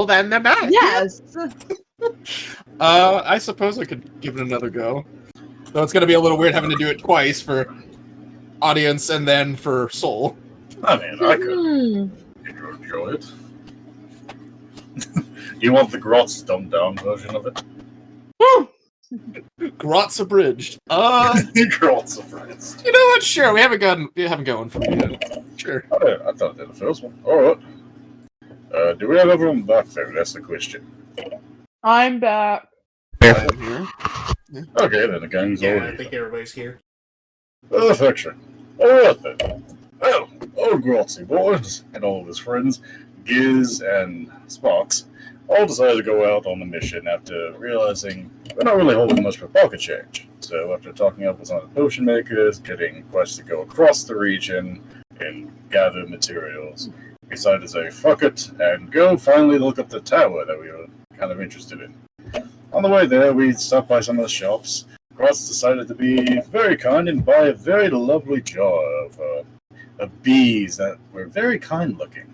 Well, then they're back. Yes. I suppose I could give it another go. Though it's going to be a little weird having to do it twice for audience and then for Soul. I mean, I could enjoy it. You want the Grotz dumbed down version of it? Grotz abridged. Grotz abridged. You know what? Sure, we haven't gone for it yet. Sure. I thought I did the first one. Alright. Do we have everyone back there? That's the question. I'm back. I'm here. Yeah. Okay, then the gang's Yeah, over I here. think everybody's here. Perfection. Alright then. Well, old Grotzy boys and all of his friends, Giz and Sparks, all decided to go out on the mission after realizing we're not really holding much for pocket change. So after talking up with some of the potion makers, getting quests to go across the region and gather materials, we decided to say fuck it and go finally look up the tower that we were kind of interested in. On the way there, we stopped by some of the shops. Grotz decided to be very kind and buy a very lovely jar of bees that were very kind looking.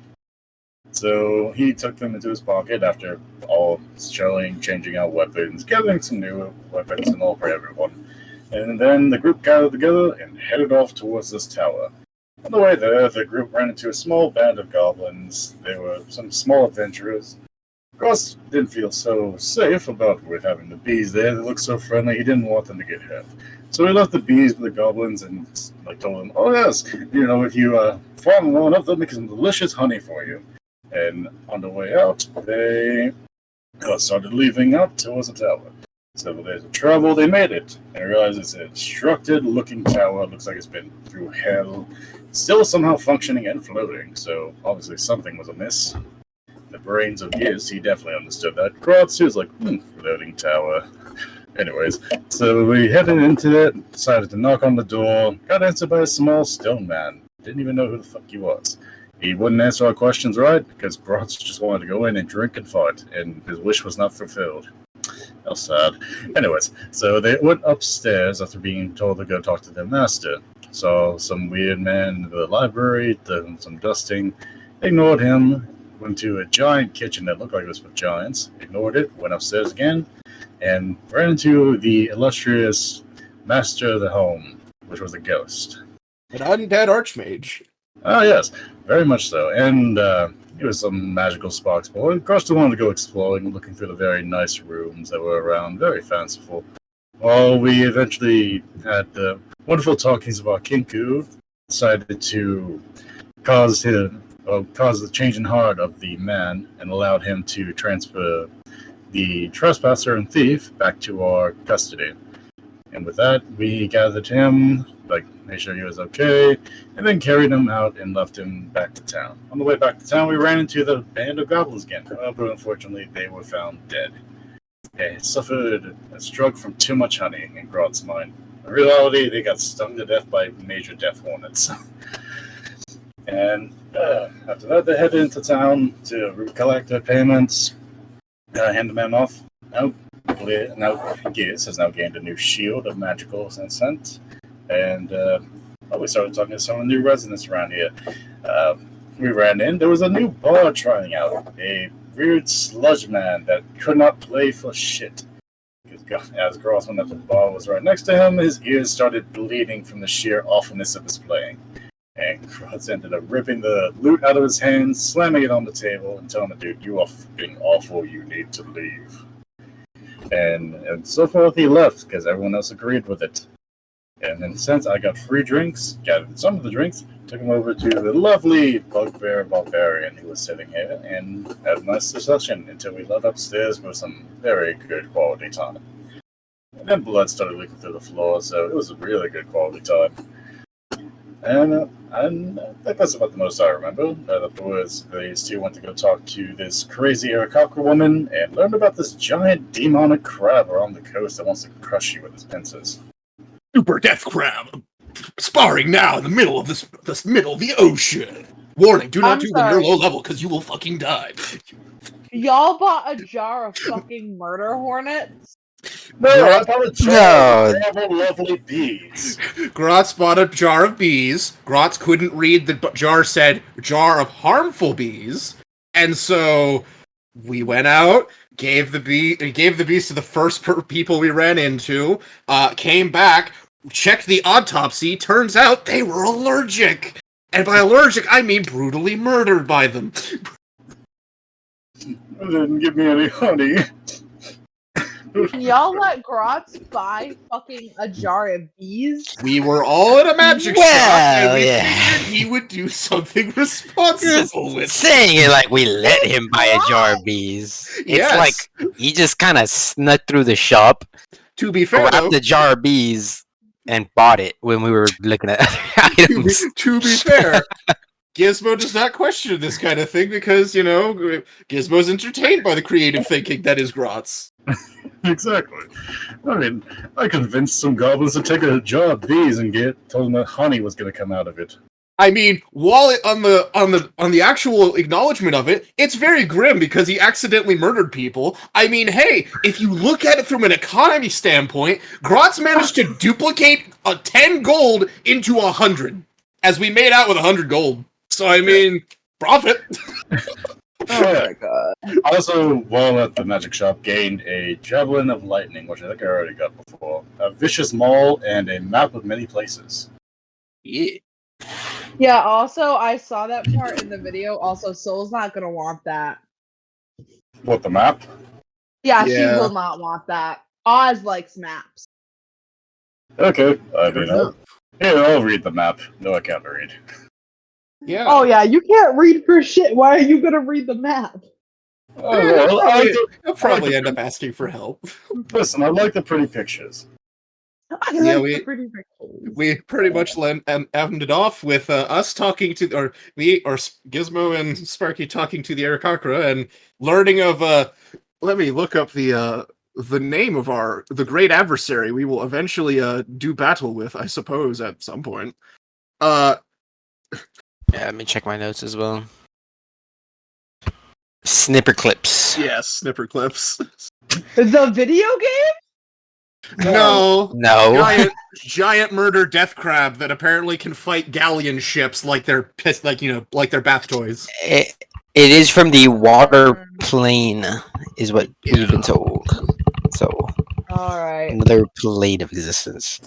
So he took them into his pocket after all changing out weapons, gathering some new weapons and all for everyone. And then the group gathered together and headed off towards this tower. On the way there, the group ran into a small band of goblins. They were some small adventurers. Grotz didn't feel so safe about with having the bees there. They looked so friendly, he didn't want them to get hurt. So he left the bees with the goblins and told them, oh yes, if you farm one up, they'll make some delicious honey for you. And on the way out, they started leaving out towards the tower. Several days of travel, they made it, and realized it's a destructed-looking tower. It looks like it's been through hell. Still somehow functioning and floating, so obviously something was amiss. The brains of Giz, he definitely understood that. Grotz, he was like, floating tower. Anyways, so we headed into it, decided to knock on the door, got answered by a small stone man. Didn't even know who the fuck he was. He wouldn't answer our questions right, because Grotz just wanted to go in and drink and fight, and his wish was not fulfilled. How sad. Anyways, so they went upstairs after being told to go talk to their master. Saw some weird man in the library, did some dusting, ignored him, went to a giant kitchen that looked like it was for giants, ignored it, went upstairs again, and ran into the illustrious master of the home, which was a ghost. An undead archmage. Ah, yes, very much so. And he was some magical Sparks boy. Grotz wanted to go exploring, looking through the very nice rooms that were around, very fanciful. Well, we eventually had the wonderful talkings about Kinku, decided to cause the change in heart of the man and allowed him to transfer the trespasser and thief back to our custody. And with that, we gathered him, made sure he was okay, and then carried him out and left him back to town. On the way back to town, we ran into the band of goblins again, but unfortunately, they were found dead. They suffered a stroke from too much honey in Grotz's mind. In reality, they got stung to death by major death hornets. And after that, they headed into town to collect their payments, hand the man off. Now Giz has now gained a new shield of magical scent, and we started talking to some of the new residents around here. We ran in, there was a new bar trying out, a weird sludge man that could not play for shit. As Grotz went up to the bar was right next to him, his ears started bleeding from the sheer awfulness of his playing. And Grotz ended up ripping the loot out of his hands, slamming it on the table, and telling the dude, you are fucking awful, you need to leave. And so forth he left, because everyone else agreed with it. And in a sense, I got free drinks, gathered some of the drinks, took him over to the lovely bugbear barbarian who was sitting here, and had a nice discussion until we left upstairs with some very good quality time. And then blood started leaking through the floor, so it was a really good quality time. And I think that's about the most I remember. Afterwards, these two went to go talk to this crazy Arakakra woman and learned about this giant demonic crab around the coast that wants to crush you with his pincers. Super death crab, sparring now in the middle of this middle of the ocean. Warning: do not do when you're low level, because you will fucking die. Y'all bought a jar of fucking murder hornets? No, I bought a jar of lovely bees. Grotz bought a jar of bees. Grotz couldn't read the jar said jar of harmful bees, and so We went out, gave the beast to the first people we ran into, came back, checked the autopsy, turns out they were allergic. And by allergic, I mean brutally murdered by them. It didn't give me any honey. Y'all let Grotz buy fucking a jar of bees? We were all at a magic shop, and we figured he would do something responsible with it. Saying it like we let him buy a jar of bees. It's like he just kind of snuck through the shop, to be fair, grabbed the jar of bees, and bought it when we were looking at other items. To be fair, Gizmo does not question this kind of thing because, you know, Gizmo's entertained by the creative thinking that is Grotz. Exactly. I mean, I convinced some goblins to take a jar of bees and told them that honey was going to come out of it. I mean, while on the actual acknowledgement of it, it's very grim because he accidentally murdered people. I mean, hey, if you look at it from an economy standpoint, Grotz managed to duplicate a 10 gold into 100, as we made out with 100 gold. So I mean, profit. Oh my god. I also, while at the magic shop, gained a Javelin of Lightning, which I think I already got before, a Vicious Maul, and a map of many places. Yeah. Yeah, also, I saw that part in the video. Also, Soul's not gonna want that. What, the map? Yeah, she will not want that. Oz likes maps. Okay, I mean, I'll read the map. No, I can't read. Yeah. Oh yeah, you can't read for shit. Why are you gonna read the map? Oh, well, I'll probably end up asking for help. Listen, I like the pretty pictures. Yeah, we pretty much ended off with us talking to, or Gizmo and Sparky talking to the Arakakra and learning of. Let me look up the name of the great adversary we will eventually do battle with, I suppose, at some point. Yeah, let me check my notes as well. Snipper clips. Yes, snipper clips. The video game? No. Giant murder death crab that apparently can fight galleon ships like they're like they're bath toys. It is from the water plane, is what we've been told. So, alright. Another plane of existence.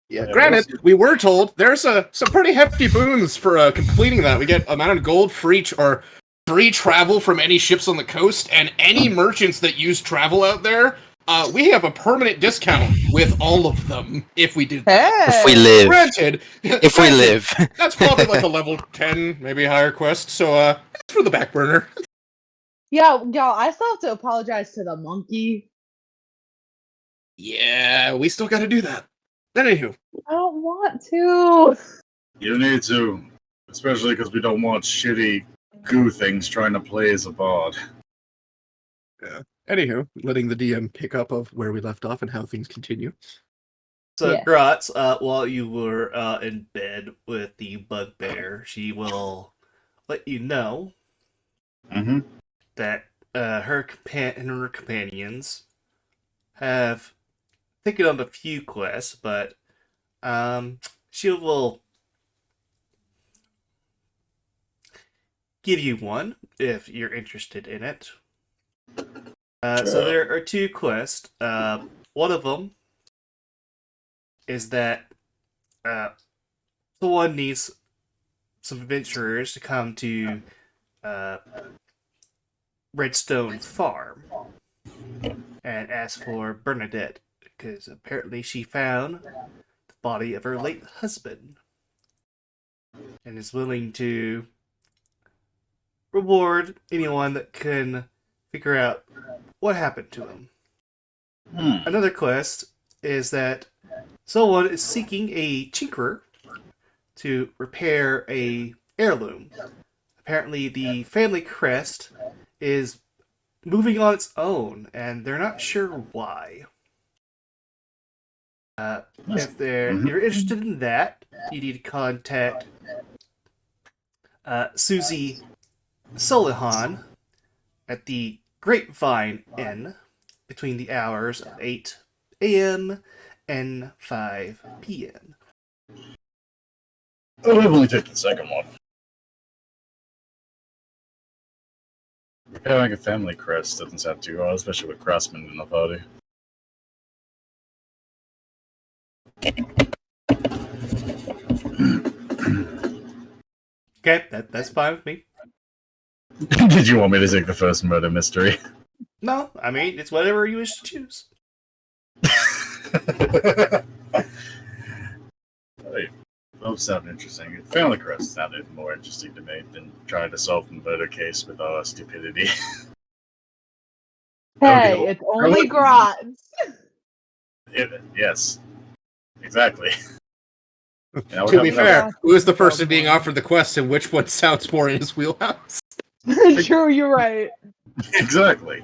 Yeah, granted, we were told there's some pretty hefty boons for completing that. We get amount of gold, free travel from any ships on the coast, and any merchants that use travel out there. We have a permanent discount with all of them if we do that. If we live. Granted, we live. That's probably like a level 10, maybe higher quest, so it's for the back burner. Yeah, y'all, I still have to apologize to the monkey. Yeah, we still gotta do that. Anywho. I don't want to. You need to. Especially because we don't want shitty goo things trying to play as a bard. Yeah. Anywho, letting the DM pick up of where we left off and how things continue. So, Yeah. Grotz, while you were in bed with the bugbear, she will let you know that her and her companions have taken on a few quests, but she will give you one if you're interested in it. So there are two quests. One of them is that someone needs some adventurers to come to Redstone Farm and ask for Bernadette, because apparently she found the body of her late husband and is willing to reward anyone that can figure out what happened to him. Another quest is that someone is seeking a tinkerer to repair a heirloom. Apparently the family crest is moving on its own, and they're not sure why. If you're interested in that, you need to contact Susie Solihan at the Grapevine Inn between the hours of 8 a.m. and 5 p.m. I'll definitely take the second one. Having a family crest doesn't sound too hard, especially with craftsmen in the party. Okay, that's fine with me. Did you want me to take the first murder mystery? No, I mean, it's whatever you wish to choose. Hey, those sound interesting. Family crest sounded more interesting to me than trying to solve the murder case with our stupidity. Hey, it's only grots. Yes, exactly. To be fair, who is the person being offered the quest and which one sounds more in his wheelhouse? True, you're right. Exactly.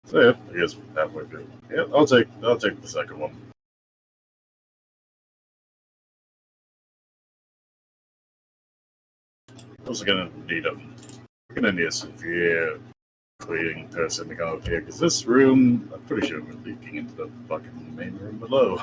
So yeah, I guess that would do. Yeah, I'll take the second one. Also gonna need a severe cleaning person to come up here because this room, I'm pretty sure we're leaking into the fucking main room below.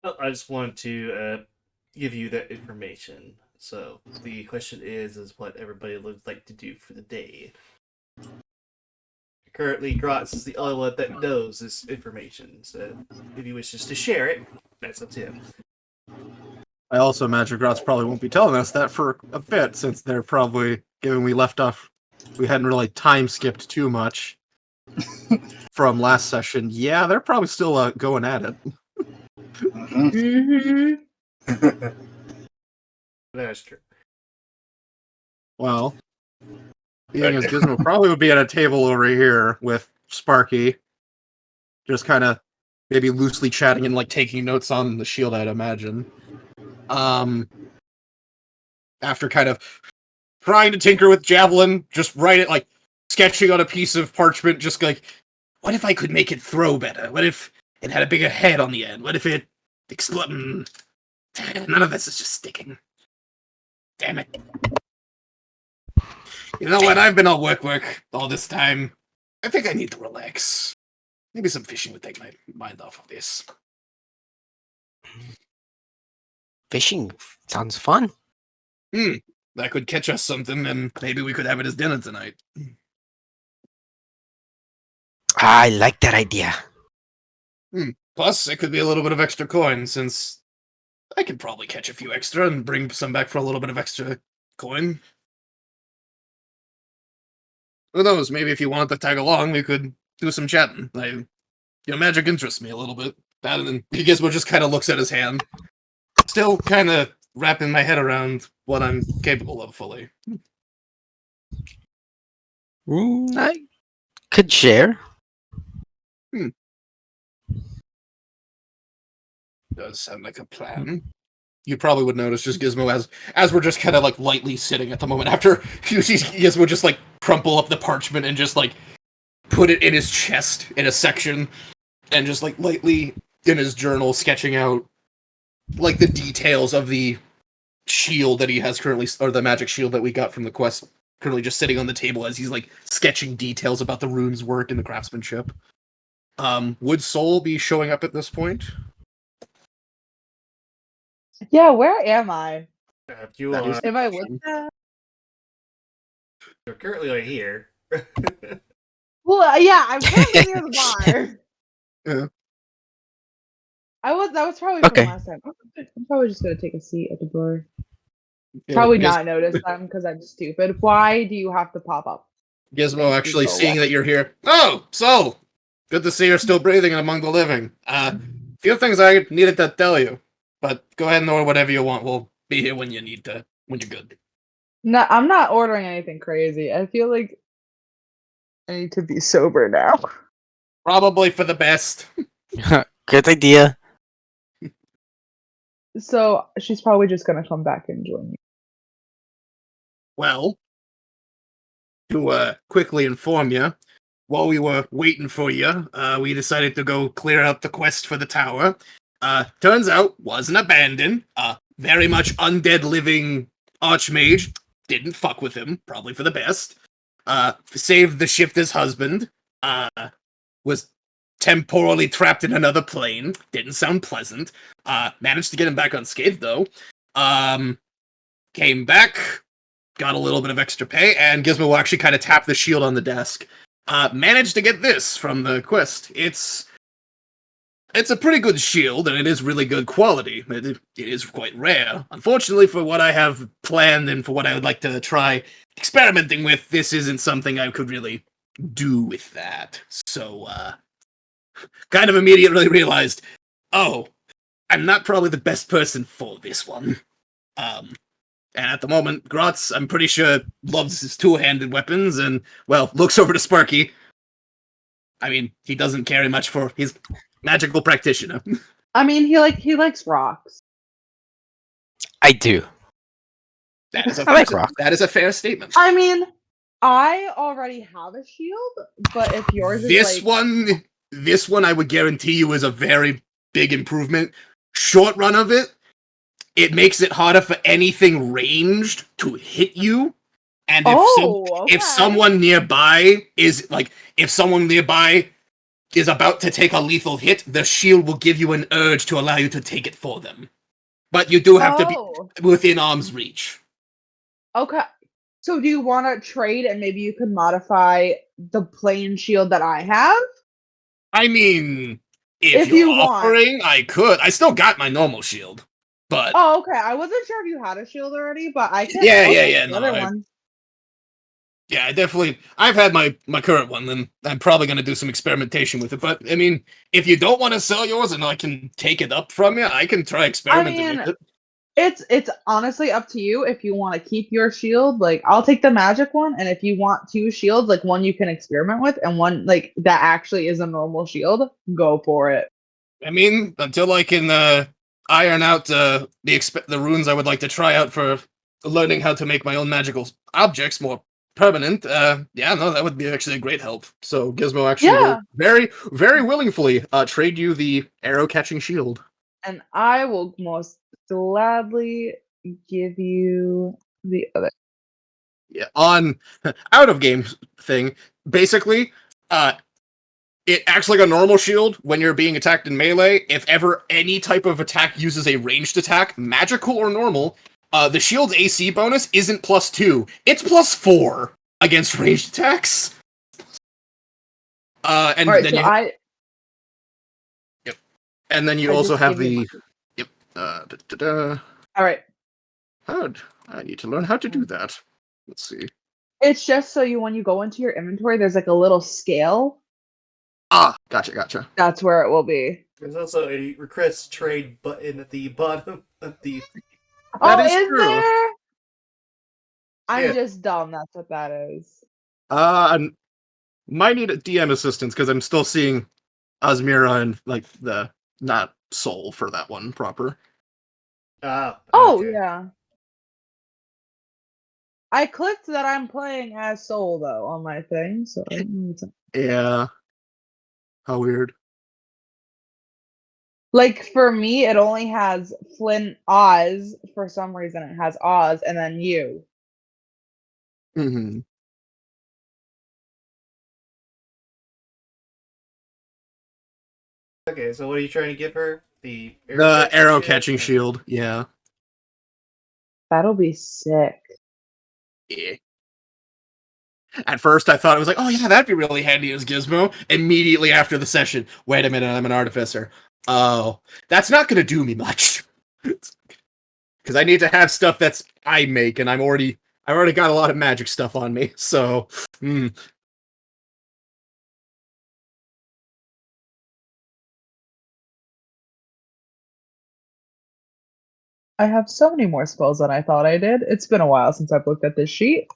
Well, I just wanted to give you that information. So the question is what everybody would like to do for the day. Currently, Grotz is the only one that knows this information, so if he wishes to share it, that's up to him. I also imagine Grotz probably won't be telling us that for a bit, since they're probably, given we left off, we hadn't really time skipped too much from last session. Yeah, they're probably still going at it. Mm-hmm. That's true. Well, the thing is, Gizmo probably would be at a table over here with Sparky, just kind of maybe loosely chatting and like taking notes on the shield, I'd imagine. After kind of trying to tinker with Javelin, just write it like sketching on a piece of parchment, just like, what if I could make it throw better? What if it had a bigger head on the end? What if it exploded? None of this is just sticking. Damn it. You know what? I've been all work all this time. I think I need to relax. Maybe some fishing would take my mind off of this. Fishing sounds fun. That could catch us something, and maybe we could have it as dinner tonight. I like that idea. Plus, it could be a little bit of extra coin, since I could probably catch a few extra and bring some back for a little bit of extra coin. Who knows? Maybe if you want to tag along, we could do some chatting. Your magic interests me a little bit. That, and then Gizmo just kind of looks at his hand. Still kind of wrapping my head around what I'm capable of fully. I could share. Does sound like a plan. You probably would notice just Gizmo as we're just kind of like lightly sitting at the moment after you see Gizmo just like crumple up the parchment and just like put it in his chest in a section and just like lightly in his journal sketching out like the details of the shield that he has currently, or the magic shield that we got from the quest, currently just sitting on the table as he's like sketching details about the rune's work and the craftsmanship. Would Soul be showing up at this point? Yeah, where am I? You That are, is- Am I with that? you're currently right here. Well, yeah, I'm currently near the bar. Yeah. That was probably Okay. from last time. I'm probably just gonna take a seat at the bar. Yeah, Probably not notice them because I'm stupid. Why do you have to pop up? Gizmo actually seeing that you're here. Oh, Soul! Good to see you're still breathing and among the living. Few things I needed to tell you, but go ahead and order whatever you want. We'll be here when you need to, when you're good. No, I'm not ordering anything crazy. I feel like I need to be sober now. Probably for the best. Good idea. So she's probably just gonna come back and join me. Well, to quickly inform you, while we were waiting for you, we decided to go clear out the quest for the tower. Turns out, wasn't abandoned. Very much undead living archmage. Didn't fuck with him, probably for the best. Saved the shifter's husband. Was temporally trapped in another plane. Didn't sound pleasant. Managed to get him back unscathed, though. Came back, got a little bit of extra pay, and Gizmo will actually kind of tap the shield on the desk. Managed to get this from the quest. It's a pretty good shield, and it is really good quality. It is quite rare. Unfortunately, for what I have planned and for what I would like to try experimenting with, this isn't something I could really do with that. So, kind of immediately realized, oh, I'm not probably the best person for this one. And at the moment, Grotz, I'm pretty sure, loves his two-handed weapons and, well, looks over to Sparky. I mean, he doesn't carry much for his magical practitioner. I mean, he likes rocks. I do. That is I like rock. That is a fair statement. I mean, I already have a shield, but if yours is this one I would guarantee you is a very big improvement. Short run of it, it makes it harder for anything ranged to hit you. And if someone nearby is about to take a lethal hit, the shield will give you an urge to allow you to take it for them. But you do have to be within arm's reach. Okay. So do you want to trade and maybe you can modify the plain shield that I have? I mean, if you're offering, I could. I still got my normal shield. But oh, okay. I wasn't sure if you had a shield already, but I can. Yeah, I've had my current one, and I'm probably going to do some experimentation with it. But, I mean, if you don't want to sell yours and I can take it up from you, I can try experimenting with it. It's honestly up to you if you want to keep your shield. Like, I'll take the magic one, and if you want two shields, like one you can experiment with, and one, like, that actually is a normal shield, go for it. I mean, until I can iron out the runes I would like to try out for learning how to make my own magical objects more permanent, that would be actually a great help. So Gizmo actually will very, very willingly trade you the arrow-catching shield. And I will most gladly give you the other. Yeah, on out-of-game thing, basically, it acts like a normal shield when you're being attacked in melee. If ever any type of attack uses a ranged attack, magical or normal, the shield's AC bonus isn't +2. It's +4 against ranged attacks. And right, then so Yep. And then you also have the... Yep. All right. I need to learn how to do that. Let's see. It's just so when you go into your inventory, there's like a little scale. Ah, gotcha. That's where it will be. There's also a request trade button at the bottom of the... That is true. There? I'm just dumb. That's what that is. I might need a DM assistance because I'm still seeing Asmira and like the not soul for that one proper. Yeah. I clicked that I'm playing as Soul though on my thing, so yeah. How weird. Like for me, it only has Flynn Oz. For some reason, it has Oz and then you. Mm-hmm. Okay, so what are you trying to give her? The arrow catching shield. Yeah. That'll be sick. Yeah. At first, I thought it was like, oh yeah, that'd be really handy as Gizmo. Immediately after the session, wait a minute, I'm an artificer. Oh, that's not going to do me much. Because I need to have stuff that's I make, and I already got a lot of magic stuff on me. So, I have so many more spells than I thought I did. It's been a while since I've looked at this sheet.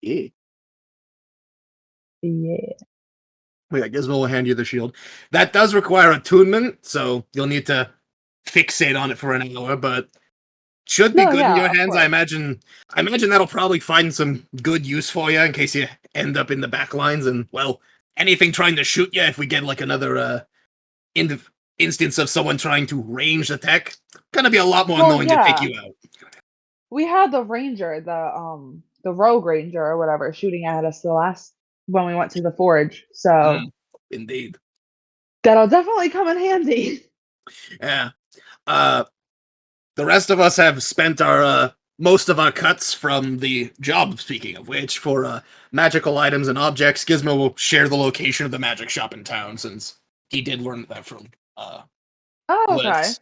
Yeah. Yeah. Wait, I guess we'll hand you the shield. That does require attunement, so you'll need to fixate on it for an hour, but should be good in your hands. I imagine that'll probably find some good use for you in case you end up in the back lines and, well, anything trying to shoot you if we get like another instance of someone trying to range attack, gonna be a lot more annoying to take you out. We had the ranger, the rogue ranger or whatever, shooting at us when we went to the forge. So Indeed. That'll definitely come in handy. Yeah. The rest of us have spent our most of our cuts from the job, speaking of which, for magical items and objects. Gizmo will share the location of the magic shop in town, since he did learn that from Okay.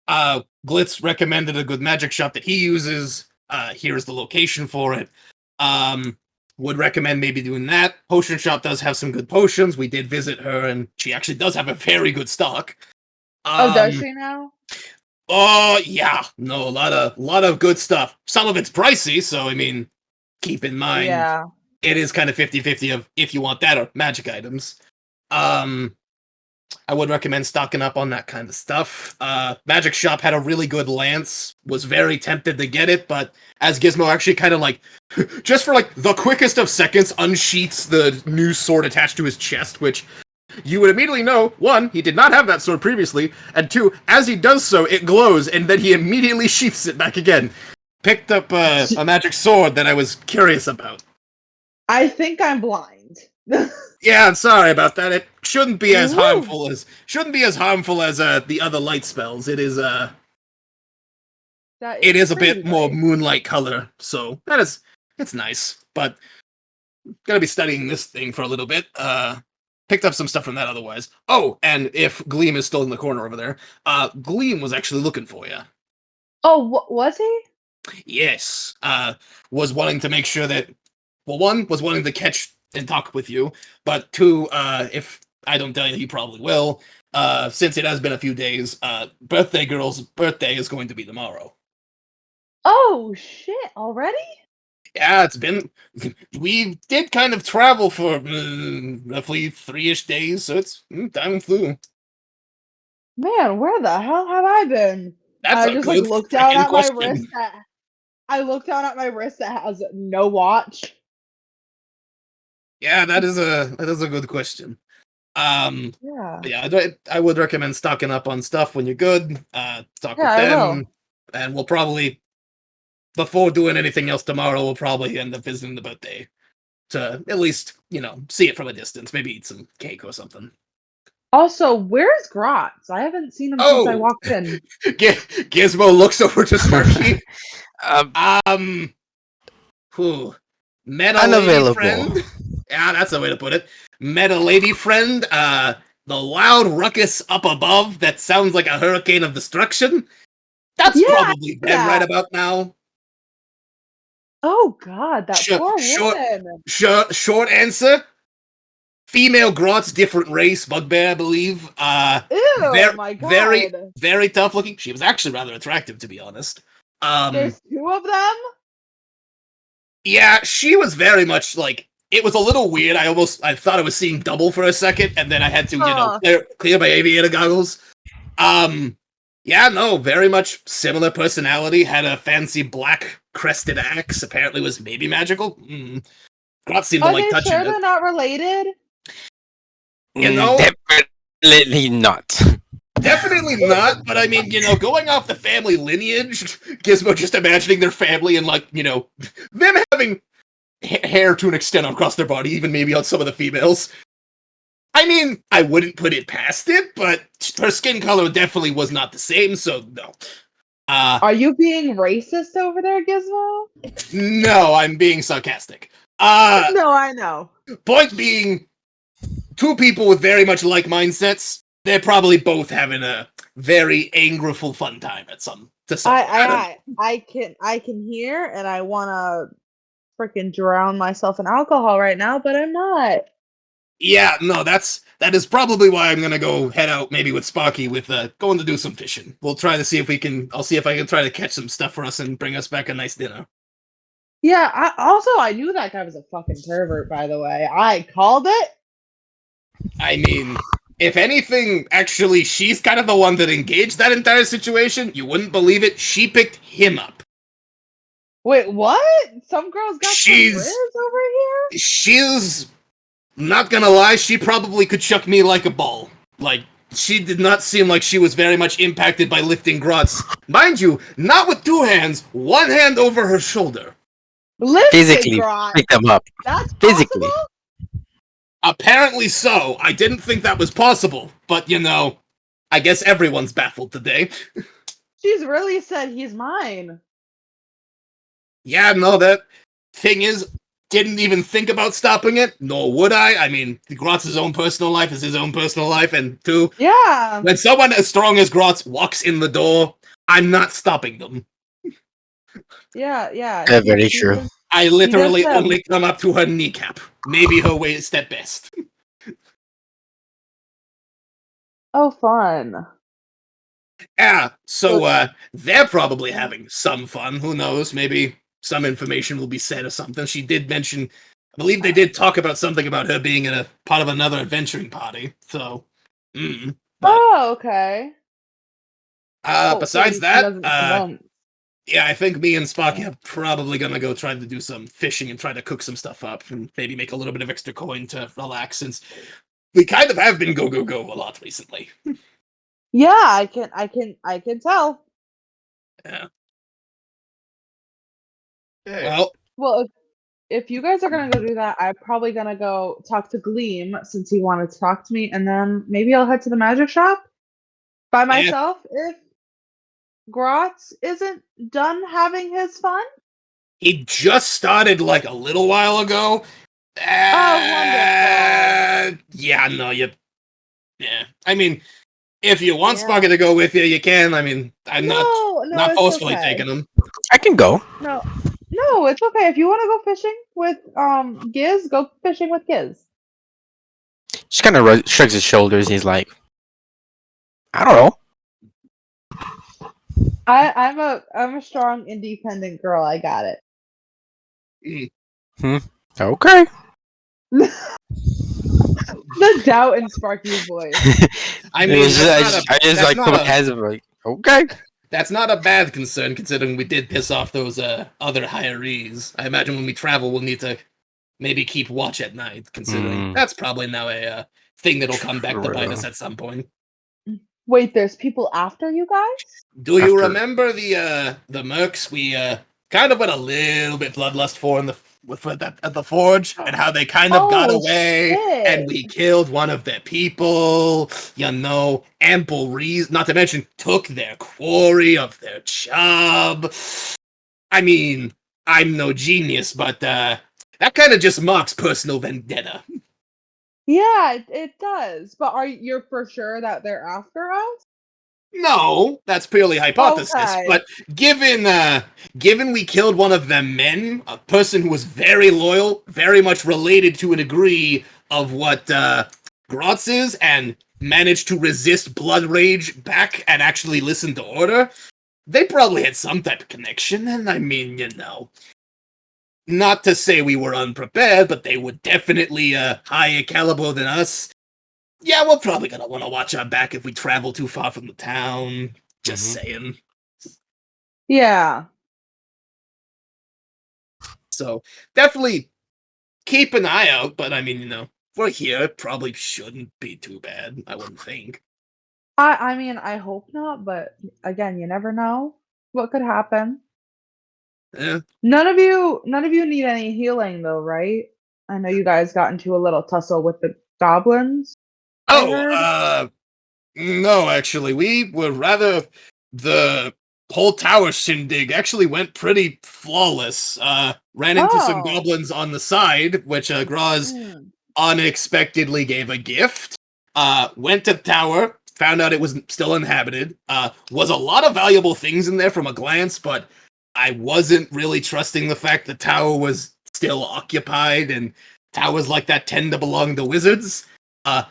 Glitz. Glitz recommended a good magic shop that he uses. Here's the location for it. Would recommend maybe doing that. Potion shop does have some good potions. We did visit her, and she actually does have a very good stock. Does she now? Oh yeah, no, a lot of good stuff. Some of it's pricey, so I mean, keep in mind, it is kind of 50-50 of if you want that or magic items. I would recommend stocking up on that kind of stuff. Magic Shop had a really good lance, was very tempted to get it, but as Gizmo actually kind of like, just for like the quickest of seconds, unsheaths the new sword attached to his chest, which you would immediately know, one, he did not have that sword previously, and two, as he does so, it glows, and then he immediately sheaths it back again. Picked up a magic sword that I was curious about. I think I'm blind. Yeah, I'm sorry about that. It shouldn't be as harmful as the other light spells. It is a bit more moonlight color, so it's nice. But gonna be studying this thing for a little bit. Picked up some stuff from that otherwise. Oh, and if Gleam is still in the corner over there, Gleam was actually looking for you. Oh, was he? Yes. Was wanting to make sure that, well, one, was wanting to catch and talk with you, but two, if I don't tell you, he probably will, since it has been a few days, Birthday Girl's birthday is going to be tomorrow. Oh, shit, already? Yeah, we did kind of travel for roughly 3-ish days, so it's time flew. Man, where the hell have I been? I just looked down at my wrist. I looked down at my wrist that has no watch. Yeah, that is a good question. Yeah, I would recommend stocking up on stuff when you're good. Talk with them, and we'll probably, before doing anything else tomorrow, we'll probably end up visiting the birthday to at least, see it from a distance. Maybe eat some cake or something. Also, where's Grotz? I haven't seen him since I walked in. Gizmo looks over to Sparky. Met a lady friend. Yeah, that's the way to put it. Met a lady friend. The loud ruckus up above that sounds like a hurricane of destruction. That's probably them right about now. Oh God, that poor woman. Short answer. Female Grotz, different race, bugbear, I believe. Ew, my God. Very, very tough looking. She was actually rather attractive, to be honest. There's two of them? Yeah, she was very much like, it was a little weird. I thought I was seeing double for a second, and then I had to, clear my aviator goggles. Yeah, no, very much similar personality. Had a fancy black crested axe. Apparently was maybe magical. Grotz seemed to like touching it. They're not related? Definitely not. Definitely not, but I mean, going off the family lineage, Gizmo just imagining their family and, like, them having hair to an extent across their body, even maybe on some of the females. I mean, I wouldn't put it past it, but her skin color definitely was not the same, so no. Are you being racist over there, Gizmo? No, I'm being sarcastic. No, I know. Point being, two people with very much like mindsets, they're probably both having a very angerful fun time at some. I can hear, and I want to freaking drown myself in alcohol right now, but I'm not. Yeah, no, that is probably why I'm gonna go head out maybe with Sparky with going to do some fishing. We'll try to see if I'll see if I can try to catch some stuff for us and bring us back a nice dinner. Yeah, I knew that guy was a fucking pervert, by the way. I called it. I mean, if anything, actually, she's kind of the one that engaged that entire situation. You wouldn't believe it. She picked him up. Wait, what? Some girls got some riz over here? She's, not gonna lie, she probably could chuck me like a ball. Like, she did not seem like she was very much impacted by lifting Grotz. Mind you, not with two hands, one hand over her shoulder. Physically pick them up. That's physically. Possible? Apparently so. I didn't think that was possible, but I guess everyone's baffled today. She's really said he's mine. Yeah, no, that thing is, didn't even think about stopping it, nor would I. I mean, Grotz's own personal life is his own personal life, and two, Yeah. when someone as strong as Grotz walks in the door, I'm not stopping them. Yeah. Yeah, very true. I literally only come up to her kneecap. Maybe her waist at best. Oh, fun. Yeah, so they're probably having some fun. Who knows? Maybe some information will be said or something. She did mention, I believe they did talk about something about her being in a part of another adventuring party. So, oh, okay. Besides so that, yeah, I think me and Sparky are probably gonna go try to do some fishing and try to cook some stuff up and maybe make a little bit of extra coin to relax, since we kind of have been go a lot recently. Yeah, I can tell. Yeah. Yeah. Well, if you guys are gonna go do that, I'm probably gonna go talk to Gleam since he wanted to talk to me, and then maybe I'll head to the magic shop by myself if Grotz isn't done having his fun. He just started like a little while ago. Wonderful. Yeah, no, yeah. I mean, if you want Sparky to go with you, you can. I mean, I'm not forcefully taking him. I can go. No, it's okay. If you want to go fishing with Giz, go fishing with Giz. Just kind of shrugs his shoulders. He's like, I don't know. I'm a strong, independent girl. I got it. Okay. The doubt in Sparky's voice. I mean, okay. That's not a bad concern, considering we did piss off those other hirees. I imagine when we travel, we'll need to maybe keep watch at night, considering that's probably now a thing that'll come back to bite us at some point. Wait, there's people after you guys? Do you remember the mercs we kind of went a little bit bloodlust for at the forge, and how they kind of got away, and we killed one of their people, ample reason, not to mention took their quarry of their job. I mean, I'm no genius, but that kind of just marks personal vendetta. Yeah, it does. But you're for sure that they're after us? No, that's purely hypothesis. Okay. But given we killed one of them men, a person who was very loyal, very much related to a degree of what Grotz is, and managed to resist blood rage back and actually listen to order, they probably had some type of connection. And I mean, not to say we were unprepared, but they were definitely higher caliber than us. Yeah, we're probably gonna want to watch our back if we travel too far from the town. Just saying. Yeah. So, definitely keep an eye out, but I mean, we're here. It probably shouldn't be too bad, I wouldn't think. I mean, I hope not, but again, you never know what could happen. Yeah. None of you need any healing though, right? I know you guys got into a little tussle with the goblins. No, actually, we were rather the whole tower shindig actually went pretty flawless. Ran into some goblins on the side, which Graz unexpectedly gave a gift. Went to the tower, found out it was still inhabited. Was a lot of valuable things in there from a glance, but I wasn't really trusting the fact the tower was still occupied, and towers like that tend to belong to wizards.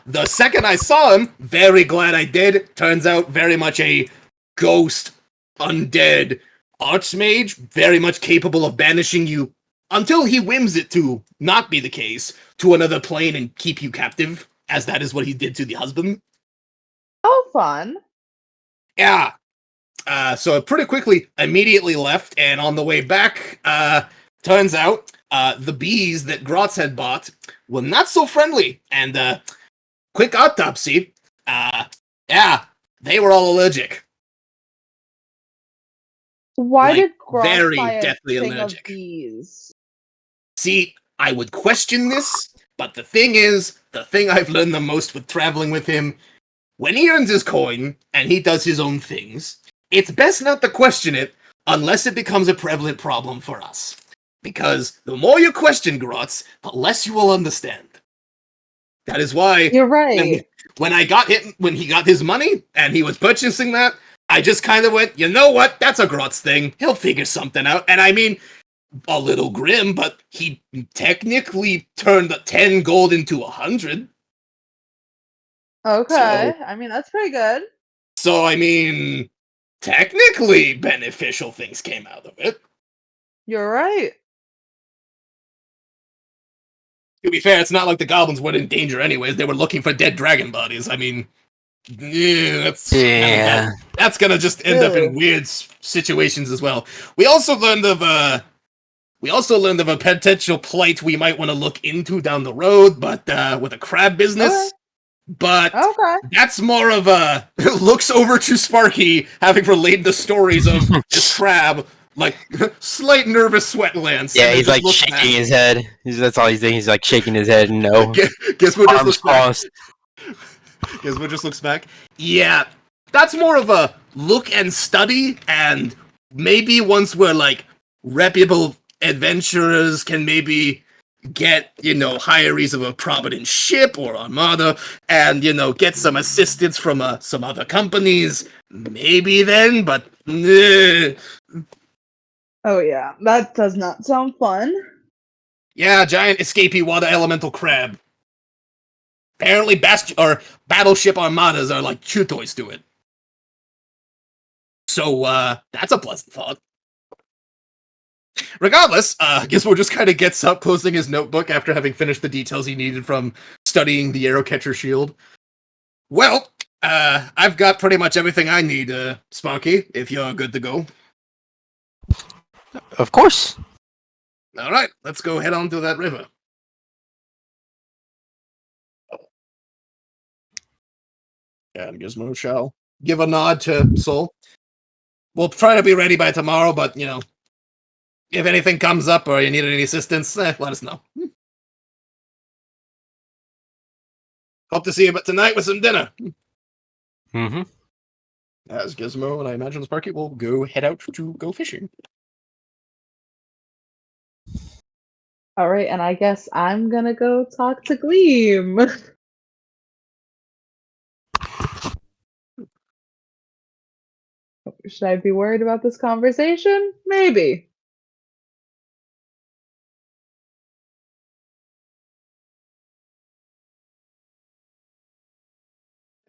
The second I saw him, very glad I did. Turns out very much a ghost, undead archmage, very much capable of banishing you until he whims it to not be the case, to another plane and keep you captive, as that is what he did to the husband. Oh, fun. Yeah. So I pretty quickly immediately left, and on the way back, turns out the bees that Grotz had bought were not so friendly, and quick autopsy, they were all allergic. Why did Grotz very buy a deathly thing allergic of bees? See, I would question this, But the thing is, the thing I've learned the most with traveling with him, when he earns his coin and he does his own things, it's best not to question it unless it becomes a prevalent problem for us. Because the more you question Grotz, the less you will understand. That is why You're right. when he got his money and he was purchasing that, I just kind of went, you know what? That's a Grotz thing. He'll figure something out. And I mean, a little grim, but he technically turned 10 gold into 100. Okay. I mean, that's pretty good. So, I mean, technically beneficial things came out of it. You're right. To be fair, it's not like the goblins were in danger anyways. They were looking for dead dragon bodies. I mean, that's gonna just end up in weird situations as well. We also learned of a potential plight we might want to look into down the road, but with a crab business. Okay. But that's more of a looks over to Sparky, having relayed the stories of this crab, like slight nervous sweat lands. Yeah, he's like shaking his head. That's all he's doing. He's like shaking his head. No. Gizmo just looks back. Gizmo just looks back. Yeah, that's more of a look and study, and maybe once we're like reputable adventurers can maybe get, hires of a prominent ship or armada and, get some assistance from some other companies. Maybe then, but... Oh, yeah. That does not sound fun. Yeah, giant escapee water elemental crab. Apparently battleship armadas are like chew toys to it. So, that's a pleasant thought. Regardless, Gizmo just kind of gets up, closing his notebook after having finished the details he needed from studying the arrow catcher shield. Well, I've got pretty much everything I need, Sparky, if you're good to go. Of course. All right, let's go head on to that river. And Gizmo shall give a nod to Soul. We'll try to be ready by tomorrow, but, if anything comes up or you need any assistance, let us know. Hope to see you tonight with some dinner. Mm-hmm. As Gizmo and I imagine Sparky will head out to go fishing. All right, and I guess I'm gonna go talk to Gleam. Should I be worried about this conversation? Maybe.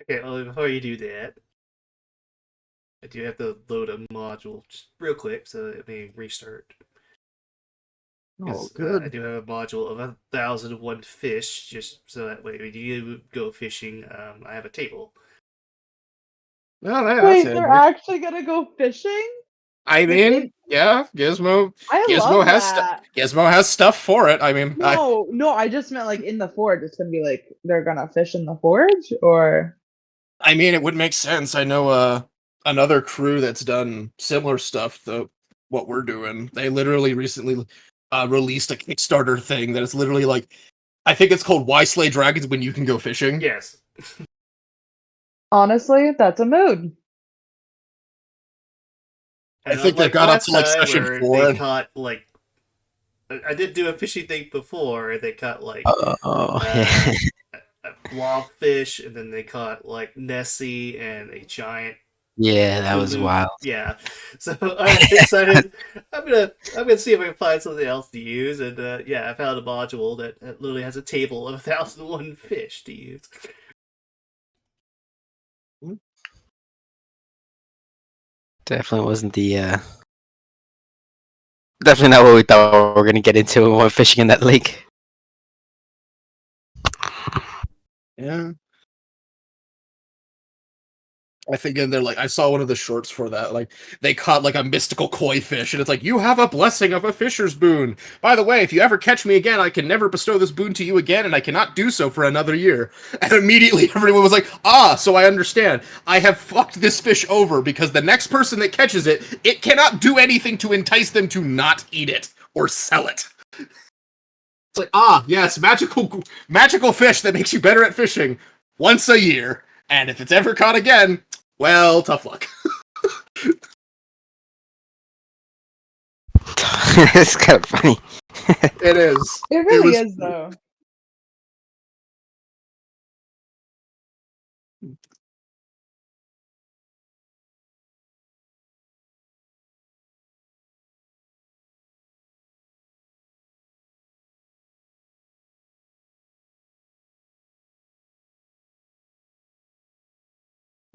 Okay, well, before you do that, I do have to load a module just real quick so it may restart. Oh, good. I do have a module of 1,001 fish, just so that way when you go fishing, I have a table. Oh, Wait, they're actually gonna go fishing? I mean, yeah, Gizmo. Gizmo has stuff for it. I mean, no, I just meant like in the forge. It's gonna be like they're gonna fish in the forge, or. I mean, it would make sense. I know another crew that's done similar stuff to what we're doing. They literally recently released a Kickstarter thing that is literally like, I think it's called Why Slay Dragons When You Can Go Fishing. Yes. Honestly, that's a mood. I think they got up to like session 4. They caught like, I did do a fishing thing before. They caught like a blobfish, and then they caught like Nessie and a giant. Yeah, that was wild. Yeah, so I decided I'm gonna see if I can find something else to use, and I found a module that literally has a table of 1,001 fish to use. Definitely wasn't definitely not what we thought we were gonna get into when we went fishing in that lake. Yeah. I think in there, like, I saw one of the shorts for that. Like, they caught like a mystical koi fish, and it's like, you have a blessing of a fisher's boon. By the way, if you ever catch me again, I can never bestow this boon to you again, and I cannot do so for another year. And immediately everyone was like, so I understand. I have fucked this fish over because the next person that catches it, it cannot do anything to entice them to not eat it or sell it. It's like, yes, magical fish that makes you better at fishing once a year. And if it's ever caught again, well, tough luck. It's kind of funny. It is. It really is, though.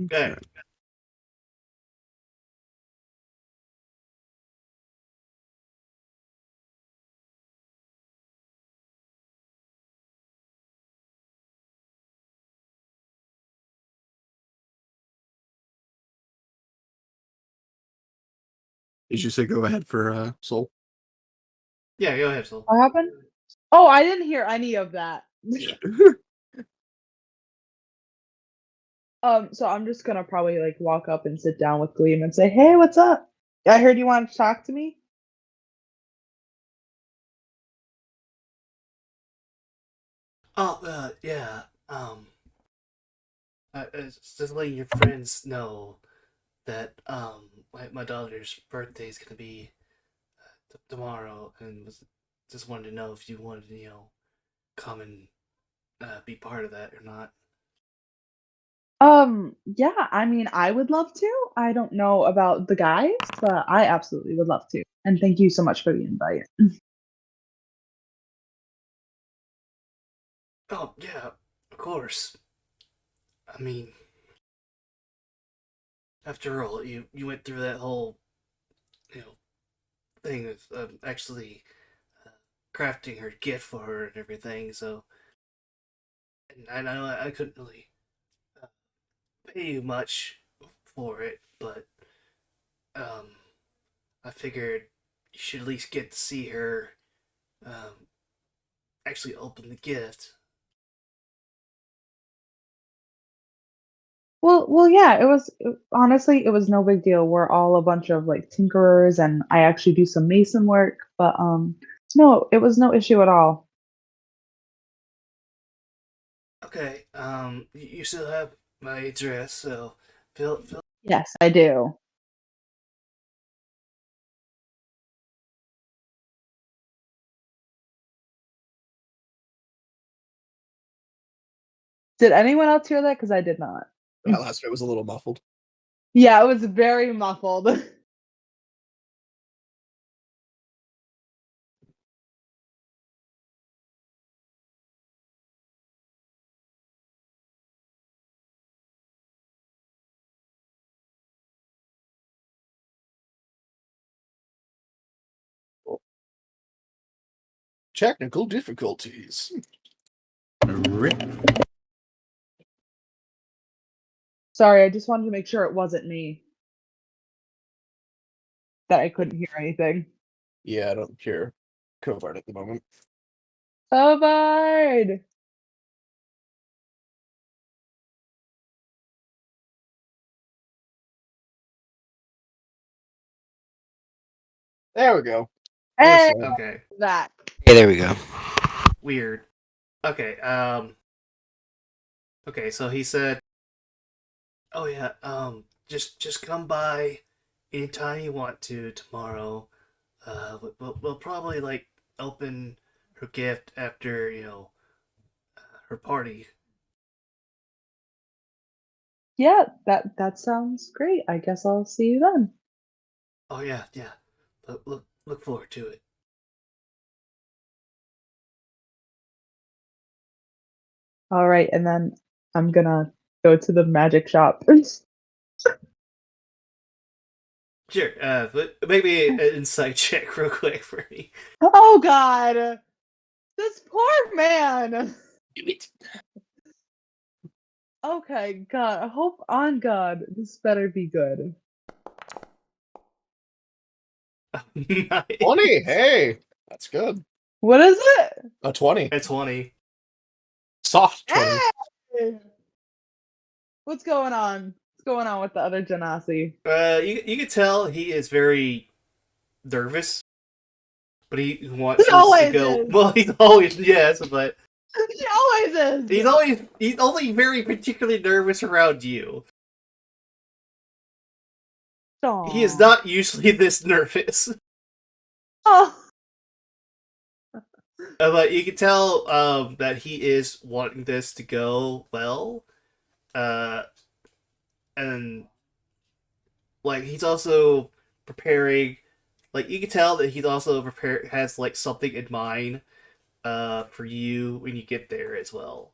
Okay. Did you say go ahead for Soul? Yeah, go ahead, Soul. What happened? Oh, I didn't hear any of that. So I'm just gonna probably like walk up and sit down with Gleam and say, "Hey, what's up? I heard you wanted to talk to me." Oh, yeah. Just letting your friends know that my daughter's birthday is gonna be tomorrow, and just wanted to know if you wanted to, come and be part of that or not. Yeah, I mean, I would love to. I don't know about the guys, but I absolutely would love to. And thank you so much for the invite. Oh yeah, of course. I mean, after all, you went through that whole you know thing of actually crafting her gift for her and everything. So, and I know I couldn't really uh, pay you much for it, but um, I figured you should at least get to see her actually open the gift. Well, yeah, honestly, it was no big deal. We're all a bunch of like tinkerers, and I actually do some mason work, but no, it was no issue at all. Okay, you still have my address, so feel. Yes, I do. Did anyone else hear that? Because I did not. That last bit was a little muffled. Yeah, it was very muffled. Technical difficulties. Sorry, I just wanted to make sure it wasn't me. That I couldn't hear anything. Yeah, I don't hear Kobard at the moment. Kobard! There we go. Hey, Okay. that. Hey, there we go. Weird. Okay, okay, so he said, "Oh yeah, just come by anytime you want to tomorrow. We'll probably like open her gift after, her party." Yeah, that sounds great. I guess I'll see you then. Oh yeah, yeah. Look forward to it. All right, and then I'm gonna go to the magic shop. Sure. But maybe an insight check real quick for me. Oh God, this poor man. Do it. Okay, God, I hope on God this better be good. Nice. 20. Hey, that's good. What is it? A 20. At 20. Soft 20. Hey! What's going on? What's going on with the other Genasi? You can tell he is very nervous, but he wants He us to always go. is. Well, he's always yes, but He always is. he's only very particularly nervous around you. Aww. He is not usually this nervous. Oh. But you can tell that he is wanting this to go well, and like he's also preparing. Like you can tell that he's also has like something in mind for you when you get there as well.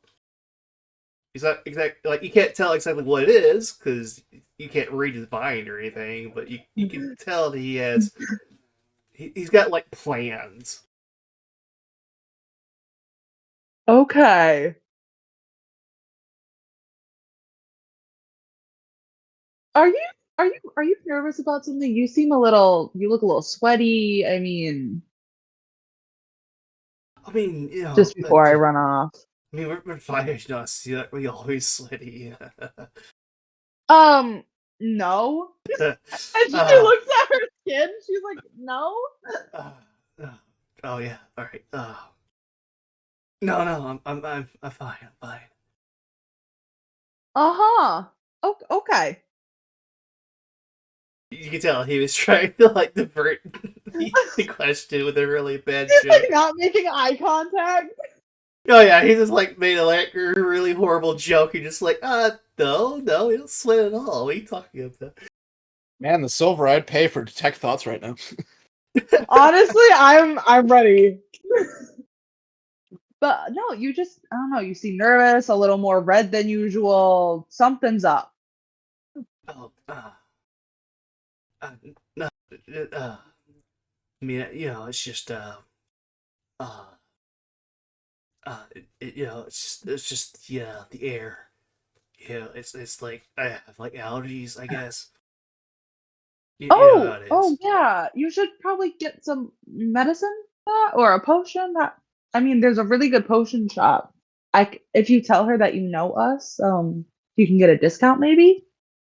He's not exactly like you can't tell exactly what it is because you can't read his mind or anything, but you can tell that he has he's got like plans. Okay. Are you are you nervous about something? You seem you look a little sweaty. I mean, You know, just before I run off. I mean, we're fighters, not see that we always sweaty. No. And she looks at her skin. She's like, no. Oh yeah, all right. No, I'm fine. I'm fine. Uh-huh. Okay. You can tell he was trying to like divert the question with a really bad He's joke. like not making eye contact. Oh yeah, he just like made a really horrible joke. He just like, no, he don't sweat at all. What are you talking about? Man, the silver I'd pay for detect thoughts right now. Honestly, I'm ready. But no, you just I don't know, you seem nervous, a little more red than usual. Something's up. Oh, no, I mean, you know, it's just, you know, it's just, yeah, the air. You know, it's like I have like allergies, I guess. You know how it is. Yeah. You should probably get some medicine or a potion. I mean, there's a really good potion shop. If you tell her that you know us, you can get a discount maybe.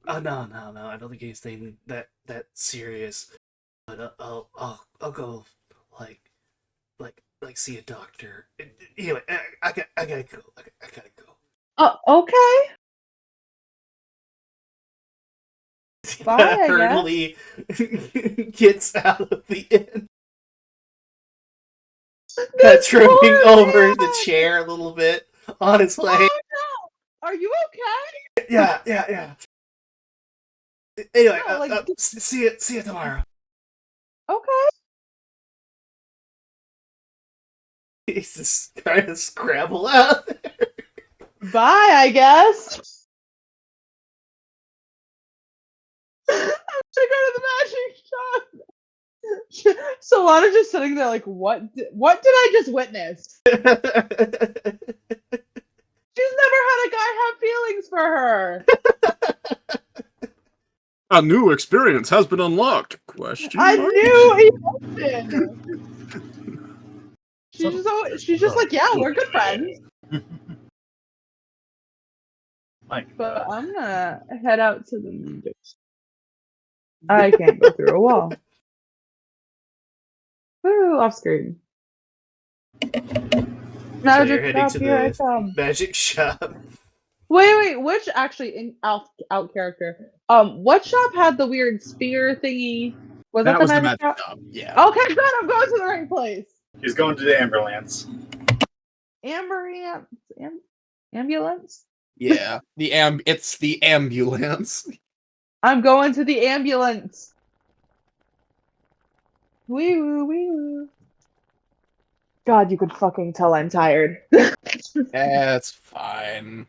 Oh no, I don't think anything that serious. But I'll go like see a doctor. Anyway, I gotta go. I gotta go. Oh, okay. Bye, I guess. Hurriedly gets out of the inn. Tripping over the chair a little bit on his way. Oh no! Are you okay? Yeah. Anyway, No, see you tomorrow. Okay. He's just trying to scrabble out there. Bye, I guess. I'm gonna go to the magic shop. Solana's just sitting there like, what did I just witness? She's never had a guy have feelings for her. A new experience has been unlocked. Question I mark? knew he did. She's just like, yeah, we're good friends. But I'm gonna head out to the magic. I can't go through a wall. Woo, off screen. Magic shop, here I come. Magic shop. Wait, which actually out character? What shop had the weird spear thingy? Was that the magic shop? Yeah. Okay, good. I'm going to the right place. He's going to the ambulance. Ambulance? Yeah. It's the ambulance. I'm going to the ambulance. Wee woo. God, you could fucking tell I'm tired. That's fine.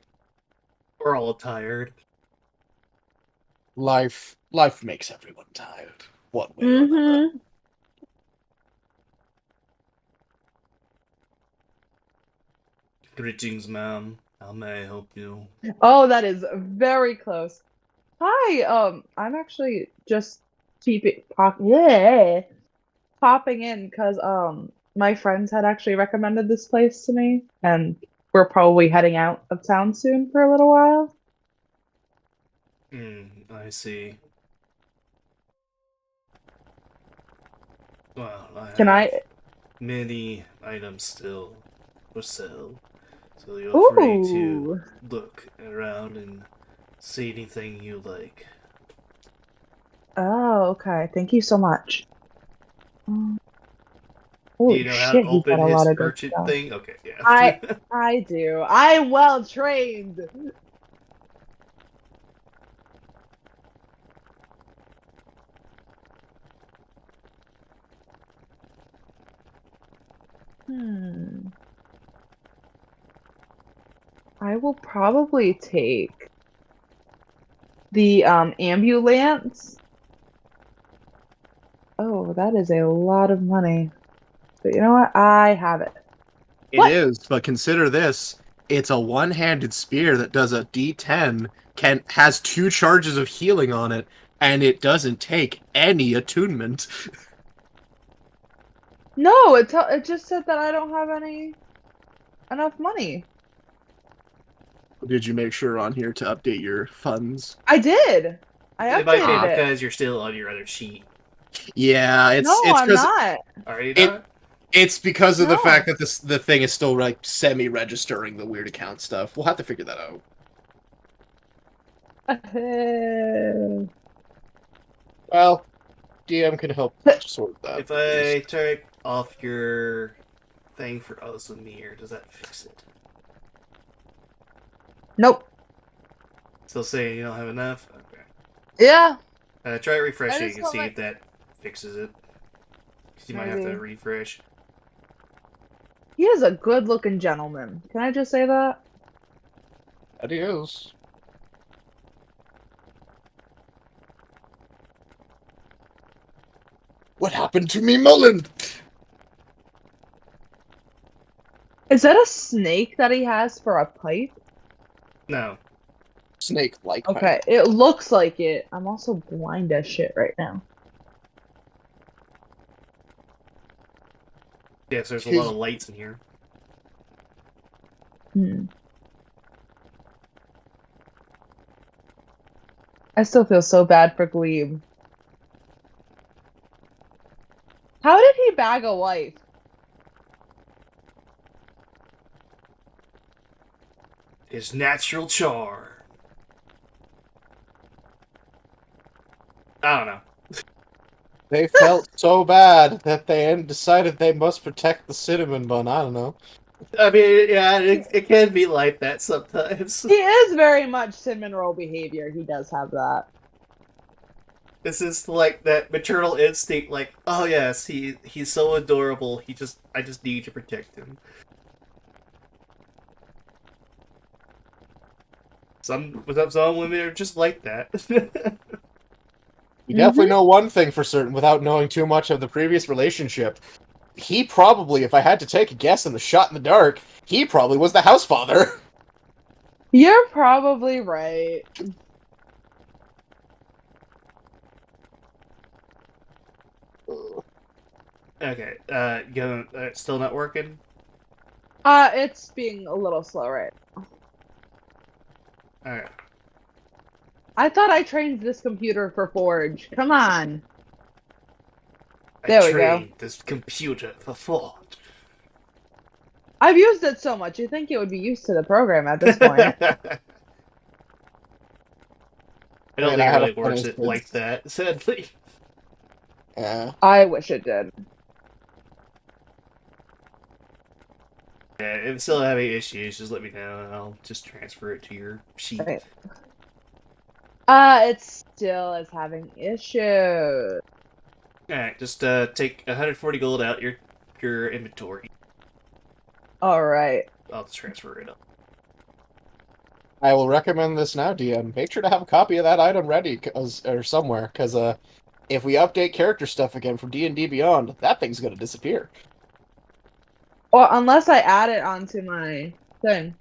We're all tired. Life makes everyone tired. One way or another. Greetings, ma'am. How may I help you? Oh, that is very close. Hi, I'm actually just popping in because my friends had actually recommended this place to me, and we're probably heading out of town soon for a little while. I see. Well, Can I many items still for sale. So you're free to look around and see anything you like. Oh, okay. Thank you so much. Do Holy you know how shit, to he's got open a lot his of good merchant stuff. thing? Okay, yeah. I do. I'm well trained. I will probably take the ambulance. Oh, that is a lot of money. But you know what? I have it. It is, but consider this. It's a one-handed spear that does a D10, has 2 charges of healing on it, and it doesn't take any attunement. No, it just said that I don't have enough money. Did you make sure on here to update your funds? I did. I It might be updated it. because you're still on your other sheet. Yeah, it's I'm not. Are you not? It's because of the No. fact that the thing is still like semi-registering the weird account stuff. We'll have to figure that out. Well, DM can help sort that. If I take off your thing for Ozamir, does that fix it? Nope. Still saying you don't have enough? Okay. Yeah. Try refreshing just and felt see like- if that fixes it. Because you might have Maybe. to refresh. He is a good-looking gentleman. Can I just say that? Adios. What happened to me, Mullen? Is that a snake that he has for a pipe? No. Snake-like. Okay, it looks like it. I'm also blind as shit right now. Yes, there's a lot of lights in here. I still feel so bad for Glebe. How did he bag a wife? His natural charm. I don't know. They felt so bad that they decided they must protect the cinnamon bun. I don't know. I mean, yeah, it can be like that sometimes. He is very much cinnamon roll behavior. He does have that. This is like that maternal instinct, like, oh yes, he's so adorable. I just need to protect him. Some women are just like that. You definitely know one thing for certain without knowing too much of the previous relationship. He probably, if I had to take a guess in the shot in the dark, he probably was the house father. You're probably right. Okay, still not working? It's being a little slow right now. Alright. I thought I trained this computer for Forge. Come on. There we go. I trained this computer for Forge. I've used it so much, you'd think it would be used to the program at this point. I don't think it really a works funny like that, sadly. Yeah. I wish it did. Yeah, if it's still having issues, just let me know and I'll just transfer it to your sheet. Right. It still is having issues. Alright, just take 140 gold out your inventory. Alright. I'll just transfer it up. I will recommend this now, DM. Make sure to have a copy of that item ready, or somewhere, because if we update character stuff again from D&D Beyond, that thing's going to disappear. Or unless I add it onto my thing.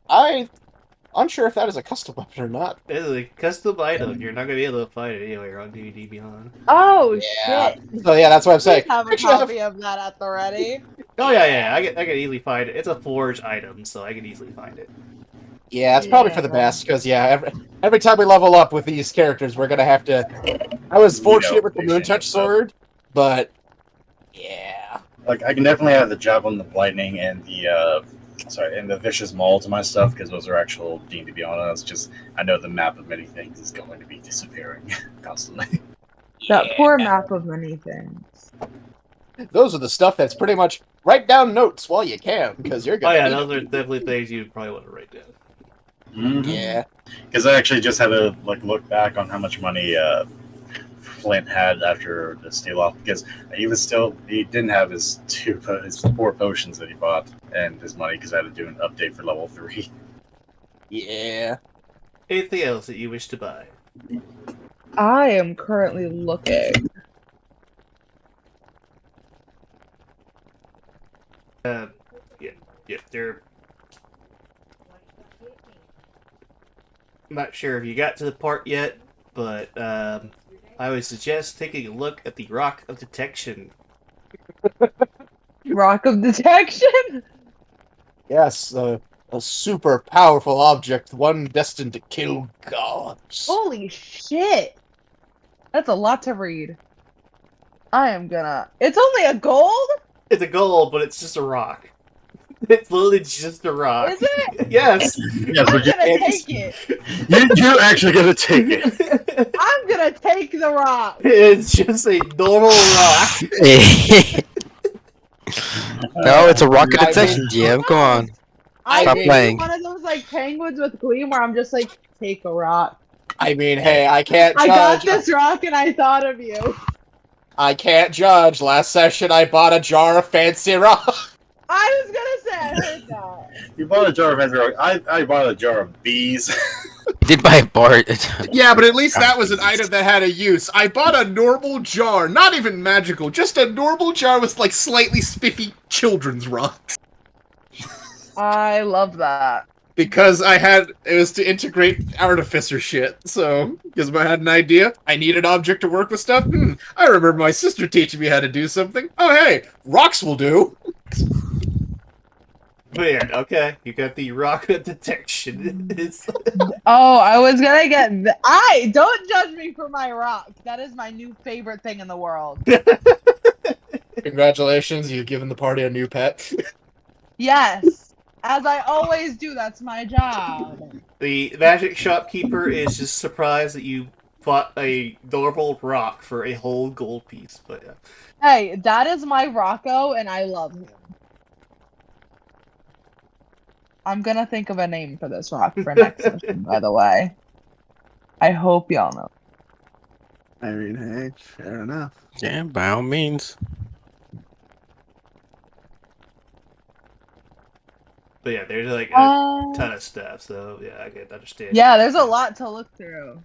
I'm unsure if that is a custom weapon or not. It's a custom item. You're not going to be able to find it anywhere on D&D Beyond. Oh, Yeah. shit. So yeah, that's what I'm saying. Please have a Make sure to copy of that at the ready. Oh, yeah, I can easily find it. It's a forge item, so I can easily find it. Yeah, it's probably for the best, because yeah, every time we level up with these characters, we're gonna have to. I was fortunate with the Moontouch sword, but yeah. like I can definitely have the javelin, the lightning, and the vicious maul to my stuff because those are actual D&D Beyond. It's just I know the map of many things is going to be disappearing constantly. That poor map of many things. Those are the stuff that's pretty much write down notes while you can, because you're Oh gonna. yeah, those are definitely things you probably want to write down. Mm-hmm. Yeah. Because I actually just had to look back on how much money Flint had after the steal off, because he didn't have his 4 potions that he bought and his money because I had to do an update for level 3. Yeah. Anything else that you wish to buy? I am currently looking. Yeah, they're. I'm not sure if you got to the part yet, but I would suggest taking a look at the Rock of Detection. Rock of Detection? Yes, a super powerful object, one destined to kill gods. Holy shit! That's a lot to read. I am gonna. It's only a gold? It's a gold, but it's just a rock. It's literally just a rock. Is it? Yes. Yes, I'm but gonna take it. you're actually gonna take it. I'm gonna take the rock. It's just a normal rock. No, it's a rocket I mean- detection, GM. Come on. I Stop think playing. one of those like penguins with gleam where I'm just like, take a rock. I mean, hey, I can't I judge. got this rock and I thought of you. I can't judge. Last session, I bought a jar of fancy rock. I was gonna say I heard that. You bought a jar of Ezra. I bought a jar of bees. Did buy a Bart. Yeah, but at least that was an item that had a use. I bought a normal jar, not even magical, just a normal jar with like slightly spiffy children's rocks. I love that. Because it was to integrate artificer shit. So, because I had an idea, I need an object to work with stuff. I remember my sister teaching me how to do something. Oh, hey, rocks will do. Weird. Okay, you got the Rock of Detection. Oh, I was gonna get. Don't judge me for my rock. That is my new favorite thing in the world. Congratulations, you've given the party a new pet. Yes, as I always do. That's my job. The magic shopkeeper is just surprised that you bought a normal rock for a whole gold piece. But yeah. Hey, that is my Rocco, and I love him. I'm gonna think of a name for this rock for next session, by the way. I hope y'all know. I mean, hey, fair enough. Yeah, by all means. But yeah, there's like a ton of stuff, so yeah, I can understand. Yeah, there's a lot to look through.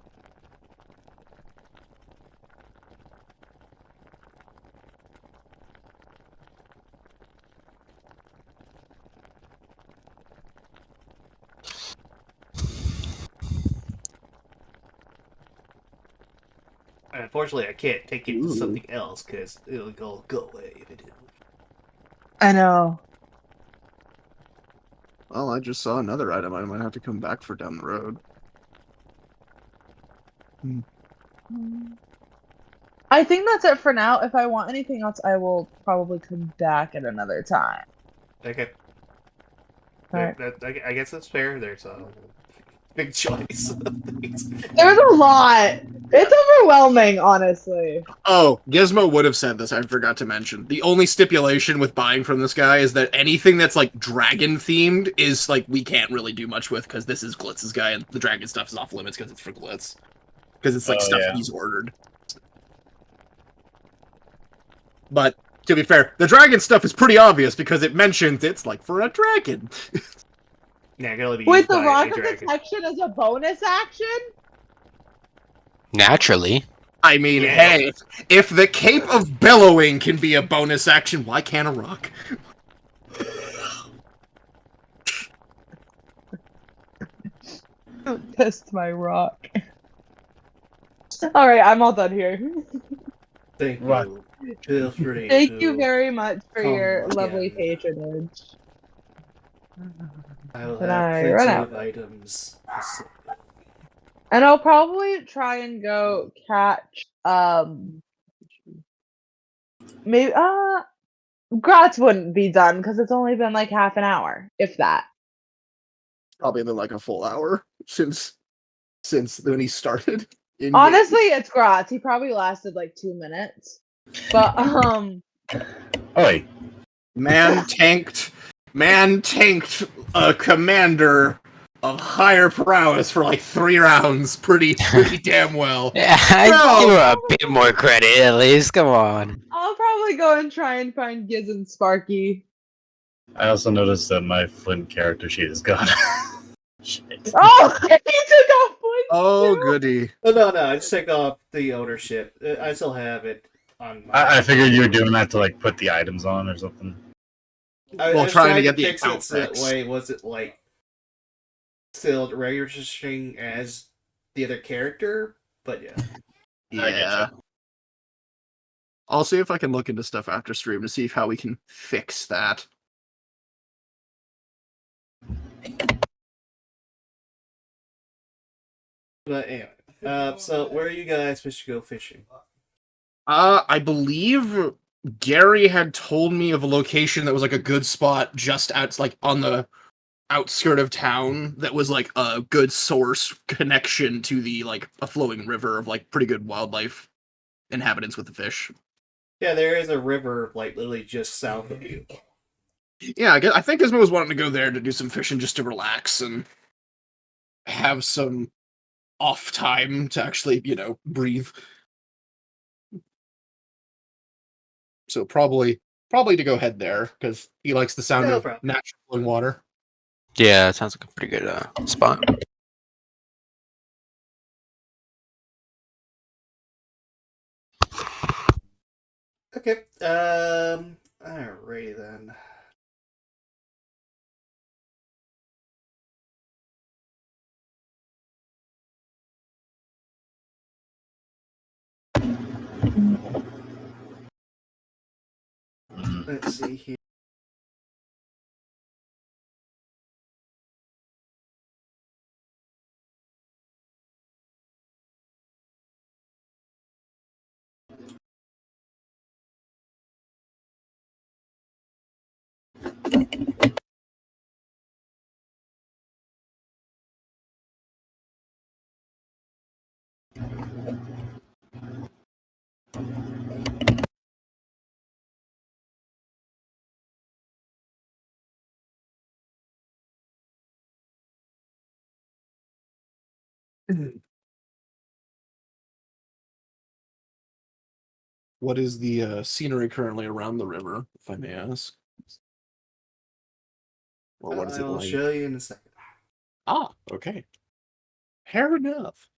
Unfortunately, I can't take it to something else because it'll go away if it do. I know. Well, I just saw another item I might have to come back for down the road. I think that's it for now. If I want anything else, I will probably come back at another time. Okay. Alright. I guess that's fair. There's a big choice of things. There's a lot. It's overwhelming, honestly. Oh, Gizmo would have said this, I forgot to mention. The only stipulation with buying from this guy is that anything that's like dragon themed is like we can't really do much with because this is Glitz's guy and the dragon stuff is off limits because it's for Glitz. Because it's like stuff he's ordered. But to be fair, the dragon stuff is pretty obvious because it mentions it's like for a dragon. Yeah, can only be Wait, used the by rock a of dragon. detection is a bonus action? Naturally. I mean, Yeah. hey, if the Cape of Bellowing can be a bonus action, why can't a rock? Test my rock. Alright, I'm all done here. Thank you. Right. Feel free Thank you to- very much for your Come lovely again. patronage. I will But have I plenty run out. of items. And I'll probably try and go catch maybe Gratz wouldn't be done because it's only been like half an hour, if that. Probably been like a full hour since when he started. Honestly, it's Gratz. He probably lasted like 2 minutes. But Oi. Man tanked a commander of higher prowess for like 3 rounds pretty damn well. Yeah, I'd give her a bit more credit at least. Come on. I'll probably go and try and find Giz and Sparky. I also noticed that my Flint character sheet is gone. Shit. Oh, he took off Flint. Oh, goody. Oh, no, I just take off the ownership. I still have it on my... I figured you were doing that to like put the items on or something. I Well, was trying to get the fix it account so that fixed. way, was it like still registering as the other character? But yeah. Yeah. I'll see if I can look into stuff after stream to see how we can fix that. But anyway, so where are you guys supposed to go fishing? I believe Gary had told me of a location that was like a good spot just out, like on the outskirt of town, that was like a good source connection to the like a flowing river of like pretty good wildlife inhabitants with the fish. Yeah, there is a river like literally just south of you. Yeah, I think Gizmo was wanting to go there to do some fishing just to relax and have some off time to actually, breathe. So probably to go head there because he likes the sound No of problem. natural flowing water. Yeah, it sounds like a pretty good spot. Okay. Alrighty then. Let's see here. What is the scenery currently around the river, if I may ask? Or what is it I'll like? show you in a second. Ah, okay. Fair enough.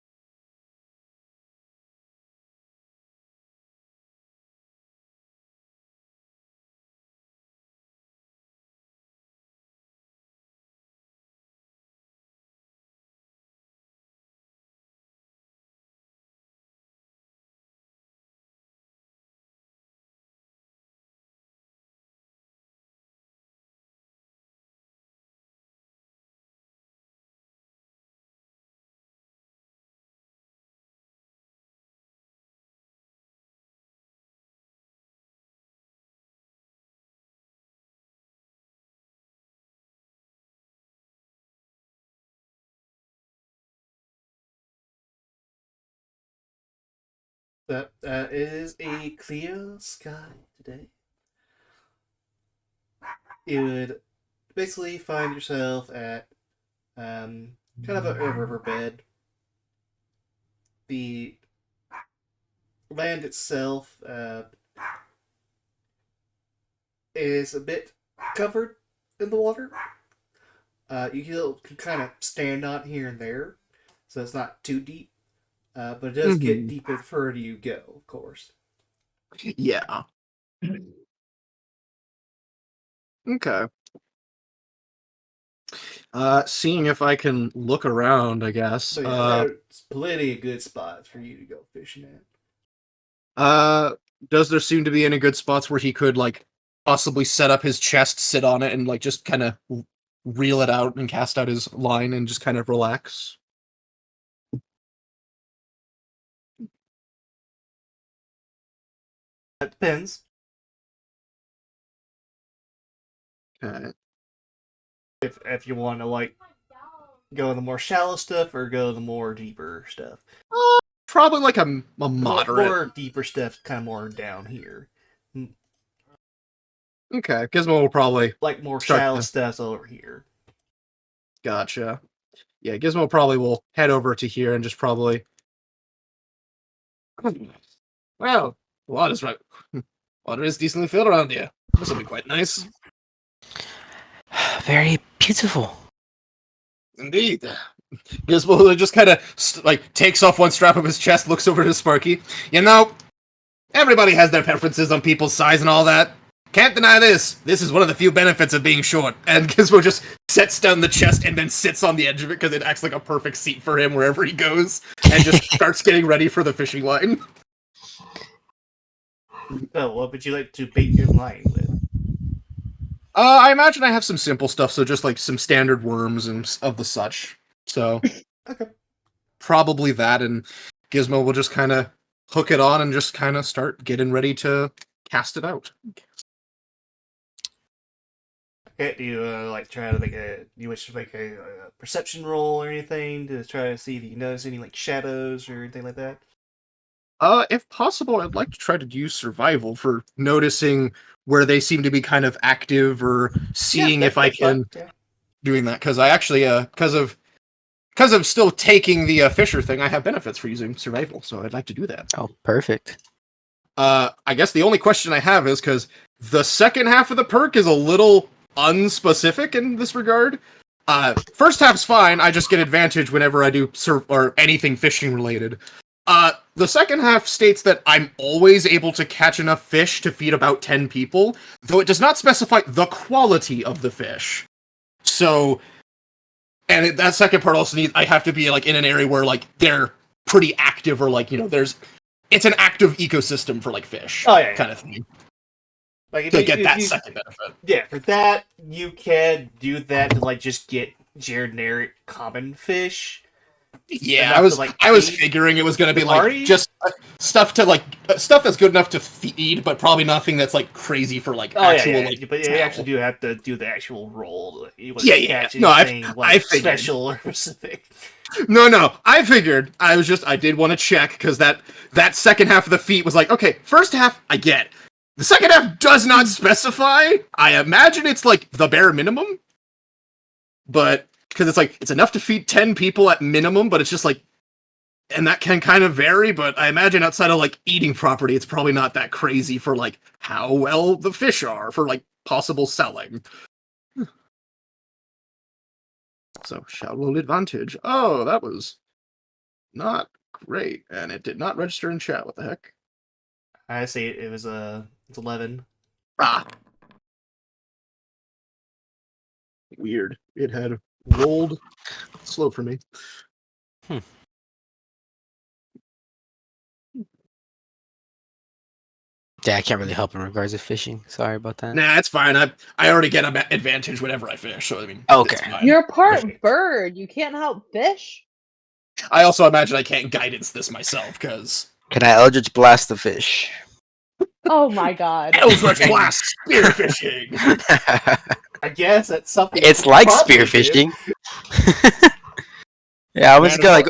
That is a clear sky today. You would basically find yourself at kind of a riverbed. The land itself is a bit covered in the water. You can kind of stand on it here and there, so it's not too deep. But it does get deeper the further you go, of course. Yeah. Okay. Seeing if I can look around, I guess. So yeah, there's plenty of good spots for you to go fishing at. Does there seem to be any good spots where he could like possibly set up his chest, sit on it, and like just kind of reel it out and cast out his line and just kind of relax? That depends. Okay. If you want to like go the more shallow stuff or go the more deeper stuff. Probably like a moderate. More deeper stuff, kind of more down here. Okay, Gizmo will probably like more start shallow to- stuff over here. Gotcha. Yeah, Gizmo probably will head over to here and just probably. Well, water's right. Water is decently filled around here. This will be quite nice. Very beautiful. Indeed. Gizmo just kind of takes off one strap of his chest, looks over to Sparky. You know, everybody has their preferences on people's size and all that. Can't deny this. This is one of the few benefits of being short. And Gizmo just sets down the chest and then sits on the edge of it because it acts like a perfect seat for him wherever he goes, and just starts getting ready for the fishing line. So, what would you like to bait your line with? I imagine I have some simple stuff, so just like some standard worms and of the such. So, Okay. Probably that, and Gizmo will just kind of hook it on and just kind of start getting ready to cast it out. Okay, do you like try to you wish to make a perception roll or anything to try to see if you can notice any like shadows or anything like that? If possible, I'd like to try to use survival for noticing where they seem to be kind of active or seeing if I can doing that, because I actually because of still taking the Fisher thing, I have benefits for using survival, so I'd like to do that. Oh, perfect. I guess the only question I have is because the second half of the perk is a little unspecific in this regard. First half's fine. I just get advantage whenever I do or anything fishing related. The second half states that I'm always able to catch enough fish to feed about 10 people, though it does not specify the quality of the fish. So, and that second part also needs, I have to be like in an area where like they're pretty active, or like, you know, it's an active ecosystem for like fish. Kind of thing. Like to get that second benefit. Yeah, for that you can do that to like just get generic common fish. Yeah, I was figuring it was going to be like just stuff that's good enough to feed, but probably nothing that's like crazy for like actual. Like, but you actually do have to do the actual roll. Yeah. No, I figured. Special or specific. No, I figured. I did want to check because that second half of the feat was like, okay, first half I get. The second half does not specify. I imagine it's like the bare minimum, but. Because it's like, it's enough to feed 10 people at minimum, but it's just like, and that can kind of vary, but I imagine outside of like eating property, it's probably not that crazy for like how well the fish are for like possible selling. So, shall roll advantage. Oh, that was not great. And it did not register in chat. What the heck? I see it was it's 11. Weird. It had rolled slow for me. Yeah, I can't really help in regards to fishing. Sorry about that. Nah, it's fine. I already get an advantage whenever I fish. So I mean, okay. You're part bird. You can't help fish. I also imagine I can't guidance this myself because. Can I Eldritch Blast the fish? Oh my god! Eldritch Blast spearfishing. I guess that's something. It's like spearfishing. Yeah, I was like.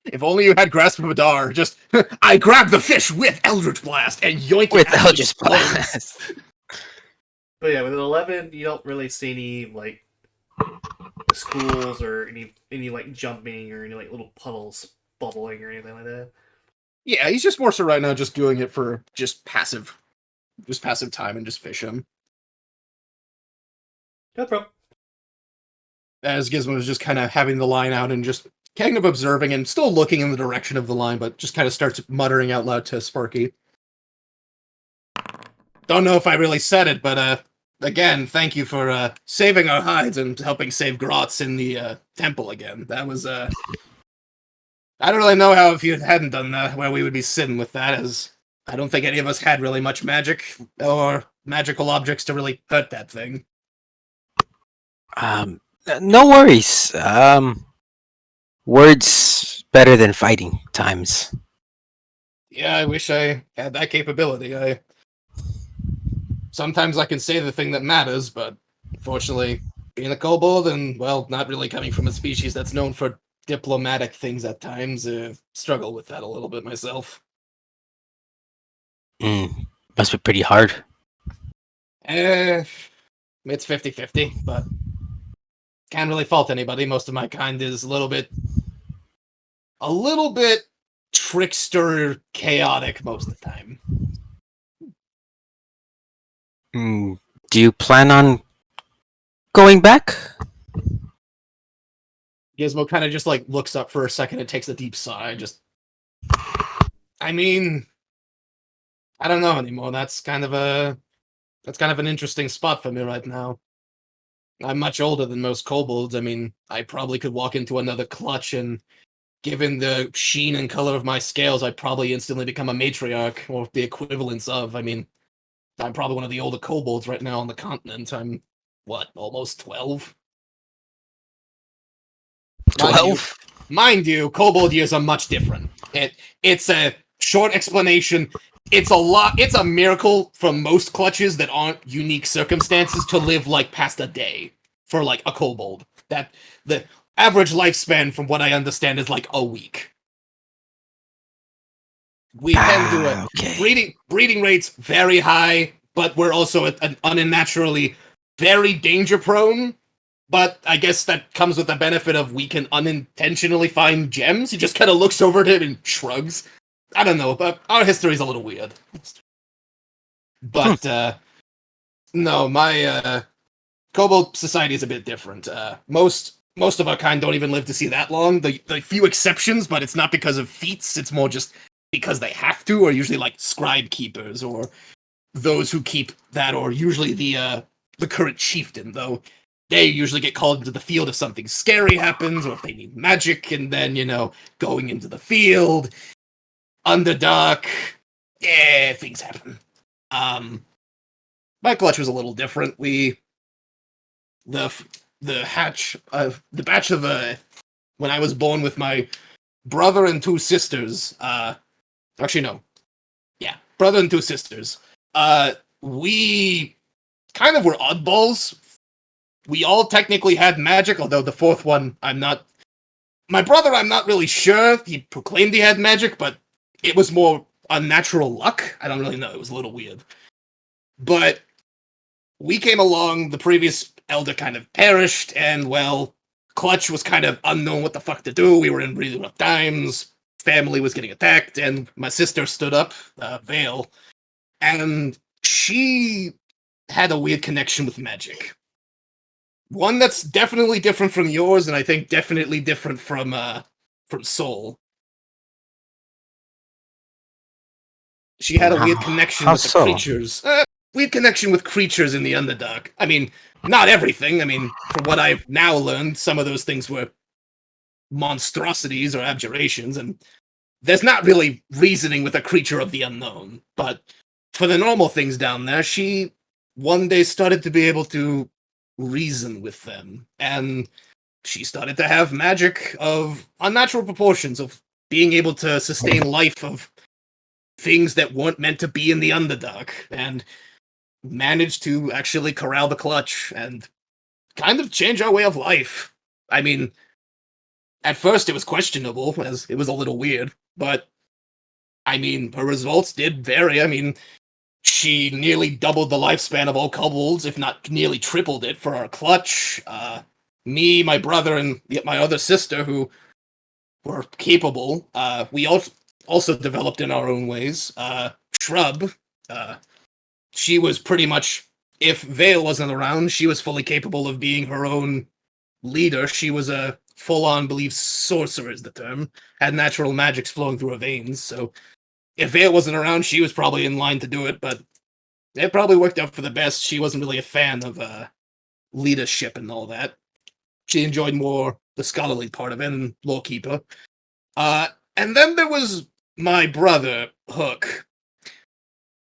If only you had Grasp of Adar, just I grab the fish with Eldritch Blast and yoink with it out Eldritch Blast. But yeah, with an 11, you don't really see any like schools or any like jumping or any like little puddles bubbling or anything like that. Yeah, he's just more so right now just doing it for just passive time and just fish him. No problem. As Gizmo is just kind of having the line out and just kind of observing and still looking in the direction of the line, but just kind of starts muttering out loud to Sparky. Don't know if I really said it, but again, thank you for saving our hides and helping save Grotz in the temple again. That was I don't really know how if you hadn't done that, where we would be sitting with that, as I don't think any of us had really much magic or magical objects to really hurt that thing. No worries. Words better than fighting times. Yeah, I wish I had that capability. Sometimes I can say the thing that matters, but Unfortunately, being a kobold and, well, not really coming from a species that's known for diplomatic things at times, struggle with that a little bit myself. Must be pretty hard. It's 50-50, but can't really fault anybody. Most of my kind is a little bit trickster, chaotic most of the time. Do you plan on going back? Gizmo kind of just like looks up for a second and takes a deep sigh. I mean, I don't know anymore. That's kind of an interesting spot for me right now. I'm much older than most kobolds. I mean, I probably could walk into another clutch and, given the sheen and color of my scales, I'd probably instantly become a matriarch, or the equivalents of. I mean, I'm probably one of the older kobolds right now on the continent. I'm, almost 12? 12? Mind you, kobold years are much different. It's a short explanation. It's a miracle for most clutches that aren't unique circumstances to live, past a day for, a kobold. That the average lifespan, from what I understand, is, a week. We tend to breeding rates very high, but we're also unnaturally very danger prone. But I guess that comes with the benefit of we can unintentionally find gems. He just kind of looks over at it and shrugs. I don't know, but our history's a little weird. But no, my kobold society is a bit different. Most of our kind don't even live to see that long. The few exceptions, but it's not because of feats. It's more just because they have to, or usually scribe keepers, or those who keep that, or usually the current chieftain, though. They usually get called into the field if something scary happens, or if they need magic, and then, going into the field, underdark, things happen. My clutch was a little different. The batch of, when I was born with my brother and two sisters, brother and two sisters, we kind of were oddballs. We all technically had magic, although the fourth one, my brother, I'm not really sure. He proclaimed he had magic, but it was more unnatural luck. I don't really know. It was a little weird. But we came along, the previous elder kind of perished, and, well, Clutch was kind of unknown what the fuck to do. We were in really rough times. Family was getting attacked, and my sister stood up, Vale, and she had a weird connection with magic. One that's definitely different from yours, and I think definitely different from Soul. She had a weird connection with the creatures. Weird connection with creatures in the Underdark. I mean, not everything. I mean, from what I've now learned, some of those things were monstrosities or abjurations, and there's not really reasoning with a creature of the unknown. But for the normal things down there, she one day started to be able to reason with them, and she started to have magic of unnatural proportions, of being able to sustain life of things that weren't meant to be in the Underdark, and managed to actually corral the Clutch and kind of change our way of life. I mean, at first it was questionable, as it was a little weird, but I mean, her results did vary. I mean, she nearly doubled the lifespan of all kobolds, if not nearly tripled it for our Clutch. Me, my brother, and my other sister, who were capable, we also developed in our own ways. Shrub, she was pretty much, if Vale wasn't around, she was fully capable of being her own leader. She was a full-on, believe, sorcerer is the term. Had natural magics flowing through her veins, so if Vale wasn't around, she was probably in line to do it, but it probably worked out for the best. She wasn't really a fan of leadership and all that. She enjoyed more the scholarly part of it and lawkeeper. And then there was my brother, Hook.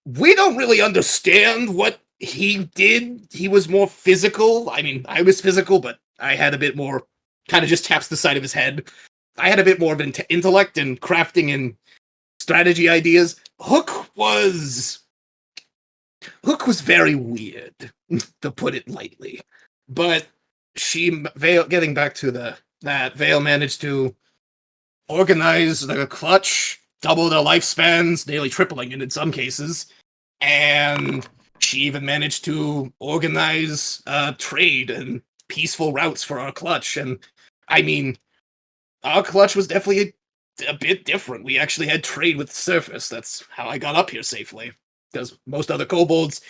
We don't really understand what he did. He was more physical. I mean, I was physical, but I had a bit more, kind of just taps the side of his head. I had a bit more of an intellect and crafting and strategy ideas. Hook was Hook was very weird, to put it lightly. But getting back to that, Vale managed to organize the clutch, double their lifespans, nearly tripling it in some cases, and she even managed to organize trade and peaceful routes for our clutch. And I mean, our clutch was definitely a bit different. We actually had trade with the surface. That's how I got up here safely, because most other kobolds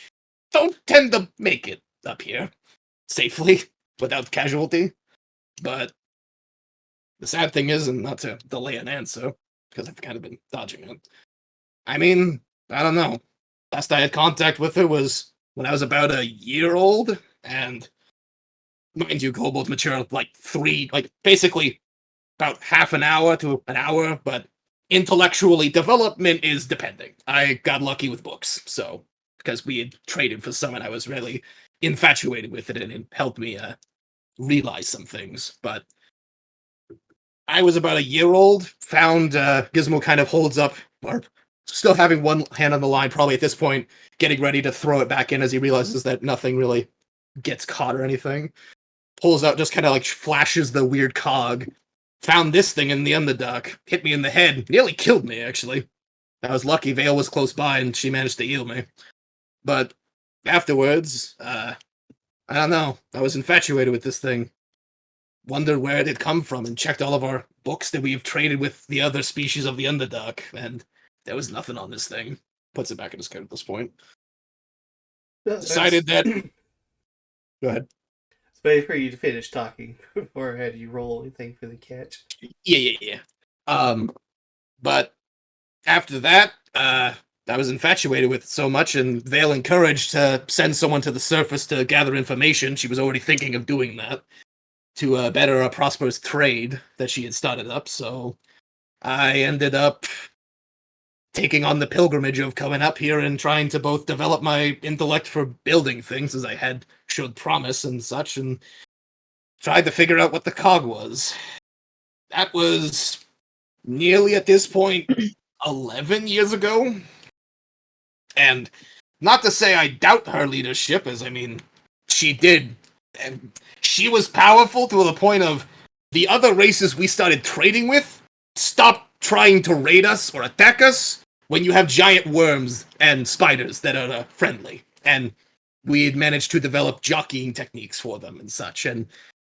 don't tend to make it up here safely without casualty. But the sad thing is, and not to delay an answer, because I've kind of been dodging it. I mean, I don't know. Last I had contact with her was when I was about a year old, and mind you, kobolds mature basically about half an hour to an hour, but intellectually, development is depending. I got lucky with books, so, because we had traded for some, and I was really infatuated with it, and it helped me realize some things. But I was about a year old, found Gizmo kind of holds up, or still having one hand on the line, probably at this point, getting ready to throw it back in as he realizes that nothing really gets caught or anything. Pulls out, just kind of like flashes the weird cog. Found this thing in the underdark, hit me in the head, nearly killed me, actually. I was lucky Vale was close by and she managed to heal me. But afterwards, I don't know, I was infatuated with this thing. Wondered where it had come from and checked all of our books that we've traded with the other species of the Underdark, and there was nothing on this thing. Puts it back in his coat at this point. Decided that... Go ahead. It's waiting for you to finish talking before I had you roll anything for the catch. Yeah. But after that, I was infatuated with it so much, and Vale encouraged to send someone to the surface to gather information. She was already thinking of doing that to better Prosper's trade that she had started up, so I ended up taking on the pilgrimage of coming up here and trying to both develop my intellect for building things, as I had showed promise and such, and tried to figure out what the cog was. That was nearly, at this point, 11 years ago. And not to say I doubt her leadership, as, I mean, she did. And she was powerful to the point of the other races we started trading with stopped trying to raid us or attack us when you have giant worms and spiders that are friendly. And we had managed to develop jockeying techniques for them and such. And,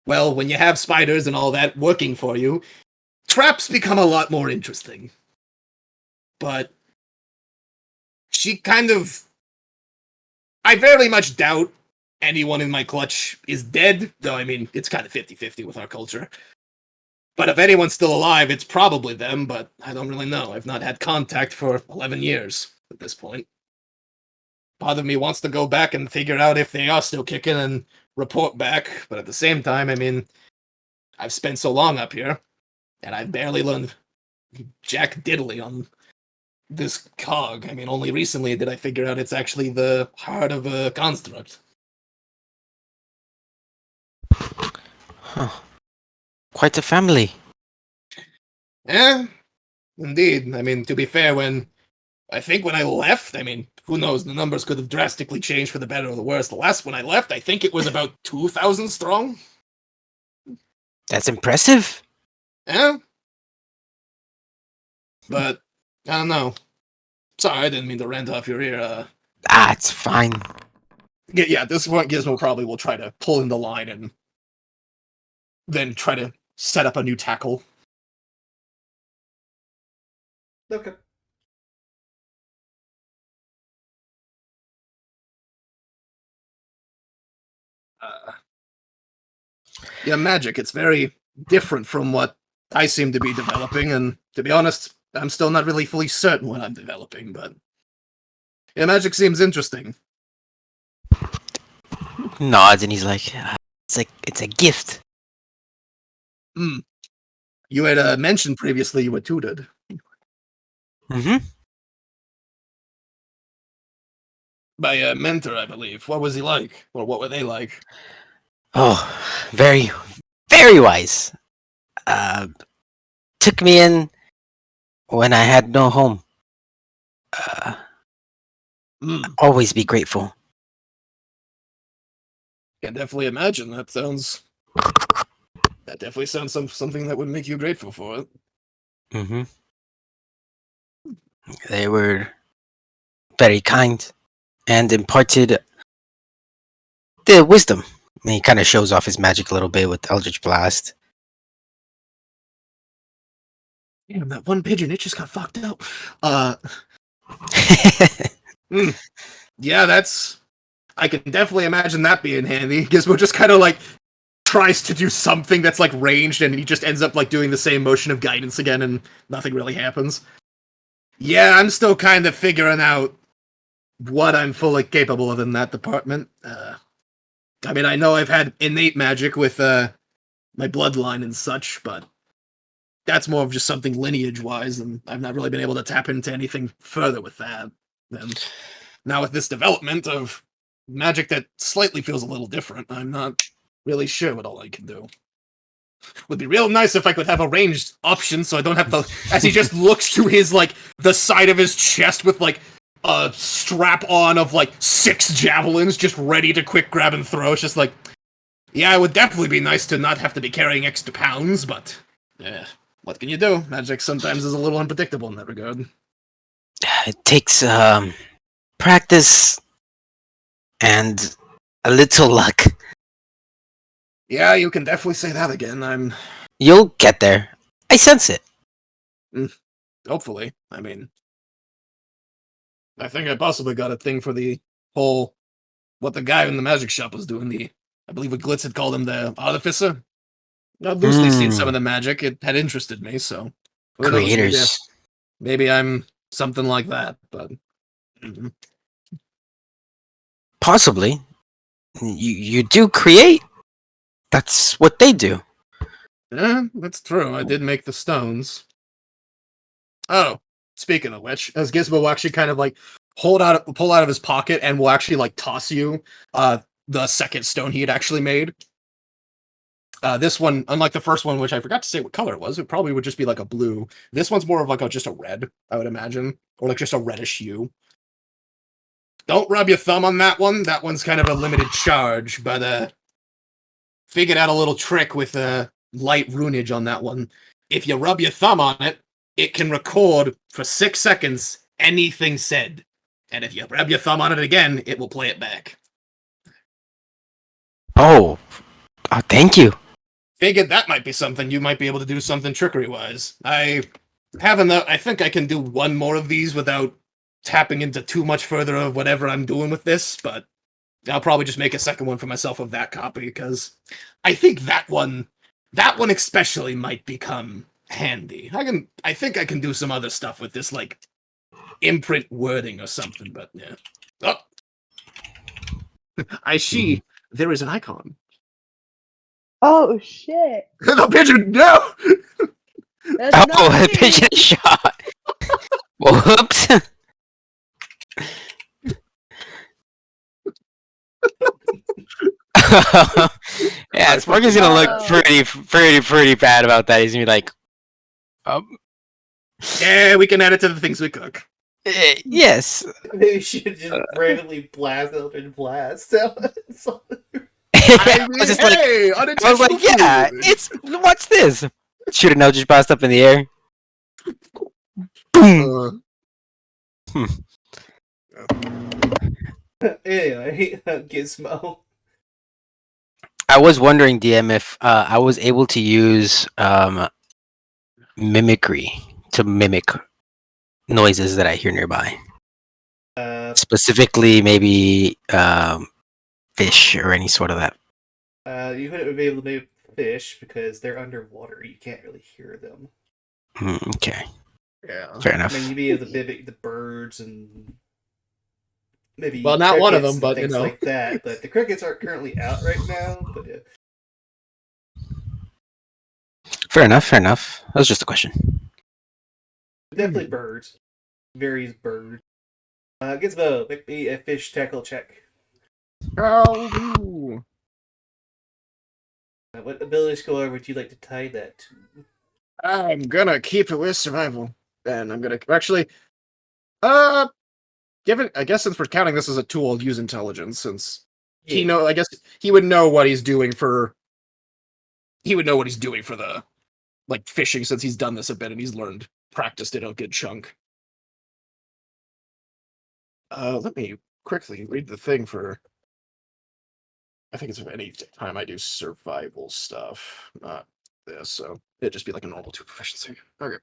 well, when you have spiders and all that working for you, traps become a lot more interesting. But she kind of... I very much doubt anyone in my clutch is dead, though, I mean, it's kind of 50-50 with our culture. But if anyone's still alive, it's probably them, but I don't really know. I've not had contact for 11 years at this point. Part of me wants to go back and figure out if they are still kicking and report back, but at the same time, I mean, I've spent so long up here, and I've barely learned jack diddly on this cog. I mean, only recently did I figure out it's actually the heart of a construct. Huh. Quite a family. Yeah, indeed. I mean, to be fair, when I left, I mean, who knows, the numbers could have drastically changed for the better or the worse. The last one I left, I think it was about 2,000 strong. That's impressive. Yeah. But, I don't know. Sorry, I didn't mean to rant off your ear. It's fine. Yeah, this one Gizmo probably will try to pull in the line and then try to set up a new tackle. Okay. Yeah, magic. It's very different from what I seem to be developing, and to be honest, I'm still not really fully certain what I'm developing, but yeah, magic seems interesting. Nods and he's like, it's a gift. You had mentioned previously you were tutored. Mm-hmm. By a mentor, I believe. What was he like? Or what were they like? Oh, very, very wise. Took me in when I had no home. Always be grateful. Can definitely imagine. That definitely sounds something that would make you grateful for it. Mm-hmm. They were very kind and imparted the wisdom. And he kind of shows off his magic a little bit with Eldritch Blast. Damn, that one pigeon, it just got fucked up. Yeah, I can definitely imagine that being handy. Gizmo just kind of like tries to do something that's like ranged, and he just ends up like doing the same motion of guidance again, and nothing really happens. Yeah, I'm still kind of figuring out what I'm fully capable of in that department. I mean, I know I've had innate magic with my bloodline and such, but that's more of just something lineage-wise, and I've not really been able to tap into anything further with that. And now with this development of magic that slightly feels a little different, I'm not really sure what all I can do. Would be real nice if I could have a ranged option, so I don't have to. As he just looks to his like the side of his chest with like a strap on of like 6 javelins, just ready to quick grab and throw. It's just like, yeah, it would definitely be nice to not have to be carrying extra pounds, but yeah, what can you do? Magic sometimes is a little unpredictable in that regard. It takes practice and a little luck. Yeah, you can definitely say that again. You'll get there. I sense it. Hopefully. I mean, I think I possibly got a thing for the whole, what the guy in the magic shop was doing, I believe what Glitz had called him the artificer. I've loosely seen some of the magic. It had interested me, so. Who knows, Creators. maybe I'm something like that, but. Possibly. You do create. That's what they do. Yeah, that's true. I did make the stones. Oh, speaking of which, as Gizmo will actually kind of like pull out of his pocket and will actually like toss you the second stone he had actually made. This one, unlike the first one, which I forgot to say what color it was, it probably would just be like a blue. This one's more of like just a red, I would imagine, or like just a reddish hue. Don't rub your thumb on that one. That one's kind of a limited charge, but figured out a little trick with light runage on that one. If you rub your thumb on it, it can record for 6 seconds anything said. And if you rub your thumb on it again, it will play it back. Oh, thank you. Figured that might be something you might be able to do something trickery-wise. I think I can do one more of these without tapping into too much further of whatever I'm doing with this, but I'll probably just make a second one for myself of that copy, because I think that one especially might become handy. I think I can do some other stuff with this, like imprint wording or something, but yeah. Oh. I see there is an icon. Oh shit! The pigeon, no! That's not the me. pigeon shot. Whoops. Yeah, Sparky's gonna look pretty bad about that. He's gonna be like, yeah, we can add it to the things we cook. Yes. Maybe you should just randomly blast Eldritch Blast. I was like, yeah, watch this. Shoot an Eldritch Blast up in the air. Boom. Anyway, Gizmo. I was wondering, DM, if I was able to use mimicry to mimic noises that I hear nearby. Specifically, maybe fish or any sort of that. You wouldn't be able to mimic fish because they're underwater. You can't really hear them. Okay. Yeah. Fair enough. I mean, you'd be able to mimic the birds and maybe. Well, not one of them, but things like that. But the crickets aren't currently out right now. But yeah. Fair enough. That was just a question. Definitely birds. Various birds. Gizmo, make me a fish tackle check. Oh. What ability score would you like to tie that to? I'm gonna keep it with survival. And I'm gonna actually I guess since we're counting this as a tool, I'll use intelligence since I guess he would know what he's doing for. He would know what he's doing for the fishing since he's done this a bit and he's practiced it a good chunk. Let me quickly read the thing for. I think it's any time I do survival stuff, not this. So it'd just be like a normal 2 proficiency. Okay.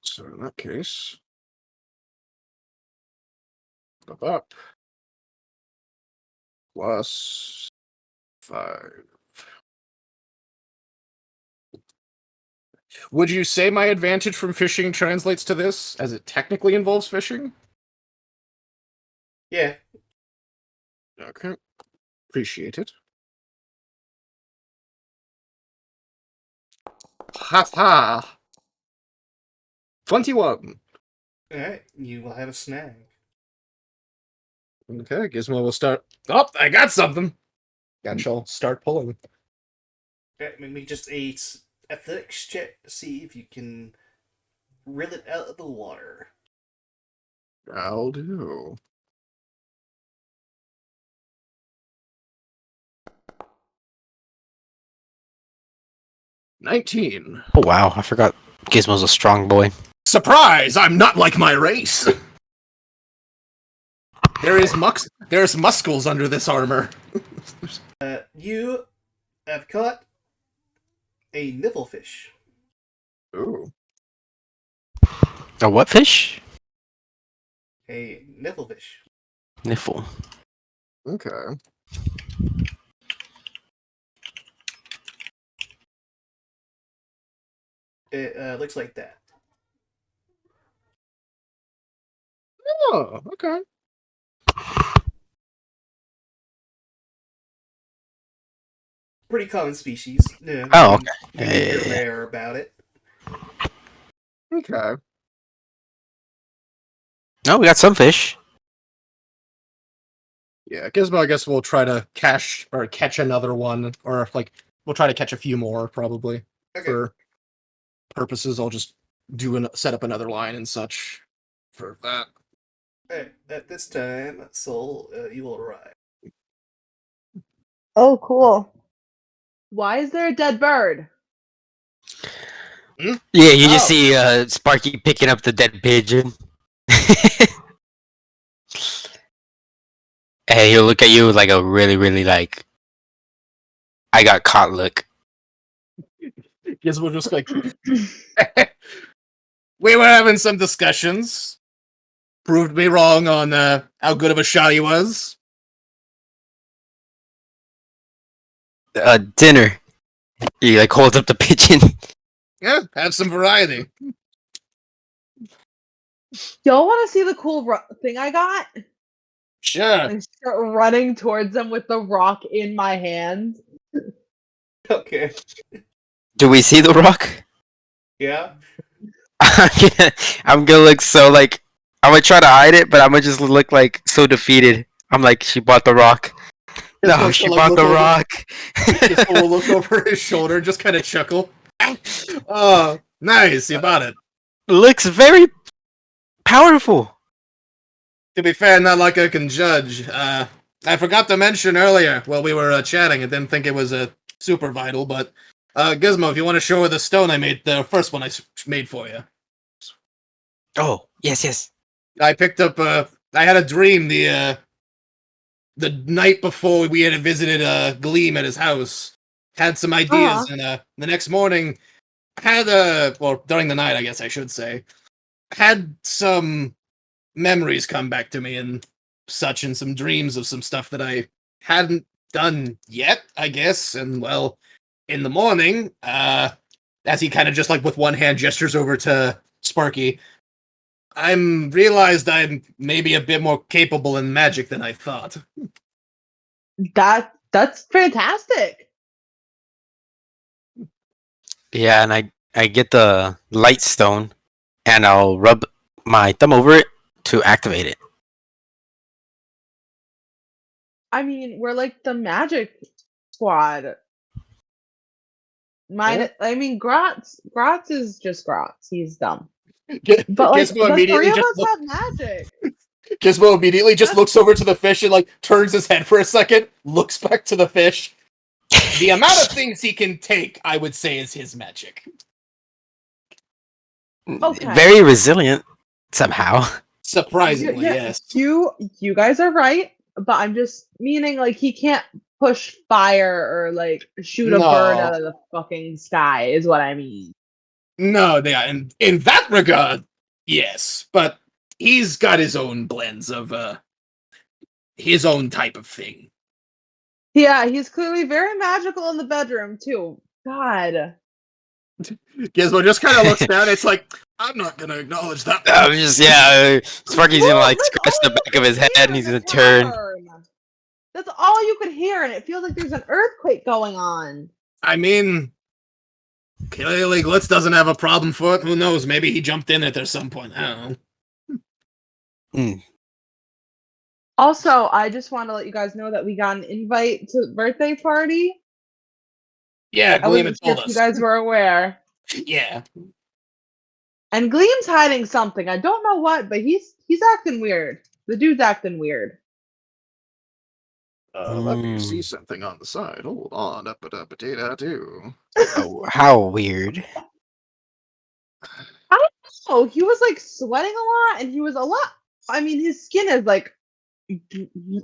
So in that case, up plus 5. Would you say my advantage from fishing translates to this, as it technically involves fishing? Yeah. Okay. Appreciate it. Ha! 21. Alright, you will have a snag. Okay, Gizmo will start. Oh, I got something! And she'll start pulling. Okay, maybe just a athletics check to see if you can reel it out of the water. I'll do. $19. Oh wow, I forgot Gizmo's a strong boy. Surprise! I'm not like my race! There's muscles under this armor. You have caught a nipplefish. Ooh. A what fish? A nipplefish. Niffle. Okay. It looks like that. Oh, okay. Pretty common species. Yeah, Oh, okay. You're Yeah. rare about it. Okay. No, we got some fish. Yeah, Gizmo, I guess we'll try to catch another one, or we'll try to catch a few more probably. Okay. For purposes, I'll just set up another line and such for that. Alright, at this time, Soul, you will arrive. Oh, cool. Why is there a dead bird? Yeah, you just Oh. see Sparky picking up the dead pigeon. Hey, he'll look at you with like a really, really I got caught look. Gizmo just we were having some discussions. Proved me wrong on how good of a shot he was. Dinner. He holds up the pigeon. Yeah, have some variety. Y'all want to see the cool thing I got? Sure. I start running towards them with the rock in my hand. Okay. Do we see the rock? Yeah? I'm gonna look so I'm gonna try to hide it, but I'm gonna just look so defeated. I'm like, she bought the rock. No, she bought the rock. Just will look over his shoulder, just kind of chuckle. Oh, nice, you bought it. Looks very powerful. To be fair, not like I can judge. I forgot to mention earlier while we were chatting, I didn't think it was super vital, but Gizmo, if you want to show her the stone I made, the first one I made for you. Oh, yes. I picked up, I had a dream the night before we had visited Gleam at his house. Had some ideas, and the next morning, had during the night, I guess I should say, had some memories come back to me and such, and some dreams of some stuff that I hadn't done yet, I guess. And well, in the morning, as he kind of just with one hand gestures over to Sparky, I'm realized I'm maybe a bit more capable in magic than I thought. That's fantastic. Yeah, and I get the light stone, and I'll rub my thumb over it to activate it. I mean, we're like the magic squad. I mean, Gratz is just Gratz. He's dumb. But like Gizmo the immediately three of just us have magic. Gizmo immediately just looks over to the fish and like turns his head for a second, looks back to the fish. The amount of things he can take, I would say, is his magic. Okay. Very resilient somehow. Surprisingly, Yeah, yes. You guys are right, but I'm just meaning like he can't push fire or like shoot a bird out of the fucking sky is what I mean. No, they are in that regard, yes. But he's got his own blends of his own type of thing. Yeah, he's clearly very magical in the bedroom too. God. Gizmo just kind of looks down. It's like, I'm not gonna acknowledge that. Sparky's gonna like scratch the back of his head and he's gonna turn. That's all you could hear, and it feels like there's an earthquake going on. I mean, clearly Glitz doesn't have a problem for it. Who knows? Maybe he jumped in it at some point. I don't know. Also, I just want to let you guys know that we got an invite to the birthday party. Yeah, I Gleam wasn't had sure told if us. you guys were aware. Yeah. And Gleam's hiding something. I don't know what, but he's acting weird. The dude's acting weird. Let me see something on the side. Hold on. Up-a-da-ba-dee-da-doo. Oh, how weird. I don't know. He was like sweating a lot, and he was a lot. I mean, his skin is like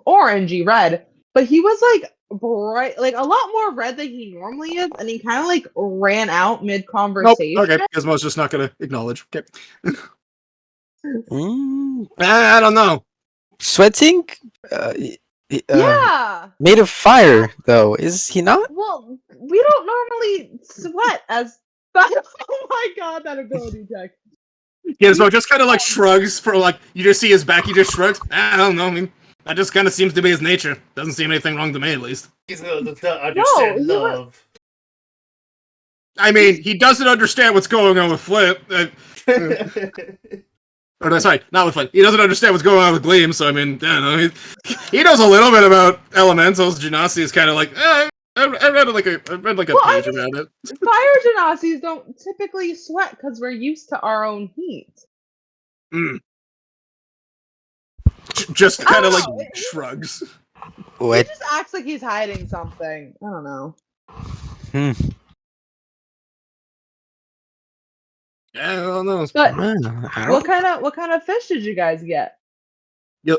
orangey red, but he was like bright, like a lot more red than he normally is, and he kind of like ran out mid conversation. Nope. Okay, Gizmo's just not gonna acknowledge. Okay. I don't know. Sweating? Yeah. Made of fire, though, is he not? Well, we don't normally sweat as. Oh my god, that ability check. Gizmo just kind of like shrugs for like, you just see his back, he just shrugs. I don't know, I mean, that just kind of seems to be his nature. Doesn't seem anything wrong to me, at least. He's gonna understand No, love. I mean, he doesn't understand what's going on with Flip. Or no, sorry, not with Flip. He doesn't understand what's going on with Gleam, so I mean, I don't know. He knows a little bit about elementals. Genasi is kind of like, I read like a page about it. Fire Genasis don't typically sweat because we're used to our own heat. Just kind of like shrugs. What? He just acts like he's hiding something. I don't know. Yeah, I don't know. But I don't... what kind of fish did you guys get?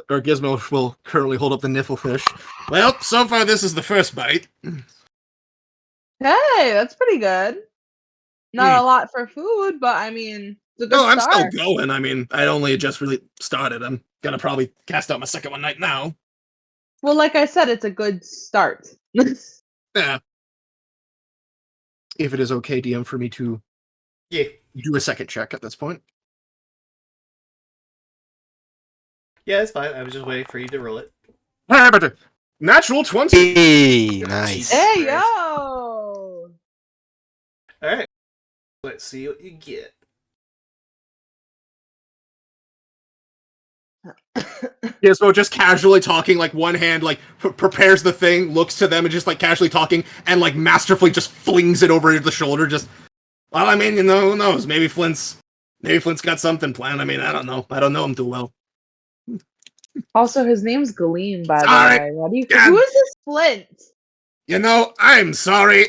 Or Gizmo will currently hold up the niffle fish. Well, so far this is the first bite. Hey, that's pretty good. Not a lot for food, but I mean, it's a good I'm start. still going. I mean, I only just really started. I'm gonna probably cast out my second one night now. Well, like I said, it's a good start. Yeah. If it is okay, DM, for me to do a second check at this point. Yeah, it's fine. I was just waiting for you to roll it. Natural 20. Hey, nice. Hey, yo! Alright. Let's see what you get. Gizmo just casually talking, like one hand like prepares the thing, looks to them, and just like casually talking, and like masterfully just flings it over the shoulder. Just, well, I mean, you know, who knows? Maybe Flint's got something planned. I mean, I don't know. I don't know him too well. Also, his name's Gleam, by the Sorry. way. Who is this Flint? You know, I'm sorry.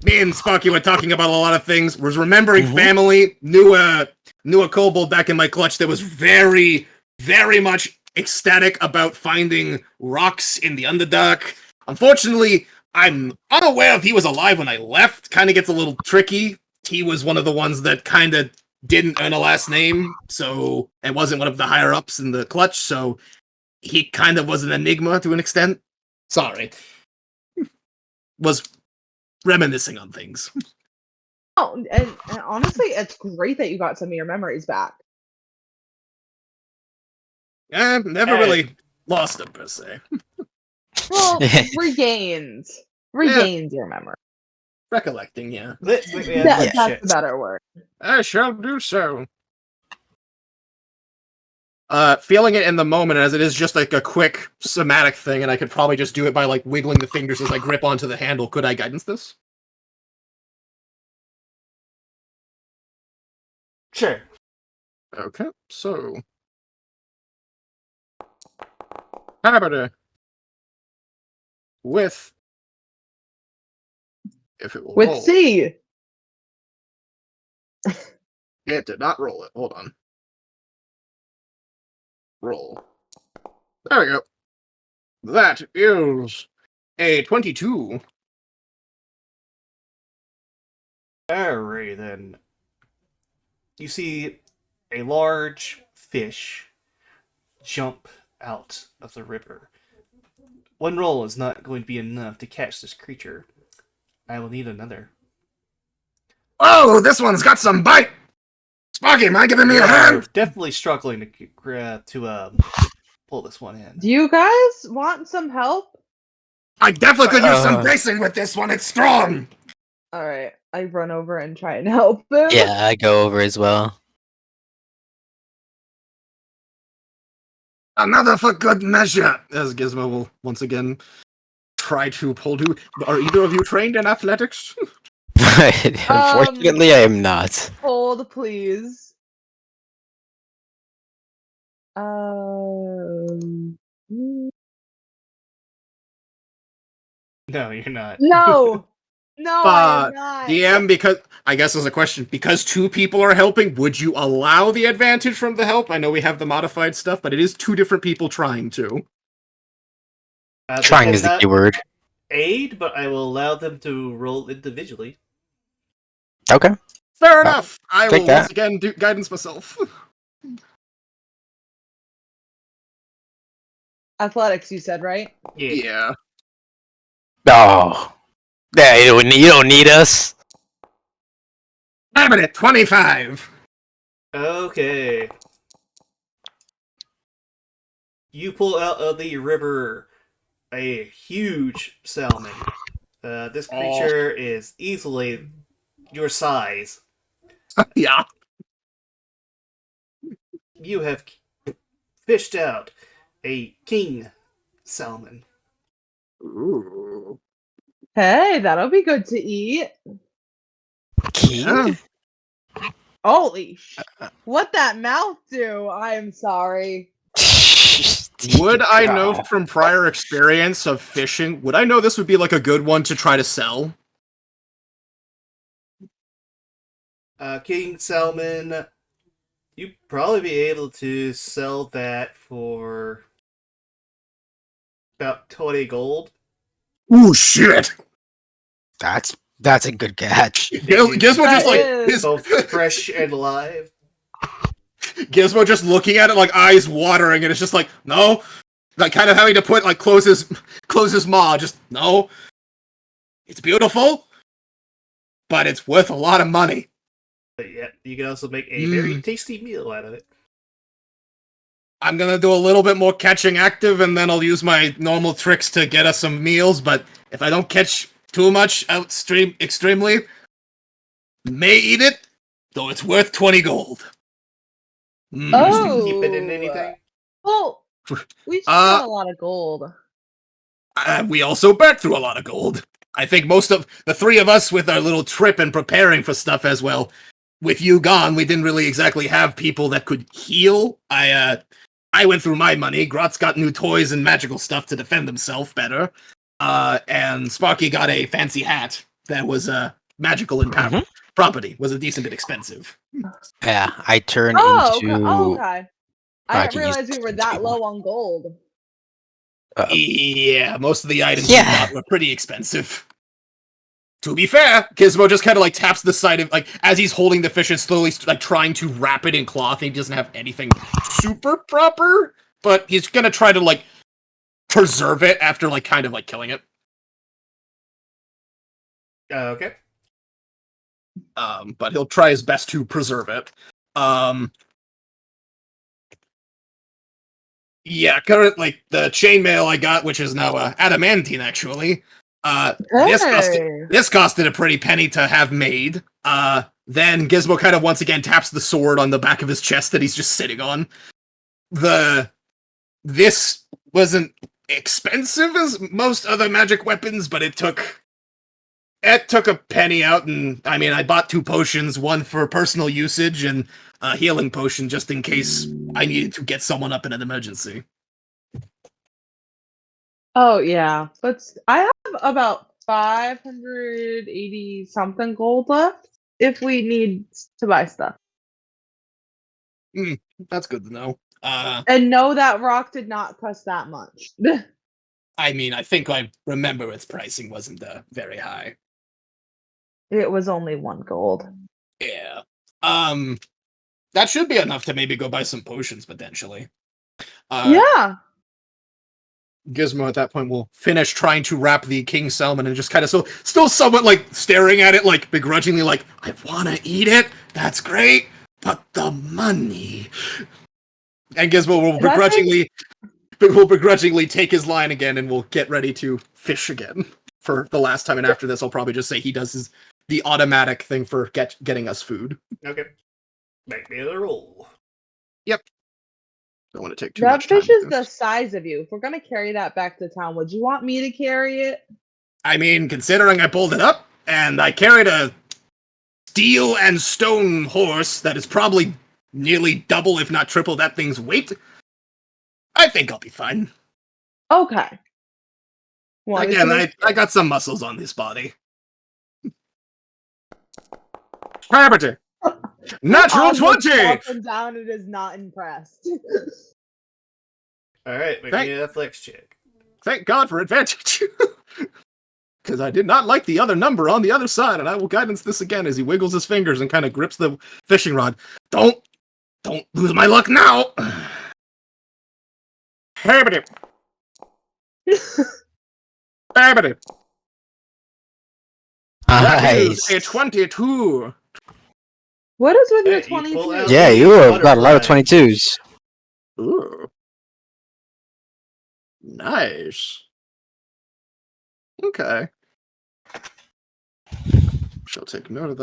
Me and Sparky were talking about a lot of things. Was remembering family. Knew a kobold back in my clutch that was very, very much ecstatic about finding rocks in the Underdark. Unfortunately, I'm unaware if he was alive when I left. Kind of gets a little tricky. He was one of the ones that kind of didn't earn a last name, so and wasn't one of the higher ups in the clutch, so he kind of was an enigma to an extent. Sorry. Was reminiscing on things. Oh, and honestly, it's great that you got some of your memories back. Never really lost them, per se. Well, regains your memory. Recollecting, yeah. That's a better word. I shall do so. Feeling it in the moment, as it is just like a quick somatic thing, and I could probably just do it by like wiggling the fingers as I grip onto the handle. Could I guidance this? Sure. Okay, so Habiter with if it will With roll. C. It did not roll it. Hold on. Roll. There we go. That is a 22. Alright then. You see a large fish jump out of the river. One roll is not going to be enough to catch this creature. I will need another. Oh, this one's got some bite! Sparky, mind giving me a You're hand? definitely struggling to pull this one in. Do you guys want some help? I definitely could use some Uh. bracing with this one. It's strong! All right, I run over and try and help him. Yeah, I go over as well. Another for good measure! As Gizmo will once again try to pull you. Are either of you trained in athletics? Unfortunately, I am not. Hold, please. No, you're not. No, no, I am not. DM, because I guess as a question, because two people are helping, would you allow the advantage from the help? I know we have the modified stuff, but it is two different people trying to. They Trying is the cannot key word. aid, but I will allow them to roll individually. Okay. Fair enough. I take will that. once again do guidance myself. Athletics, you said, right? Yeah. Oh. Yeah, you don't need us. Damn it, 25. Okay. You pull out of the river a huge salmon. This creature is easily your size. Yeah. You have fished out a king salmon. Ooh. Hey, that'll be good to eat. King? Holy what that mouth do? I'm sorry. Would I know from prior experience of fishing, would I know this would be like a good one to try to sell? King salmon, you'd probably be able to sell that for about 20 gold. Ooh, shit! That's a good catch. Gizmo just That like is- Both fresh and alive. Gizmo just looking at it like eyes watering, and it's just like, no, like kind of having to put like close his maw. Just no, it's beautiful, but it's worth a lot of money. But yeah, you can also make a very tasty meal out of it. I'm gonna do a little bit more catching active, and then I'll use my normal tricks to get us some meals. But if I don't catch too much extremely, may eat it, though it's worth 20 gold. Oh. Keep it in anything? Well, we spent a lot of gold. We also burnt through a lot of gold. I think most of the three of us with our little trip and preparing for stuff as well. With you gone, we didn't really exactly have people that could heal. I went through my money. Grotz got new toys and magical stuff to defend himself better. And Sparky got a fancy hat that was magical in power. Property was a decent bit expensive. Yeah, I turn into. Okay. I I didn't can realize use we were these that people. low on gold. Yeah, most of the items Yeah. we got were pretty expensive. To be fair, Gizmo just kind of like taps the side of like as he's holding the fish and slowly like trying to wrap it in cloth. And he doesn't have anything super proper, but he's gonna try to like preserve it after like kind of like killing it. Okay. But he'll try his best to preserve it. Yeah, currently the chainmail I got, which is now adamantine, actually. This costed a pretty penny to have made. Then Gizmo kind of once again taps the sword on the back of his chest that he's just sitting on. This wasn't expensive as most other magic weapons, but it took a penny out, and I mean, I bought 2 potions, one for personal usage and a healing potion just in case I needed to get someone up in an emergency. Oh yeah, but I have about 580 something gold left if we need to buy stuff. That's good to know. And no, that rock did not cost that much. I mean, I think I remember its pricing wasn't very high. It was only 1 gold. Yeah. That should be enough to maybe go buy some potions potentially. Yeah. Gizmo at that point will finish trying to wrap the king salmon and just kind of still somewhat like staring at it like begrudgingly like, I want to eat it. That's great. But the money. And Gizmo will begrudgingly take his line again and will get ready to fish again for the last time. And after this, I'll probably just say he does the automatic thing for getting us food. Okay. Make me a roll. Yep. Don't want to take too much time. That fish is the size of you. If we're gonna carry that back to town, would you want me to carry it? I mean, considering I pulled it up and I carried a steel and stone horse that is probably nearly double, if not triple, that thing's weight, I think I'll be fine. Okay. Well, again, I got some muscles on this body. Property. Natural 20! Up and down, it is not impressed. Alright, make me an athletics check. Thank God for advantage. Because I did not like the other number on the other side, and I will guidance this again as he wiggles his fingers and kind of grips the fishing rod. Don't lose my luck now! Habity. Habity. That is a 22. What is with your Hey, you pull 22? out- Yeah, you have got a lot of 22s. Ooh. Nice. Okay. Shall take note of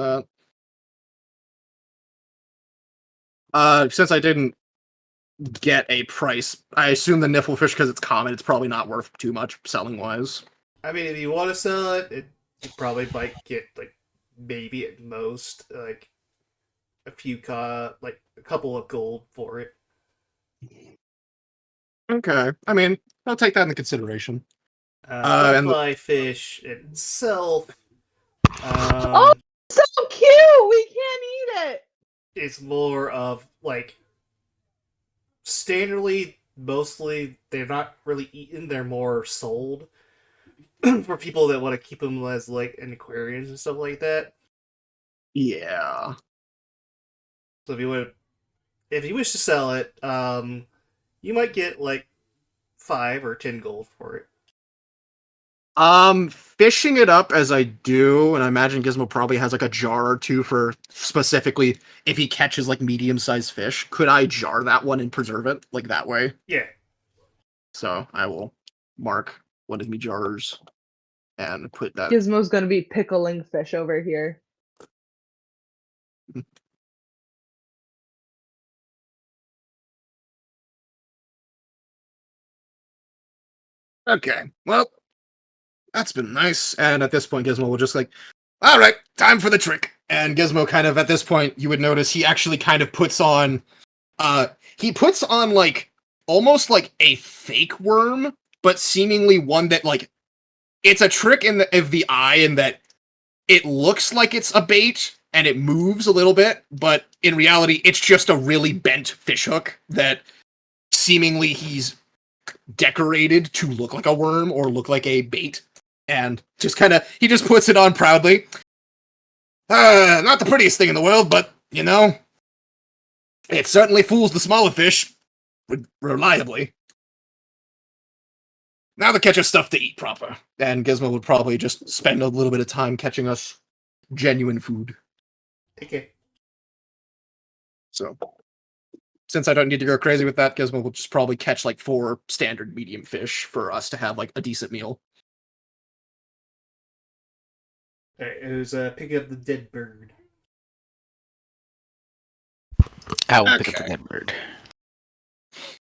that. Since I didn't get a price, I assume the nifflefish, because it's common, it's probably not worth too much selling wise. I mean, if you want to sell it, you probably might get like maybe at most like a couple of gold for it. Okay. I mean, I'll take that into consideration. Butterfly fish itself. Oh, so cute! We can't eat it! It's more of like standardly, mostly they're not really eaten, they're more sold for people that want to keep them as like in aquariums and stuff like that. Yeah. So if you wish to sell it, you might get like 5 or 10 gold for it. Fishing it up as I do, and I imagine Gizmo probably has like a jar or two for specifically if he catches like medium-sized fish. Could I jar that one and preserve it like that way? Yeah. So I will mark one of me jars and put that. Gizmo's gonna be pickling fish over here. Okay, well, that's been nice. And at this point, Gizmo will just like, all right, time for the trick. And Gizmo kind of, at this point, you would notice he actually kind of puts on, like, almost like a fake worm, but seemingly one that, like, it's a trick of the eye in that it looks like it's a bait and it moves a little bit, but in reality, it's just a really bent fishhook that seemingly he's decorated to look like a worm or look like a bait. And just kind of, he just puts it on proudly. Not the prettiest thing in the world, but, you know, it certainly fools the smaller fish reliably. Now the catch us stuff to eat proper. And Gizmo would probably just spend a little bit of time catching us genuine food. Okay. So, since I don't need to go crazy with that, Gizmo will just probably catch like 4 standard medium fish for us to have like a decent meal. Alright, who's picking up the dead bird? I will pick up the dead bird.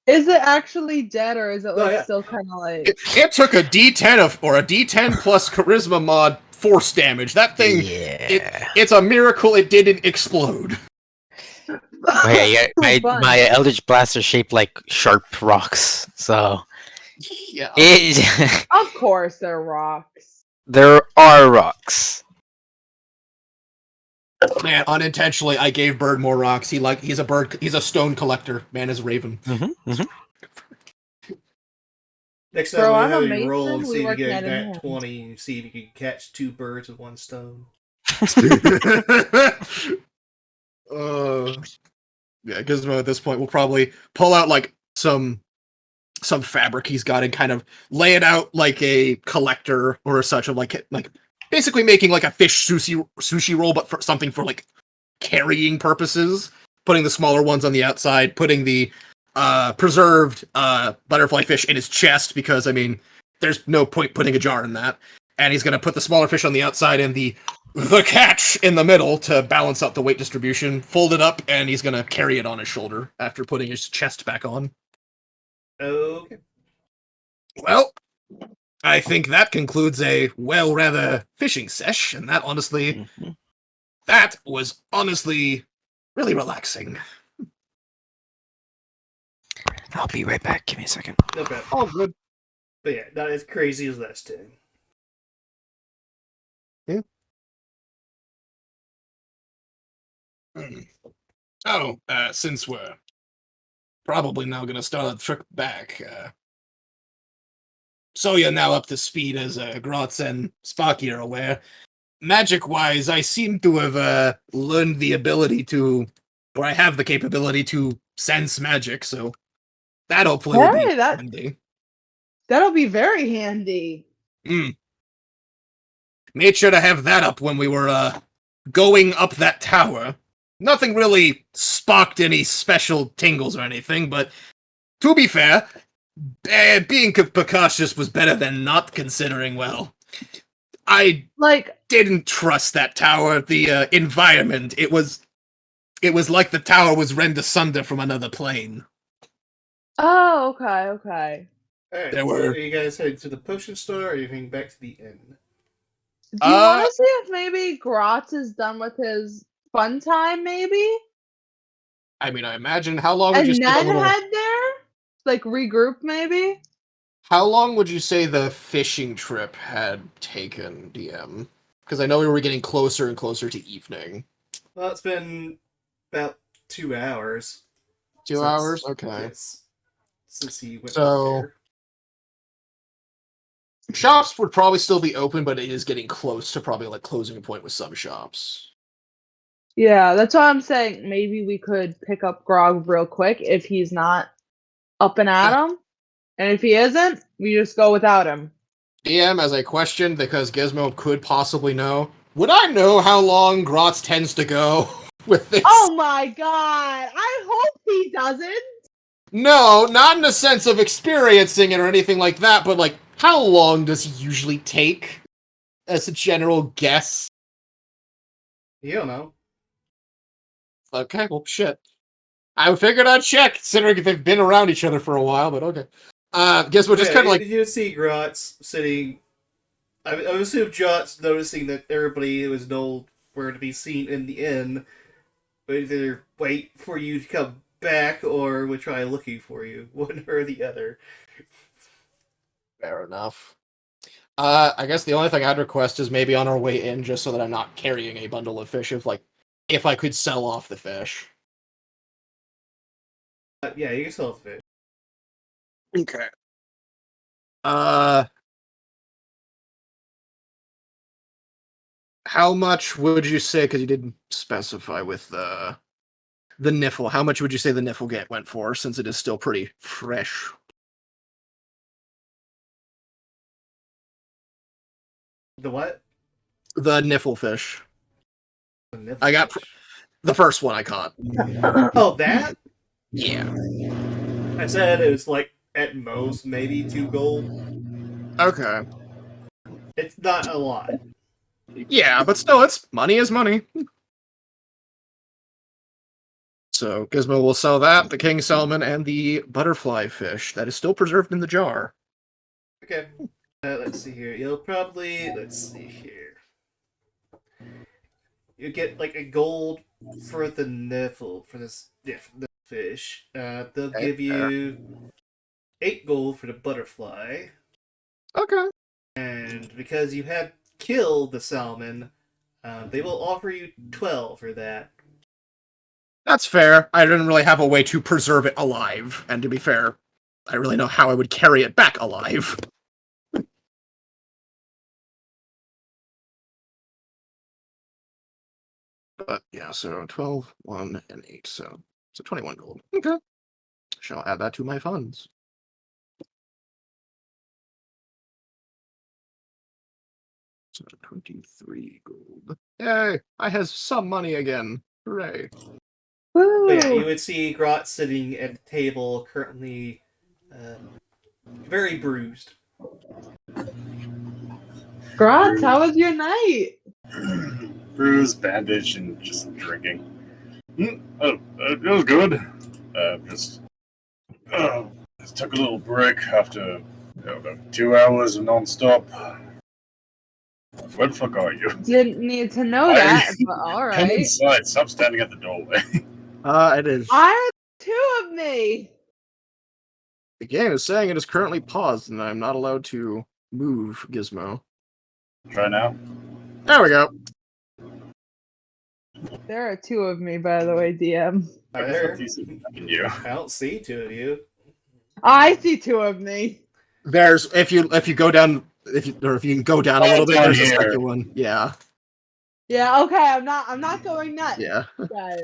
Is it actually dead, or is it like yeah. still kind of like? It took a D10 or a D10 plus charisma mod force damage. That thing, Yeah. it's a miracle it didn't explode. Yeah, Fun. my Eldritch Blast are shaped like sharp rocks, so Yeah. Of course, they're rocks. there are rocks. Man, unintentionally, I gave Bird more rocks. He's a bird. He's a stone collector. Man is Raven. Next time Bro, we'll I'm have a you roll mason, and we see if you work get hand in that hand. 20 and see if you can catch 2 birds with 1 stone. Yeah, Gizmo at this point will probably pull out like some fabric he's got and kind of lay it out like a collector or such of like basically making like a fish sushi roll, but for something for like carrying purposes. Putting the smaller ones on the outside, putting the preserved butterfly fish in his chest because I mean, there's no point putting a jar in that. And he's gonna put the smaller fish on the outside and the catch in the middle to balance out the weight distribution. Fold it up, and he's gonna carry it on his shoulder after putting his chest back on. Okay. Well, I think that concludes a rather fishing sesh, and that was honestly really relaxing. I'll be right back. Give me a second. No bad. All good. But yeah, not as crazy as last time. Yeah. Oh, since we're probably now going to start a trip back, so you're now up to speed as Grotz and Sparky are aware. Magic-wise, I seem to have learned the ability to, or I have the capability to sense magic, so that hopefully will be handy. That'll be very handy. Made sure to have that up when we were going up that tower. Nothing really sparked any special tingles or anything, but to be fair, being precautious was better than not, considering, well, I didn't trust that tower, the environment. It was like the tower was rent asunder from another plane. Oh, okay. Alright, are you guys heading to the potion store or are you heading back to the inn? Do you want to see if maybe Grotz is done with his fun time, maybe? I mean, I imagine, how long would you say And then head there? Like, regroup, maybe? How long would you say the fishing trip had taken, DM? Because I know we were getting closer and closer to evening. Well, it's been about 2 hours. 2 hours? Okay. Yes. Since he went there. Shops would probably still be open, but it is getting close to probably like closing point with some shops. Yeah, that's why I'm saying maybe we could pick up Grog real quick if he's not up and at him. And if he isn't, we just go without him. DM, as I questioned, because Gizmo could possibly know, would I know how long Grotz tends to go with this? Oh my god! I hope he doesn't! No, not in the sense of experiencing it or anything like that, but like, how long does he usually take? As a general guess. You don't know. Okay, well, shit. I figured I'd check, considering they've been around each other for a while, but okay. Guess we're just kind of like... You see Grotz sitting... I assume Jot's noticing that everybody was nowhere to be seen in the inn, but either wait for you to come back or would try looking for you, one or the other. Fair enough. I guess the only thing I'd request is maybe on our way in, just so that I'm not carrying a bundle of fish, if I could sell off the fish. Yeah, you can sell the fish. Okay. How much would you say, because you didn't specify with the niffle, how much would you say the niffle went for, since it is still pretty fresh? The what? The niffle fish. The niffle I got the first one I caught. Oh, that? Yeah. I said it was like, at most, maybe 2 gold. Okay. It's not a lot. Yeah, but still, money is money. So, Gizmo will sell that, the king salmon, and the butterfly fish that is still preserved in the jar. Okay. Let's see here. You'll probably... Let's see here. You get like a gold for the Neville, for this, for the fish, they'll Okay, give you 8 gold for the butterfly. Okay. And because you have killed the salmon, they will offer you 12 for that. That's fair. I didn't really have a way to preserve it alive, and to be fair, I really know how I would carry it back alive. But yeah, so 12, 1, and 8, so 21 gold. Okay. Shall add that to my funds. So 23 gold. Yay! I have some money again. Hooray. Woo! But yeah, you would see Grot sitting at the table, currently very bruised. Grotz, how was your night? Bruised, bandaged, and just drinking. It was good. Just took a little break after 2 hours of non-stop. Where the fuck are you? Didn't need to know that, but all Come right. inside. Stop standing at the doorway. It is. I have 2 of me. The game is saying it is currently paused, and I'm not allowed to move Gizmo. Try now. There we go. There are 2 of me, by the way, DM. There. You. I don't see 2 of you. I see 2 of me. There's if you go down if you can go down a little bit, there's a second one. Yeah. Yeah, okay, I'm not going nuts. Yeah. Guys.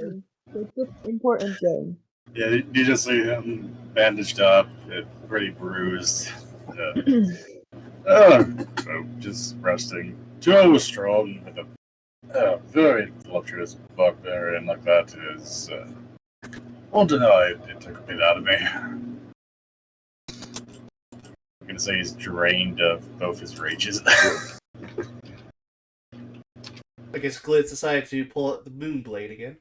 That's the important thing. Yeah, you just see him bandaged up, pretty bruised. Just resting. 2 hours strong with a very voluptuous barbarian like that is. Won't deny it took a bit out of me. I'm gonna say he's drained of both his rages. I guess Glitz decided to pull out the moon blade again.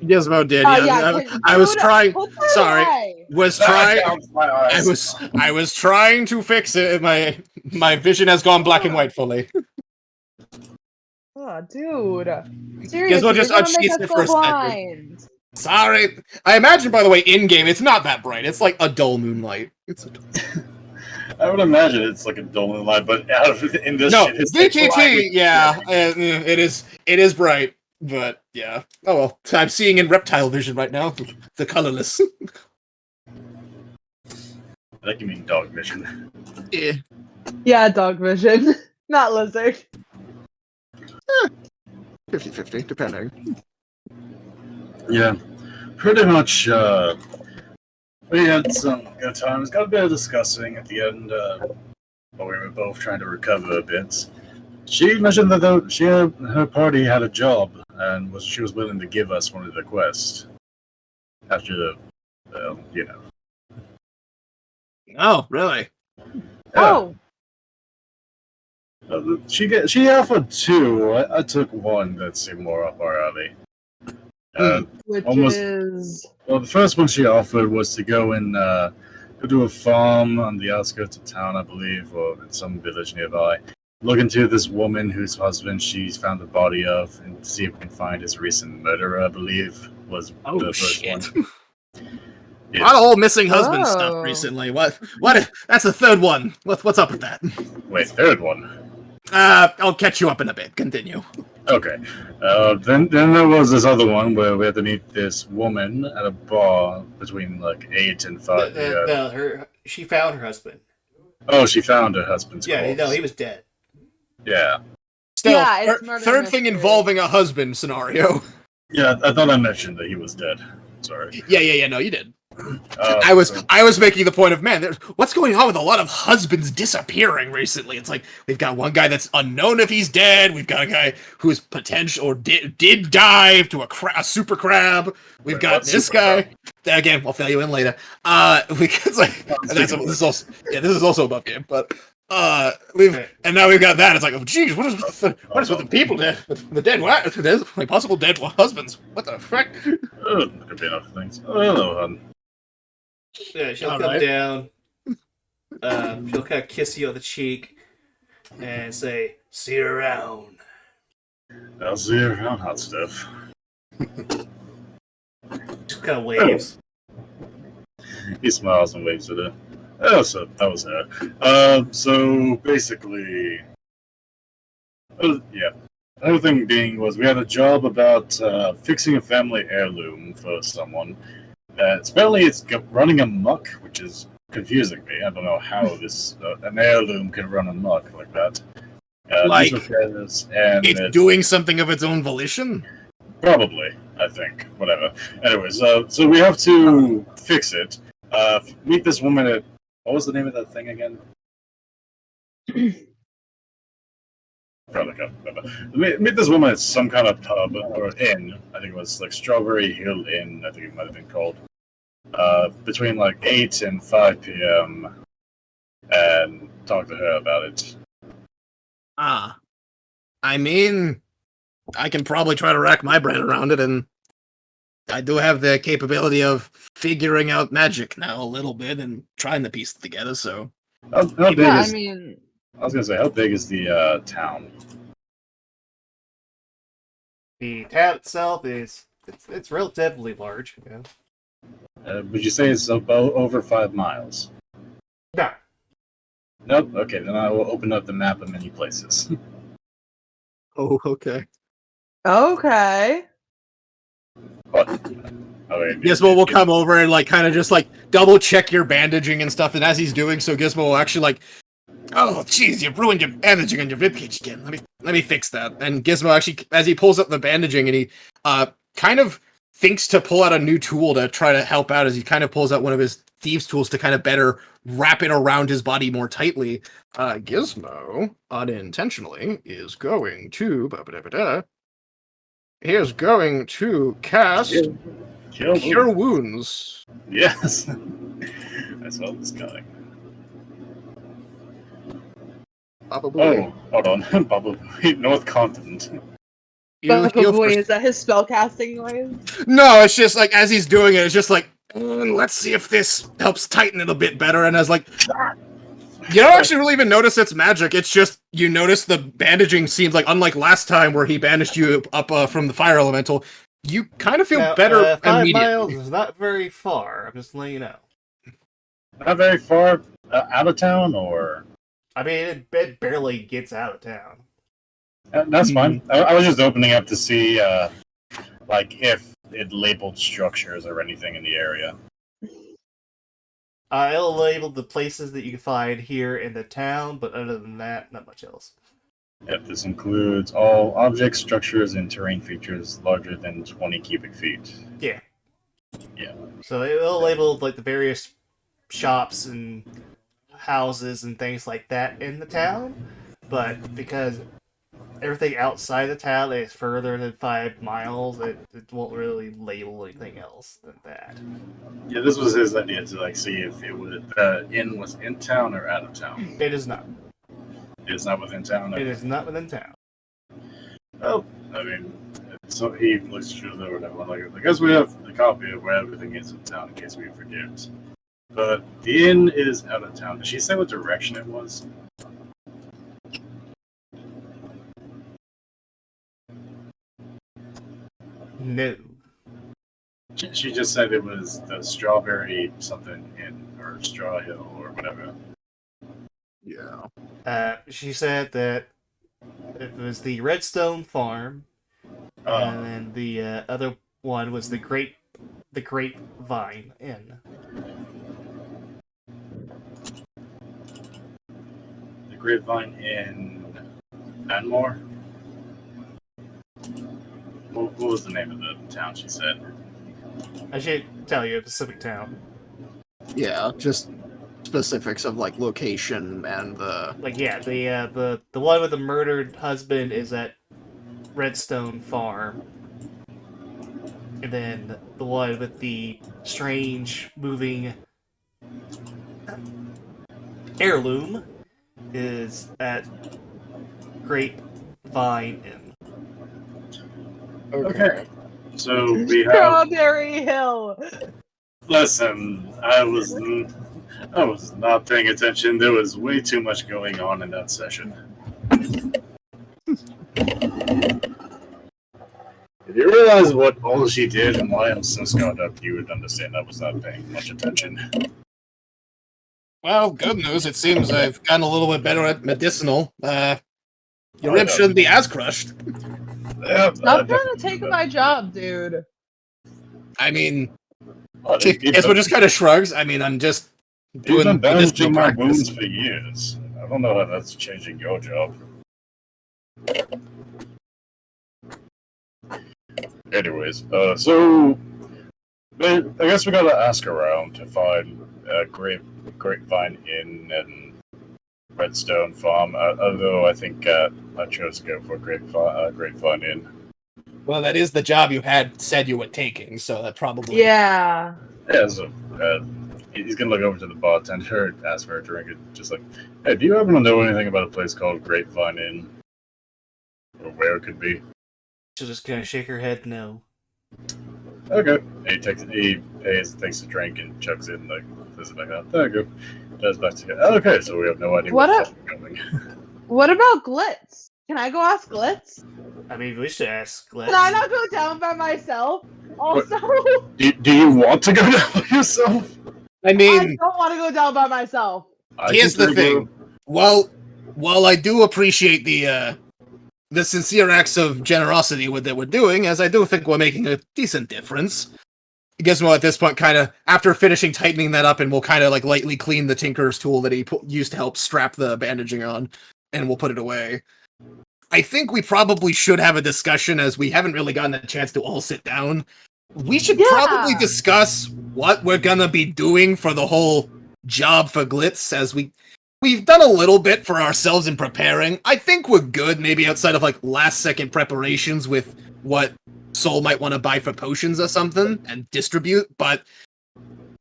Gizmo did. I was trying. Sorry, was trying. I was trying to fix it. My vision has gone black and white fully. Oh, dude. Seriously, just you're gonna make unsheathed us it for go a second. blind. Sorry. I imagine, by the way, in game it's not that bright. It's like a dull moonlight. I would imagine it's like a dull moonlight, but out of in this no, shit, it's VTT. Yeah, it is. It is bright, but yeah. Oh well. I'm seeing in reptile vision right now. The colorless. Like you mean dog vision. Yeah. Yeah, dog vision. Not lizard. 50-50, depending. Yeah, pretty much. We had some good times. Got a bit of discussing at the end, while we were both trying to recover a bit. She mentioned that her party had a job, and she was willing to give us one of the quests. After the. Oh, really? Oh. She offered 2. I took one that seemed more up our alley. Which is... Well, the first one she offered was to go and go to a farm on the outskirts of town, I believe, or in some village nearby. Look into this woman whose husband she's found the body of, and see if we can find his recent murderer, I believe, was the first one. A lot of whole missing husband stuff recently. What? That's the 3rd one. What's up with that? Wait, 3rd one? I'll catch you up in a bit. Continue. Okay. Then there was this other one where we had to meet this woman at a bar between like 8 and 5 p.m. No, she found her husband. Oh, she found her husband's corpse. No, he was dead. Yeah. Still, Yeah, it's third thing involving a husband scenario. Yeah, I thought I mentioned that he was dead. Sorry. Yeah. No, you did. I was making the point of, man, what's going on with a lot of husbands disappearing recently? It's like we've got one guy that's unknown if he's dead. We've got a guy who's potential or did dive to a super crab. We've got this guy. Again, I'll fill you in later. Because this is also above game, but and now we've got that. It's like, oh geez, what is with the people dead? The dead wives, like possible dead husbands. What the frick? Could be enough things. Oh, hello, hon. Yeah, she'll come down. She'll kind of kiss you on the cheek and say, "See you around." I'll see you around, hot stuff. Just kind of waves. He smiles and waves at her. Oh, so that was her. So basically, yeah. Another thing being was we had a job about fixing a family heirloom for someone. Apparently it's running amok, which is confusing me. I don't know how this an heirloom can run amok like that. Like, and it's doing something of its own volition? Probably, I think. Whatever. Anyways, so we have to fix it. Meet this woman at... What was the name of that thing again? Probably can't remember. Meet this woman at some kind of pub or inn. I think it was like Strawberry Hill Inn, I think it might have been called. Between like 8 and 5 p.m. and talk to her about it. I mean, I can probably try to rack my brain around it, and I do have the capability of figuring out magic now a little bit and trying to piece it together, so... How big Yeah, is... I mean... I was gonna say, how big is the town? The town itself it's relatively large. Yeah. Would you say it's about over 5 miles? No. Nope. Okay, then I will open up the map of many places. Oh, okay. Okay. What? Oh, wait, Gizmo will come over and, like, kind of just, like, double-check your bandaging and stuff, and as he's doing so, Gizmo will actually, like, oh, jeez, you ruined your bandaging on your ribcage again. Let me fix that. And Gizmo actually, as he pulls up the bandaging, and he kind of thinks to pull out a new tool to try to help out, as he kind of pulls out one of his thieves' tools to kind of better wrap it around his body more tightly. Gizmo, unintentionally, is going to... He is going to cast Cure Wounds. Yes. I saw this coming. Baba Booey. Oh, hold on. Baba Booey, North Continent. Baba Booey, is that his spellcasting noise? No, it's just like, as he's doing it, it's just like, let's see if this helps tighten it a bit better. And as like, you don't actually really even notice it's magic. It's just, you notice the bandaging seems like, unlike last time where he bandaged you up from the fire elemental, you kind of feel better 5 immediately. miles is not very far. I'm just letting you know. Not very far out of town, or... I mean, it barely gets out of town. That's fine. I was just opening up to see, like, if it labeled structures or anything in the area. It'll label the places that you can find here in the town, but other than that, not much else. Yep, this includes all objects, structures, and terrain features larger than 20 cubic feet. Yeah. Yeah. So it'll label, like, the various shops and houses and things like that in the town, but because everything outside the town is further than 5 miles, it won't really label anything else than that. Yeah, this was his idea to like see if it was inn was in town or out of town. It is not. It's not within town. It is not within town. Oh, I mean, so he looks through the whatever. Like, I guess we have a copy of where everything is in town in case we forget. But the inn is out of town. Did she say what direction it was? No. She just said it was the Strawberry something inn, or Straw Hill, or whatever. Yeah. She said that it was the Redstone Farm, and then the other one was the Grapevine Inn. The Grapevine in Anmore? What was the name of the town she said? I should tell you a specific town. Yeah, just specifics of like location and the The one with the murdered husband is at Redstone Farm, and then the one with the strange moving heirloom is at Grapevine Inn. Okay. So we have... Strawberry Hill! Listen, I was not paying attention. There was way too much going on in that session. It you realize what all she did and why I'm so scarred up, you would understand I was not paying much attention. Well, good news. It seems I've gotten a little bit better at medicinal. Your ribs shouldn't be as crushed. Yeah, Stop trying to take my job, dude. I mean, He's Gizmo just kind of shrugs. I mean, I'm just doing been bandaging my practice. wounds for years. I don't know how that's changing your job. Anyways, so I guess we gotta ask around to find a Grapevine Inn and Redstone Farm. Although I think I chose to go for Grapevine Inn. Well, that is the job you had said you were taking, so that probably... Yeah. Yeah, so he's gonna look over to the bartender and ask for a drink. And just like, hey, do you happen to know anything about a place called Grapevine Inn? Or where it could be? She'll just kind of shake her head no. Okay. He pays, takes a drink, and chugs in, like, says it back out. There you go. Does back to okay, so we have no idea what's coming. What about Glitz? Can I go ask Glitz? I mean, we should ask. Can I not go down by myself? Also, do you want to go down by yourself? I I mean, don't want to go down by myself. here's the thing. While I do appreciate the sincere acts of generosity that we're doing, as I do think we're making a decent difference. Gizmo at this point kind of, after finishing tightening that up, and we'll kind of like lightly clean the tinker's tool that he used to help strap the bandaging on, and we'll put it away. I think we probably should have a discussion, as we haven't really gotten a chance to all sit down. We should probably discuss what we're gonna be doing for the whole job for Glitz, as we've done a little bit for ourselves in preparing. I think we're good, maybe outside of like last second preparations with what Soul might want to buy for potions or something and distribute, but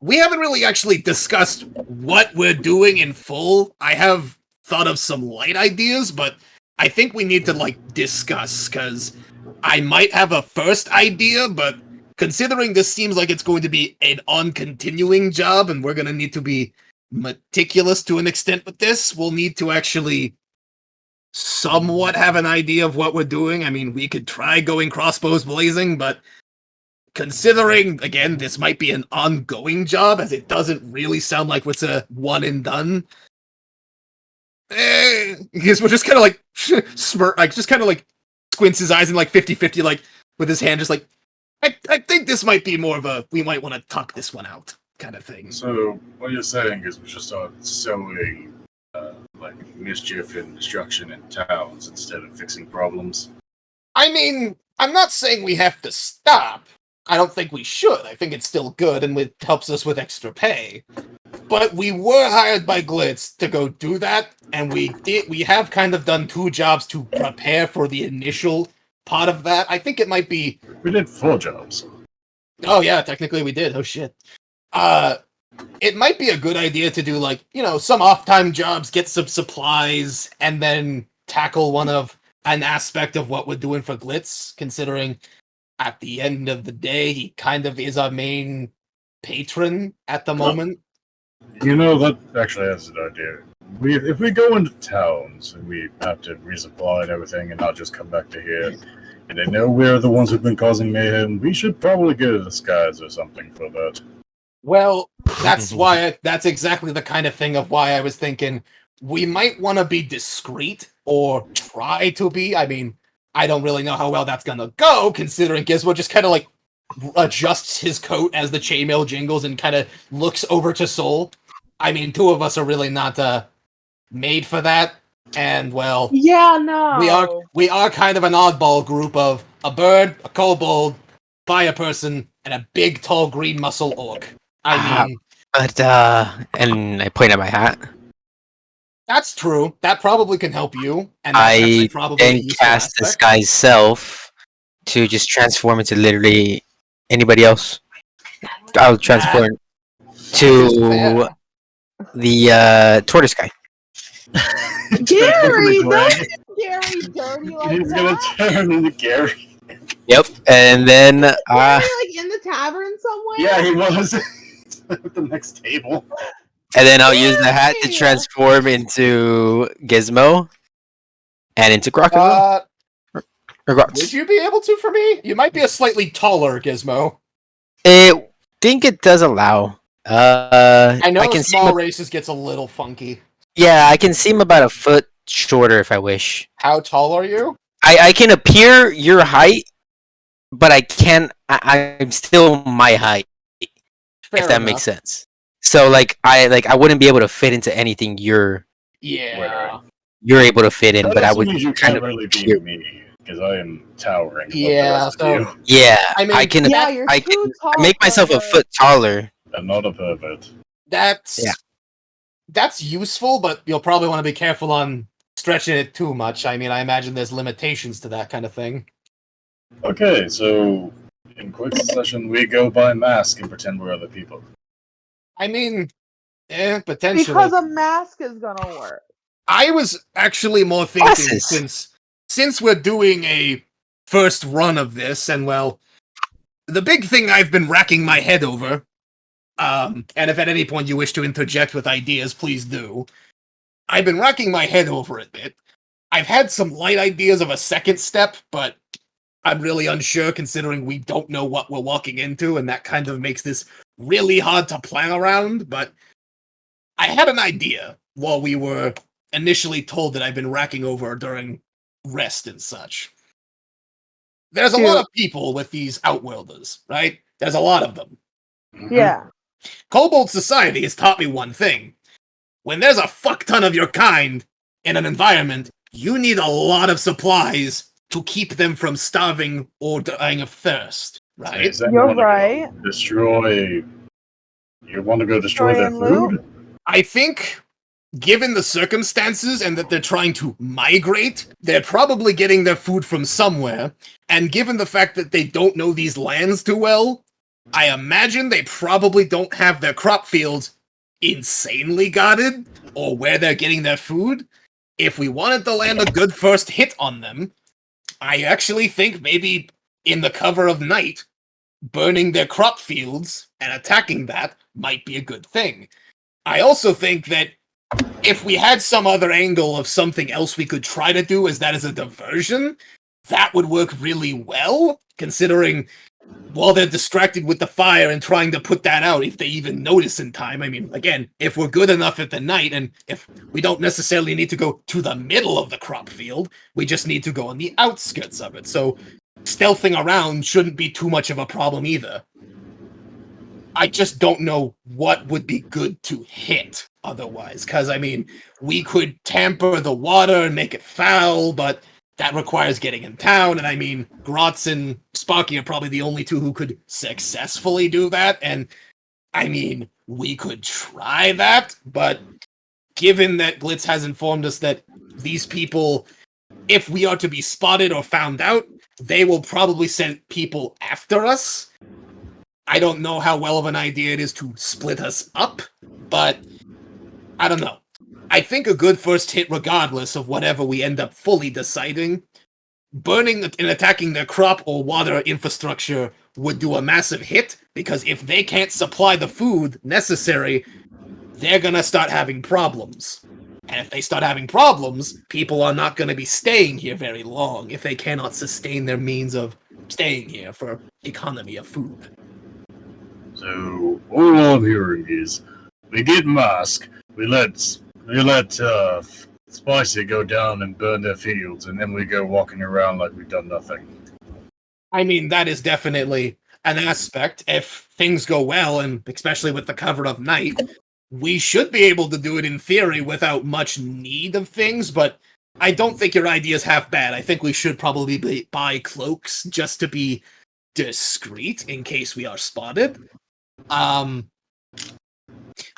we haven't really actually discussed what we're doing in full. I have thought of some light ideas, but I think we need to like discuss, because I might have a first idea, but considering this seems like it's going to be an on-continuing job and we're going to need to be meticulous to an extent with this, we'll need to actually somewhat have an idea of what we're doing. I mean, we could try going crossbows blazing, but considering, again, this might be an ongoing job, as it doesn't really sound like it's a one and done. Because we're just kind of like smirk, like just kind of like squints his eyes and like 50-50, like with his hand, just like, I think this might be more of a, we might want to tuck this one out kind of thing. So what you're saying is we should start sowing like mischief and destruction in towns instead of fixing problems. I mean, I'm not saying we have to stop. I don't think we should. I think it's still good and it helps us with extra pay. But we were hired by Glitz to go do that, and we have kind of done 2 jobs to prepare for the initial part of that. I think it might be... We did 4 jobs. Oh yeah, technically we did. Oh shit. It might be a good idea to do, like, you know, some off-time jobs, get some supplies, and then tackle an aspect of what we're doing for Glitz, considering at the end of the day, he kind of is our main patron at the moment. You know, that actually has an idea. If we go into towns and we have to resupply and everything and not just come back to here, and they know we're the ones who've been causing mayhem, we should probably get a disguise or something for that. Well, that's exactly the kind of thing of why I was thinking we might want to be discreet, or try to be. I mean, I don't really know how well that's gonna go, considering Gizmo just kind of like adjusts his coat as the chainmail jingles and kind of looks over to Soul. I mean, 2 of us are really not made for that, and well, yeah, no, we are kind of an oddball group of a bird, a kobold, fire person, and a big, tall, green muscle orc. I mean, but and I point at my hat. That's true. That probably can help you. And I probably then cast this guy's self to just transform into literally anybody else. I'll transform to the tortoise guy. Gary, don't get Gary dirty like He's that. gonna turn into Gary. Yep, and then Gary, like in the tavern somewhere. Yeah, he was at the next table. And then I'll use the hat to transform into Gizmo and into Croc as well. Would you be able to for me? You might be a slightly taller Gizmo. I think it does allow. I know I can small seem races gets a little funky. yeah, I can seem about a foot shorter if I wish. How tall are you? I can appear your height, but I can't. I'm still my height, Fair if that enough. makes sense. So I wouldn't be able to fit into anything you're able to fit in, That but I also would means you kind can't of really be appear. me, because I am towering above the Yeah, rest so of you. Yeah, I mean, I can. Yeah, you're I too can tall. make myself a foot taller. I'm not a pervert. that's useful, but you'll probably want to be careful on stretching it too much. I mean, I imagine there's limitations to that kind of thing. Okay, so in quick succession, we go by mask and pretend we're other people. I mean, potentially. Because a mask is gonna work. I was actually more thinking Glasses. since we're doing a first run of this, and well, the big thing I've been racking my head over, and if at any point you wish to interject with ideas, please do. I've been racking my head over it a bit. I've had some light ideas of a second step, but I'm really unsure considering we don't know what we're walking into, and that kind of makes this really hard to plan around, but I had an idea while we were initially told that I've been racking over during rest and such. There's a lot of people with these Outworlders, right? There's a lot of them. Yeah. Kobold Society has taught me one thing. When there's a fuck ton of your kind in an environment, you need a lot of supplies to keep them from starving or dying of thirst, right? Is that You're you wanna right. go destroy. You want to go destroy their and loot? food? I think, given the circumstances and that they're trying to migrate, they're probably getting their food from somewhere. And given the fact that they don't know these lands too well, I imagine they probably don't have their crop fields insanely guarded or where they're getting their food. If we wanted to land a good first hit on them, I actually think maybe in the cover of night, burning their crop fields and attacking that might be a good thing. I also think that if we had some other angle of something else we could try to do as that as a diversion, that would work really well, considering while they're distracted with the fire and trying to put that out, if they even notice in time. I mean, again, if we're good enough at the night, and if we don't necessarily need to go to the middle of the crop field, we just need to go on the outskirts of it. So stealthing around shouldn't be too much of a problem either. I just don't know what would be good to hit otherwise, because, I mean, we could tamper the water and make it foul, but that requires getting in town, and I mean, Grotz and Sparky are probably the only two who could successfully do that, and I mean, we could try that, but given that Glitz has informed us that these people, if we are to be spotted or found out, they will probably send people after us. I don't know how well of an idea it is to split us up, but I don't know. I think a good first hit, regardless of whatever we end up fully deciding, burning and attacking their crop or water infrastructure would do a massive hit, because if they can't supply the food necessary, they're gonna start having problems. And if they start having problems, people are not gonna be staying here very long if they cannot sustain their means of staying here for economy of food. So all I'm hearing is, we get mask, we let Spicy go down and burn their fields, and then we go walking around like we've done nothing. I mean, that is definitely an aspect. If things go well, and especially with the cover of night, we should be able to do it in theory without much need of things, but I don't think your idea is half bad. I think we should probably buy cloaks just to be discreet in case we are spotted. Though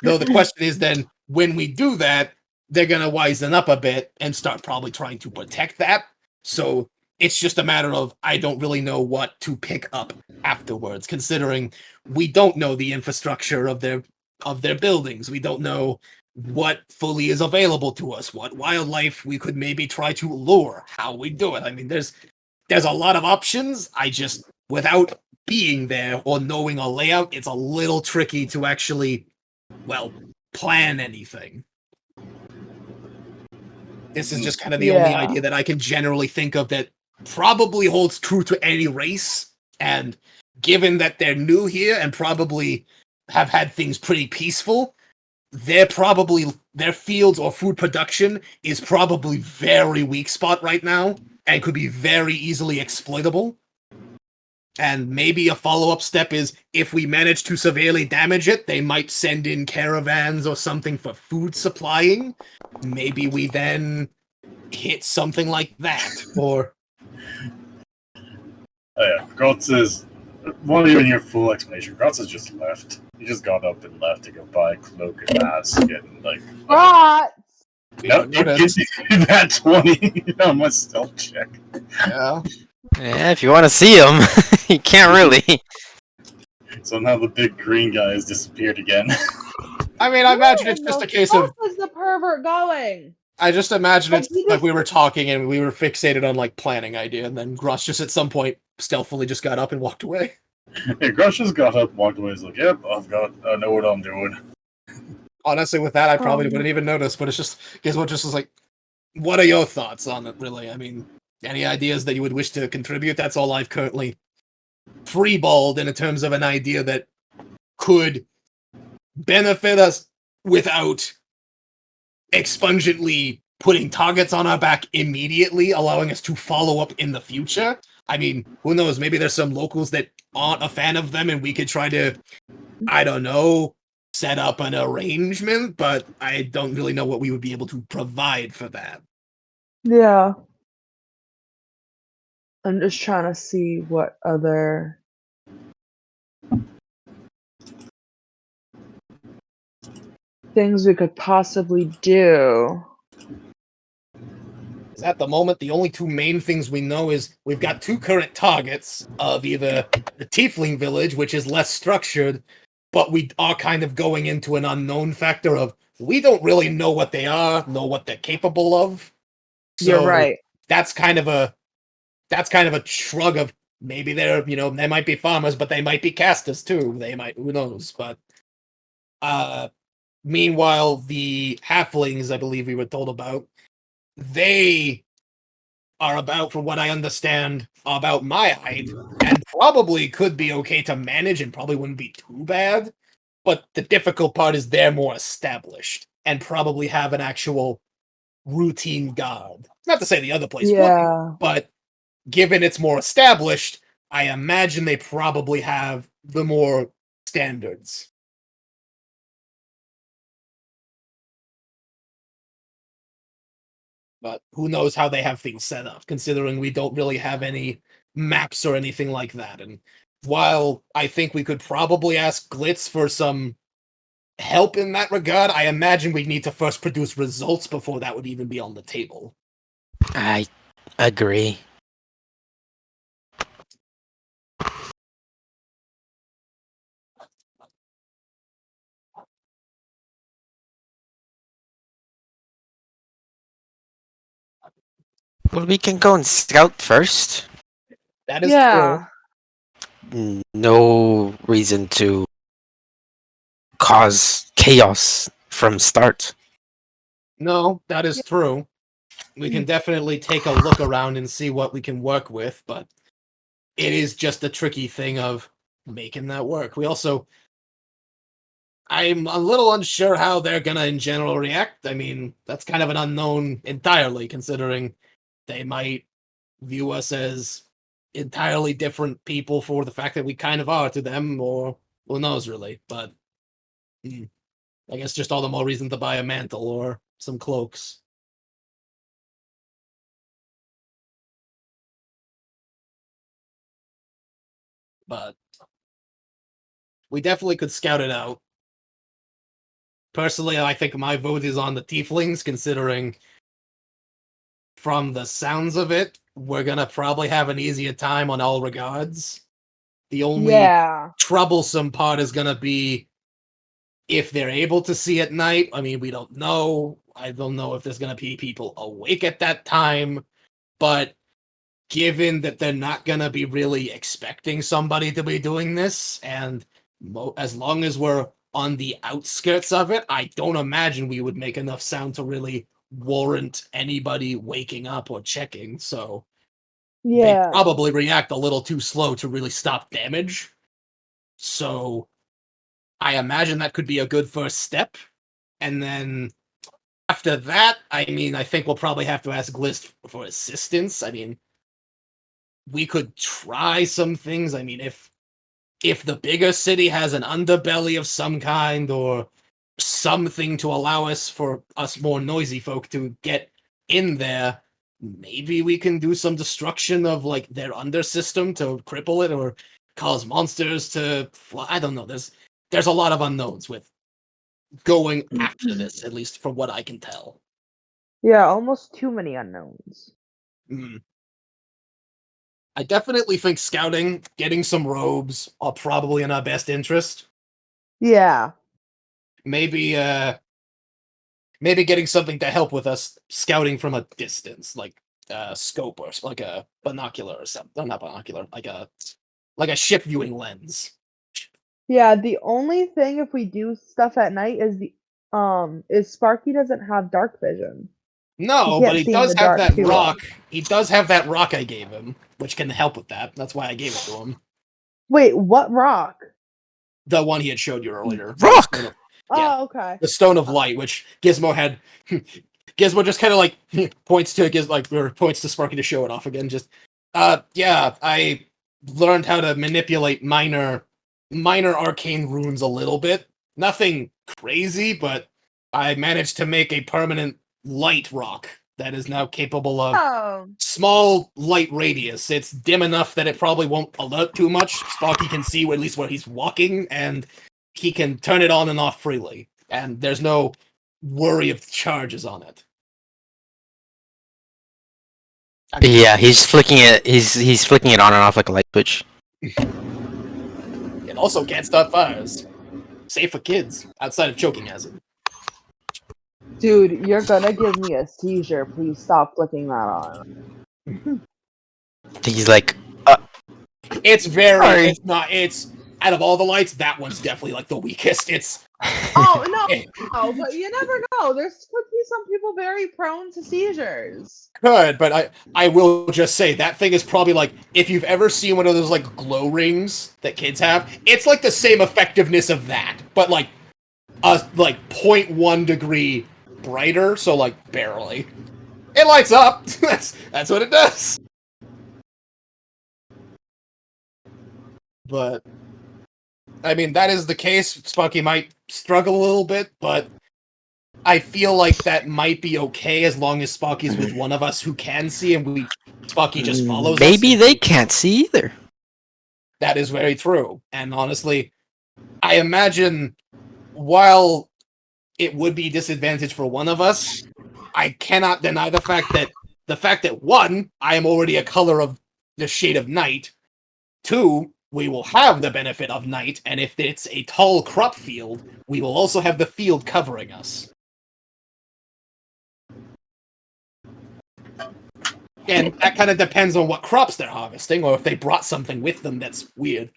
the question is then, when we do that, they're going to wisen up a bit and start probably trying to protect that. So it's just a matter of, I don't really know what to pick up afterwards, considering we don't know the infrastructure of their buildings. We don't know what fully is available to us, what wildlife we could maybe try to lure, how we do it. I mean, there's a lot of options. I just, without being there or knowing a layout, it's a little tricky to actually, well, plan anything. This is just kind of the only idea that I can generally think of that probably holds true to any race, and given that they're new here and probably have had things pretty peaceful, their fields or food production is probably very weak spot right now and could be very easily exploitable. And maybe a follow-up step is if we manage to severely damage it, they might send in caravans or something for food supplying. Maybe we then hit something like that. Or Oh yeah, Grotz is. Won't even hear full explanation. Grotz has just left. He just got up and left to go buy cloak and mask and like. What? No, you get that 20 on my stealth check. Yeah. Yeah, if you want to see him, you can't really. Somehow the big green guy has disappeared again. I mean, I imagine it's just a case of. Where is the pervert going? I just imagine it's Like, like we were talking and we were fixated on like planning idea, and then Gross just at some point stealthily just got up and walked away. Yeah, Grush just got up, walked away. He's like, "Yep, I know what I'm doing." Honestly, with that, I probably wouldn't even notice. But it's just Gizmo just was like, "What are your thoughts on it? Really? I mean, any ideas that you would wish to contribute? That's all I've currently freeballed in terms of an idea that could benefit us without expungently putting targets on our back immediately, allowing us to follow up in the future. I mean, who knows? Maybe there's some locals that aren't a fan of them and we could try to, I don't know, set up an arrangement, but I don't really know what we would be able to provide for that. Yeah. I'm just trying to see what other things we could possibly do. At the moment, the only two main things we know is we've got two current targets of either the Tiefling village, which is less structured, but we are kind of going into an unknown factor of we don't really know what they are, know what they're capable of. So You're right. That's kind of a shrug of maybe they're, they might be farmers, but they might be casters too. They might, who knows? But meanwhile, the halflings, I believe we were told about, they are about, from what I understand, about my height, and probably could be okay to manage and probably wouldn't be too bad. But the difficult part is they're more established and probably have an actual routine guard. Not to say the other place wouldn't, but given it's more established, I imagine they probably have the more standards. But who knows how they have things set up, considering we don't really have any maps or anything like that. And while I think we could probably ask Glitz for some help in that regard, I imagine we'd need to first produce results before that would even be on the table. I agree. Well, we can go and scout first. That is true. No reason to cause chaos from start. No, that is true. We can definitely take a look around and see what we can work with, but it is just a tricky thing of making that work. I'm a little unsure how they're gonna in general react. I mean, that's kind of an unknown entirely, considering they might view us as entirely different people for the fact that we kind of are to them, or who knows really. But I guess just all the more reason to buy a mantle or some cloaks. But we definitely could scout it out. Personally, I think my vote is on the tieflings, considering from the sounds of it, we're gonna probably have an easier time on all regards. The only troublesome part is gonna be if they're able to see at night. I mean, we don't know. I don't know if there's gonna be people awake at that time, but given that they're not gonna be really expecting somebody to be doing this, and as long as we're on the outskirts of it, I don't imagine we would make enough sound to really warrant anybody waking up or checking. So they Yeah. probably react a little too slow to really stop damage. So I imagine that could be a good first step. And then after that, I mean, I think we'll probably have to ask Glist for assistance. I mean, we could try some things. I mean, if the bigger city has an underbelly of some kind or something to allow for us more noisy folk to get in there, maybe we can do some destruction of like their undersystem to cripple it or cause monsters to fly. I don't know. There's a lot of unknowns with going after this, at least from what I can tell. Yeah, almost too many unknowns. I definitely think scouting, getting some robes are probably in our best interest. Yeah. Maybe getting something to help with us scouting from a distance, like a scope or like a binocular or something. No, not binocular, like a ship viewing lens. Yeah, the only thing if we do stuff at night is Sparky doesn't have dark vision. No, He but can't he see in does the have dark that too rock. well. He does have that rock I gave him, which can help with that. That's why I gave it to him. Wait, what rock? The one he had showed you earlier. Rock! Yeah. Oh, okay. The Stone of Light, which Gizmo had. Gizmo just kind of like points to Sparky to show it off again. Just, yeah, I learned how to manipulate minor arcane runes a little bit. Nothing crazy, but I managed to make a permanent light rock that is now capable of Oh. small light radius. It's dim enough that it probably won't alert too much. Sparky can see at least where he's walking, and he can turn it on and off freely. And there's no worry of charges on it. I mean, Yeah, he's flicking it. He's flicking it on and off like a light switch. it also can't start fires. Safe for kids, outside of choking hazard. Dude, you're gonna give me a seizure. Please stop flicking that on. I think he's like, It's very. Sorry. It's not. It's out of all the lights, that one's definitely like the weakest. It's. Oh no, but you never know. There's could be some people very prone to seizures. Good, but I will just say that thing is probably like, if you've ever seen one of those like glow rings that kids have, it's like the same effectiveness of that, but like 0.1 degree brighter, so like barely. It lights up. That's what it does. But I mean, that is the case. Sparky might struggle a little bit, but I feel like that might be okay as long as Sparky's with one of us who can see, and Sparky just follows maybe us. they can't see either. That is very true. And honestly, I imagine while it would be disadvantage for one of us, I cannot deny the fact that one, I am already a color of the shade of night. Two, we will have the benefit of night, and if it's a tall crop field, we will also have the field covering us. And that kind of depends on what crops they're harvesting, or if they brought something with them that's weird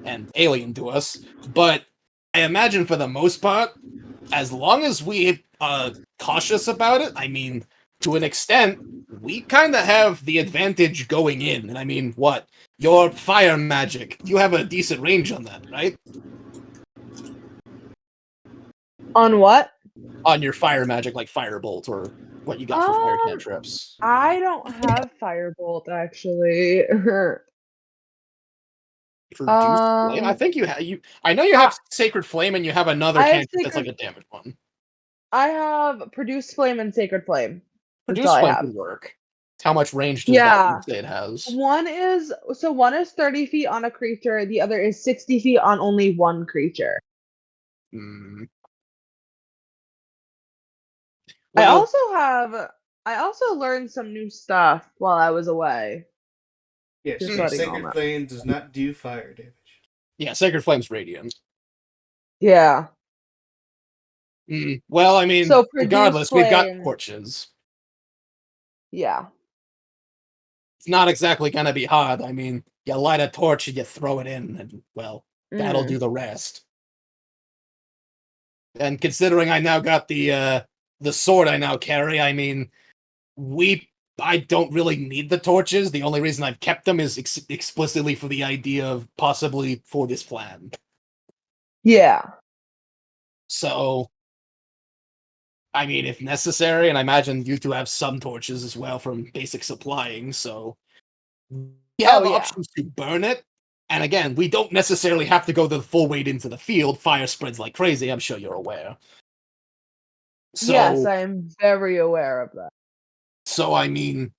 and alien to us. But I imagine for the most part, as long as we are cautious about it, I mean, to an extent, we kind of have the advantage going in. And I mean, what? Your fire magic, you have a decent range on that, right? On what? On your fire magic, like firebolt, or what you got for fire cantrips. I don't have firebolt actually. Produce flame? I think you have. I know you have Sacred Flame, and you have another cantrip that's like a damage one. I have Produce Flame and Sacred Flame. Produce Flame could work. How much range does that say it has? One is 30 feet on a creature. The other is 60 feet on only one creature. Well, I also learned some new stuff while I was away. Yes, Sacred Flame does not do fire damage. Yeah, Sacred Flame's radiant. Yeah. Well, I mean, regardless, we've got torches. Yeah. It's not exactly going to be hard. I mean, you light a torch and you throw it in, and, well, that'll do the rest. And considering I now got the sword I now carry, I mean, we I don't really need the torches. The only reason I've kept them is explicitly for the idea of possibly for this plan. Yeah. So, I mean, if necessary, and I imagine you two have some torches as well from basic supplying, so we have options to burn it. And again, we don't necessarily have to go the full weight into the field. Fire spreads like crazy, I'm sure you're aware. So, yes, I'm very aware of that. So, I mean,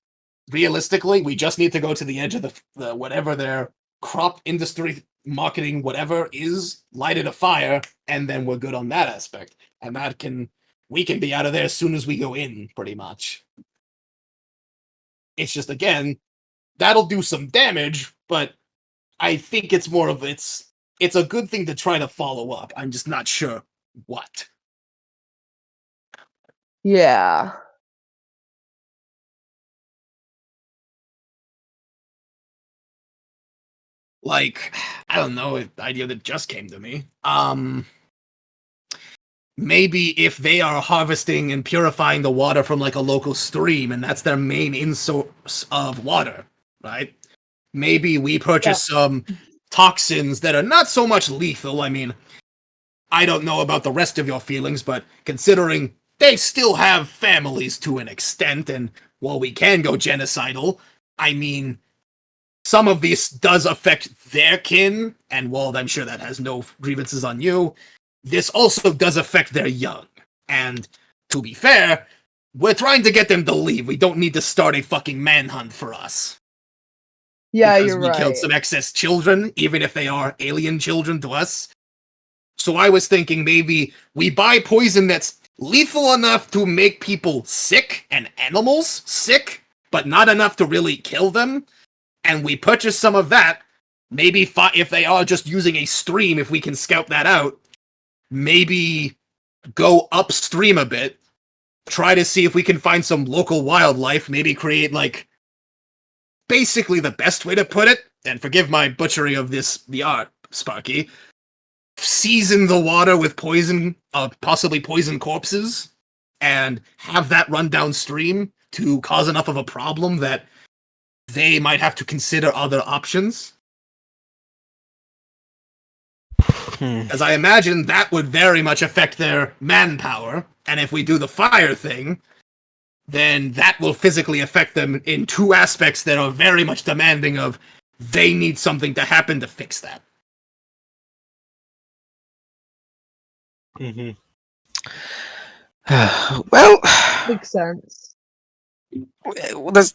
realistically, we just need to go to the edge of the whatever their crop industry marketing whatever is, light it a fire, and then we're good on that aspect. And we can be out of there as soon as we go in, pretty much. It's just, again, that'll do some damage, but I think it's more of it's a good thing to try to follow up. I'm just not sure what. Yeah. Like, I don't know, an idea that just came to me. Maybe if they are harvesting and purifying the water from like a local stream, and that's their main source of water, right? Maybe we purchase some toxins that are not so much lethal. I mean, I don't know about the rest of your feelings, but considering they still have families to an extent, and while we can go genocidal, I mean, some of this does affect their kin, and while I'm sure that has no grievances on you, this also does affect their young. And to be fair, we're trying to get them to leave. We don't need to start a fucking manhunt for us. Yeah, because you're we right. killed some excess children, even if they are alien children to us. So I was thinking maybe we buy poison that's lethal enough to make people sick and animals sick, but not enough to really kill them. And we purchase some of that. Maybe if they are just using a stream, if we can scout that out, maybe go upstream a bit, try to see if we can find some local wildlife, maybe create like basically the best way to put it, and forgive my butchery of the art, Sparky, season the water with poison, possibly poison corpses, and have that run downstream to cause enough of a problem that they might have to consider other options. As I imagine, that would very much affect their manpower, and if we do the fire thing, then that will physically affect them in two aspects that are very much demanding of they need something to happen to fix that. Mm-hmm. Well, makes sense. There's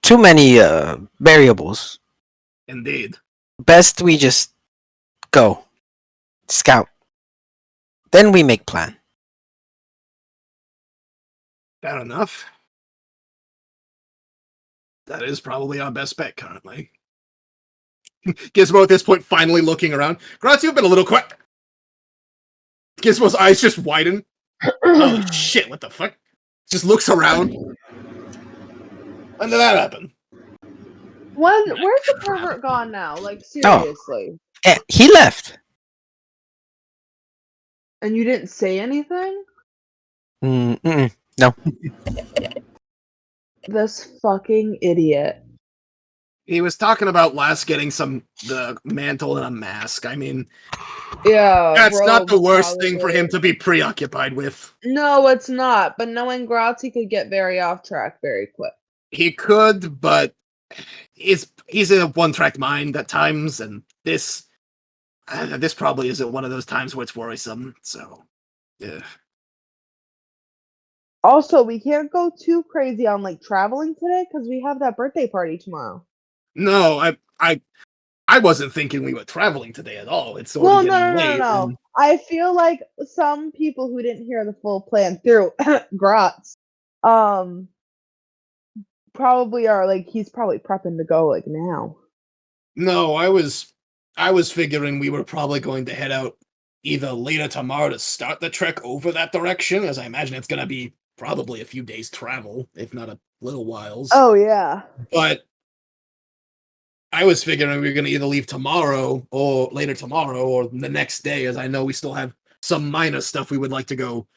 too many variables. Indeed. Best we just go scout, then we make plan. Fair enough. That is probably our best bet currently. Gizmo at this point finally looking around. Gratz, you've been a little quick. Gizmo's eyes just widen. Holy shit, what the fuck? Just looks around. When did that happen? Where's the pervert gone now? Like, seriously. Oh. He left. And you didn't say anything? No. This fucking idiot. He was talking about last getting the mantle and a mask. I mean, yeah, that's not the worst thing for him to be preoccupied with. No, it's not. But knowing Gratz, he could get very off track very quick. He could, but he's in a one-track mind at times, and this probably isn't one of those times where it's worrisome. So, yeah. Also, we can't go too crazy on like traveling today because we have that birthday party tomorrow. No, I wasn't thinking we were traveling today at all. It's already getting late. No. I feel like some people who didn't hear the full plan through Gratz, probably are like he's probably prepping to go like now. No, I was figuring we were probably going to head out either later tomorrow to start the trek over that direction, as I imagine it's going to be probably a few days travel, if not a little whiles. Oh yeah. But I was figuring we were going to either leave tomorrow or later tomorrow or the next day, as I know we still have some minor stuff we would like to go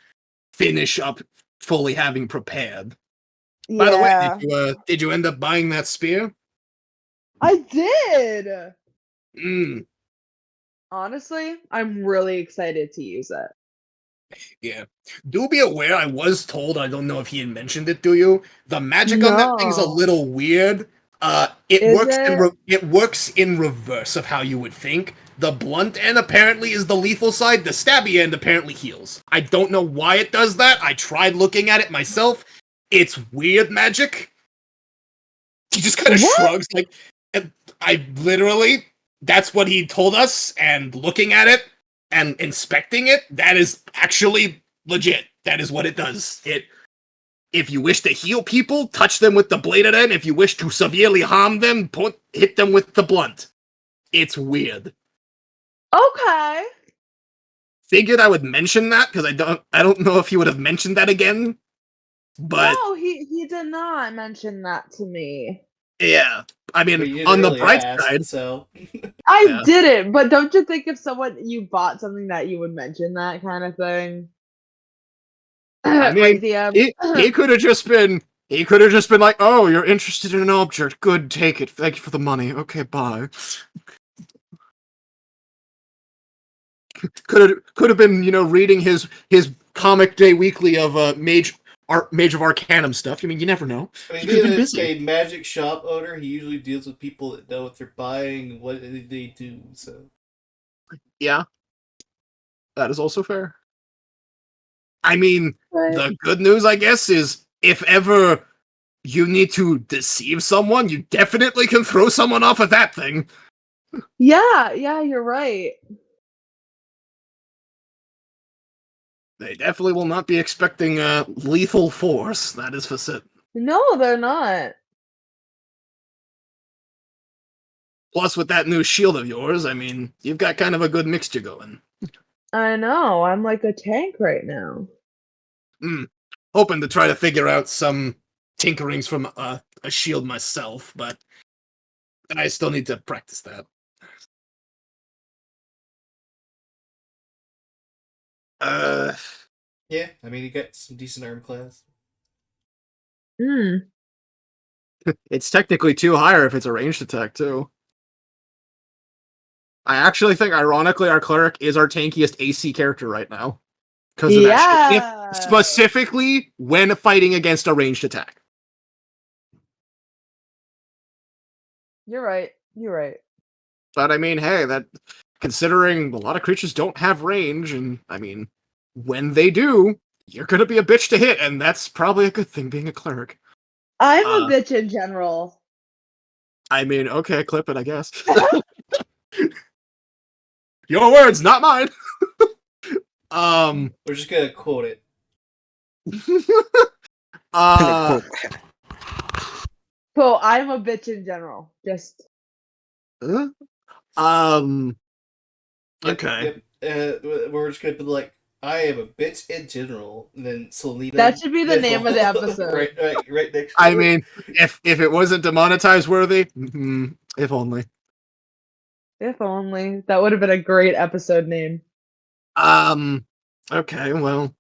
finish up fully having prepared. By the way, Yeah, did you end up buying that spear? I did. Honestly, I'm really excited to use it. Yeah. Do be aware, I was told, I don't know if he had mentioned it to you, the magic on that thing's a No. little weird. It Is works it? it works in reverse of how you would think. The blunt end apparently is the lethal side, the stabby end apparently heals. I don't know why it does that. I tried looking at it myself. It's weird magic. He just kind of What? shrugs like I literally that's what he told us, and looking at it and inspecting it, that is actually legit. That is what it does. If you wish to heal people, touch them with the bladed end. If you wish to severely harm them, hit them with the blunt. It's weird. Okay. Figured I would mention that because I don't know if he would have mentioned that again. But no, he did not mention that to me. yeah, I mean, But you didn't on the really bright ask, side, so I didn't, but don't you think if you bought something that you would mention that kind of thing? I mean, Right, DM? he could have just been like, "Oh, you're interested in an object? Good, take it. Thank you for the money. Okay, bye." Could have been, reading his comic day weekly of Mage of Arcanum stuff. I mean, you never know. I mean, He could have been being busy. a magic shop owner, he usually deals with people that know what they're buying and what they do. So Yeah, that is also fair. I mean, Right. the good news, I guess, is if ever you need to deceive someone, you definitely can throw someone off of that thing. Yeah, you're right. They definitely will not be expecting lethal force. That is for certain. No, they're not. Plus, with that new shield of yours, I mean, you've got kind of a good mixture going. I know. I'm like a tank right now. Hoping to try to figure out some tinkerings from a shield myself, but I still need to practice that. yeah, I mean, you got some decent arm class. It's technically 2 higher if it's a ranged attack, too. I actually think, ironically, our cleric is our tankiest AC character right now. Because of that shit. Specifically when fighting against a ranged attack. You're right. But I mean, hey, that considering a lot of creatures don't have range, and I mean, when they do, you're gonna be a bitch to hit, and that's probably a good thing being a cleric. I'm a bitch in general. I mean, okay, clip it, I guess. Your words, not mine. We're just gonna quote it. So I'm a bitch in general. Just okay. Yep. We're just gonna be like, I am a bitch in general, and then Selena. That should be the name of the episode. right next. I mean, if it wasn't demonetized worthy, if only. If only. That would have been a great episode name. Okay, well.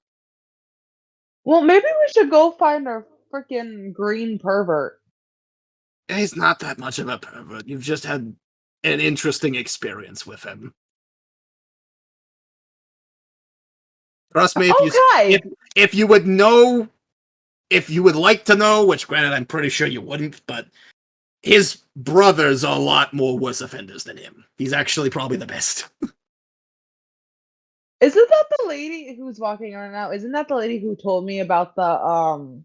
Well, maybe we should go find our freaking green pervert. He's not that much of a pervert. You've just had an interesting experience with him. Trust me, if you would know, if you would like to know, which granted I'm pretty sure you wouldn't, but his brothers are a lot more worse offenders than him. He's actually probably the best. Isn't that the lady who's walking around now? Isn't that the lady who told me about the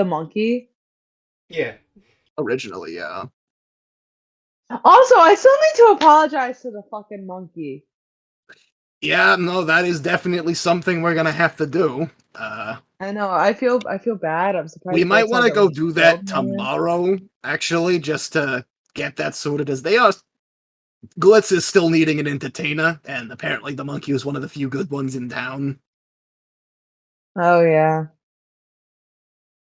monkey? Yeah. Originally, yeah. Also, I still need to apologize to the fucking monkey. Yeah, no, that is definitely something we're gonna have to do. I know. I feel bad. I'm surprised. We might want to go do that tomorrow, actually, just to get that sorted. As they are, Glitz is still needing an entertainer, and apparently the monkey was one of the few good ones in town. Oh yeah.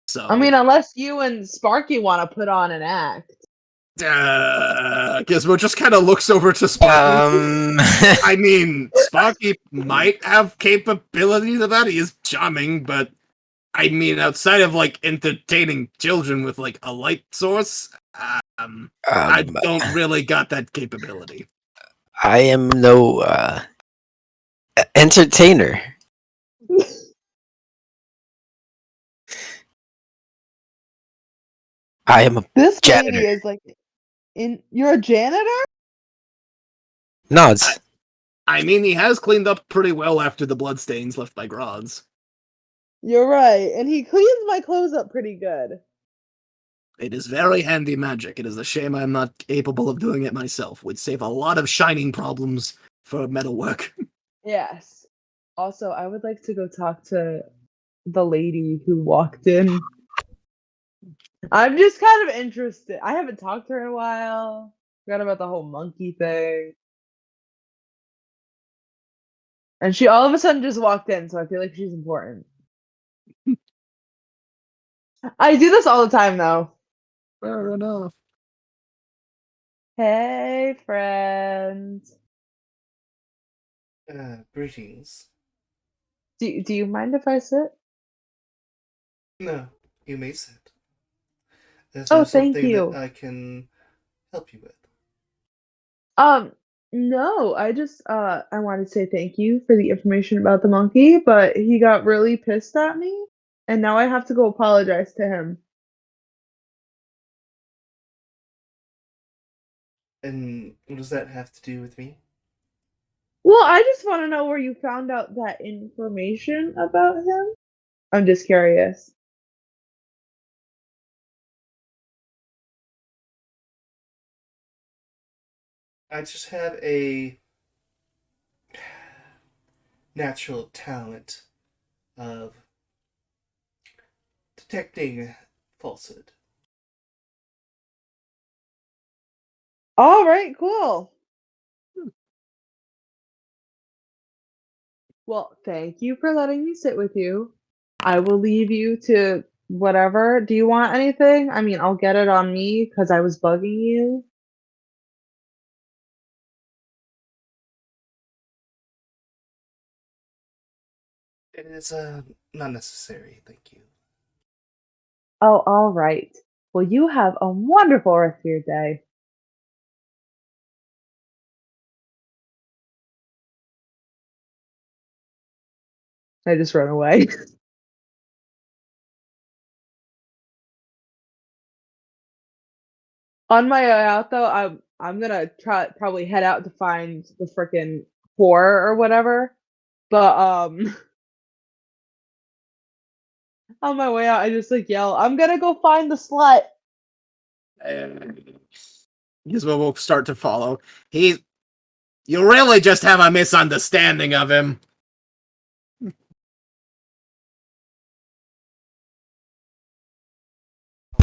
So I mean, unless you and Sparky want to put on an act. Gizmo just kind of looks over to Sparky. I mean, Sparky might have capability to that. He is charming, but I mean, outside of like entertaining children with like a light source, I don't really got that capability. I am no entertainer. I am a This janitor. lady is like, you're a janitor? No, it's I mean, he has cleaned up pretty well after the bloodstains left by Grods. You're right, and he cleans my clothes up pretty good. It is very handy magic. It is a shame I'm not capable of doing it myself. Would save a lot of shining problems for metalwork. Yes. Also, I would like to go talk to the lady who walked in. I'm just kind of interested. I haven't talked to her in a while. Forgot about the whole monkey thing. And she all of a sudden just walked in, so I feel like she's important. I do this all the time, though. Fair enough. Hey, friend. Greetings. Do you mind if I sit? No, you may sit. Is Oh, there thank something you. that I can help you with? No, I just I wanted to say thank you for the information about the monkey, but he got really pissed at me, and now I have to go apologize to him. And what does that have to do with me? Well, I just want to know where you found out that information about him. I'm just curious. I just have a natural talent of detecting falsehood. All right, cool. Well, thank you for letting me sit with you. I will leave you to whatever. Do you want anything? I mean, I'll get it on me because I was bugging you. It is not necessary, thank you. Oh, all right. Well, you have a wonderful rest of your day. I just run away. On my way out, though, I'm gonna probably head out to find the freaking whore or whatever. But on my way out, I just like yell, "I'm gonna go find the slut." Gizmo will start to follow. You really just have a misunderstanding of him.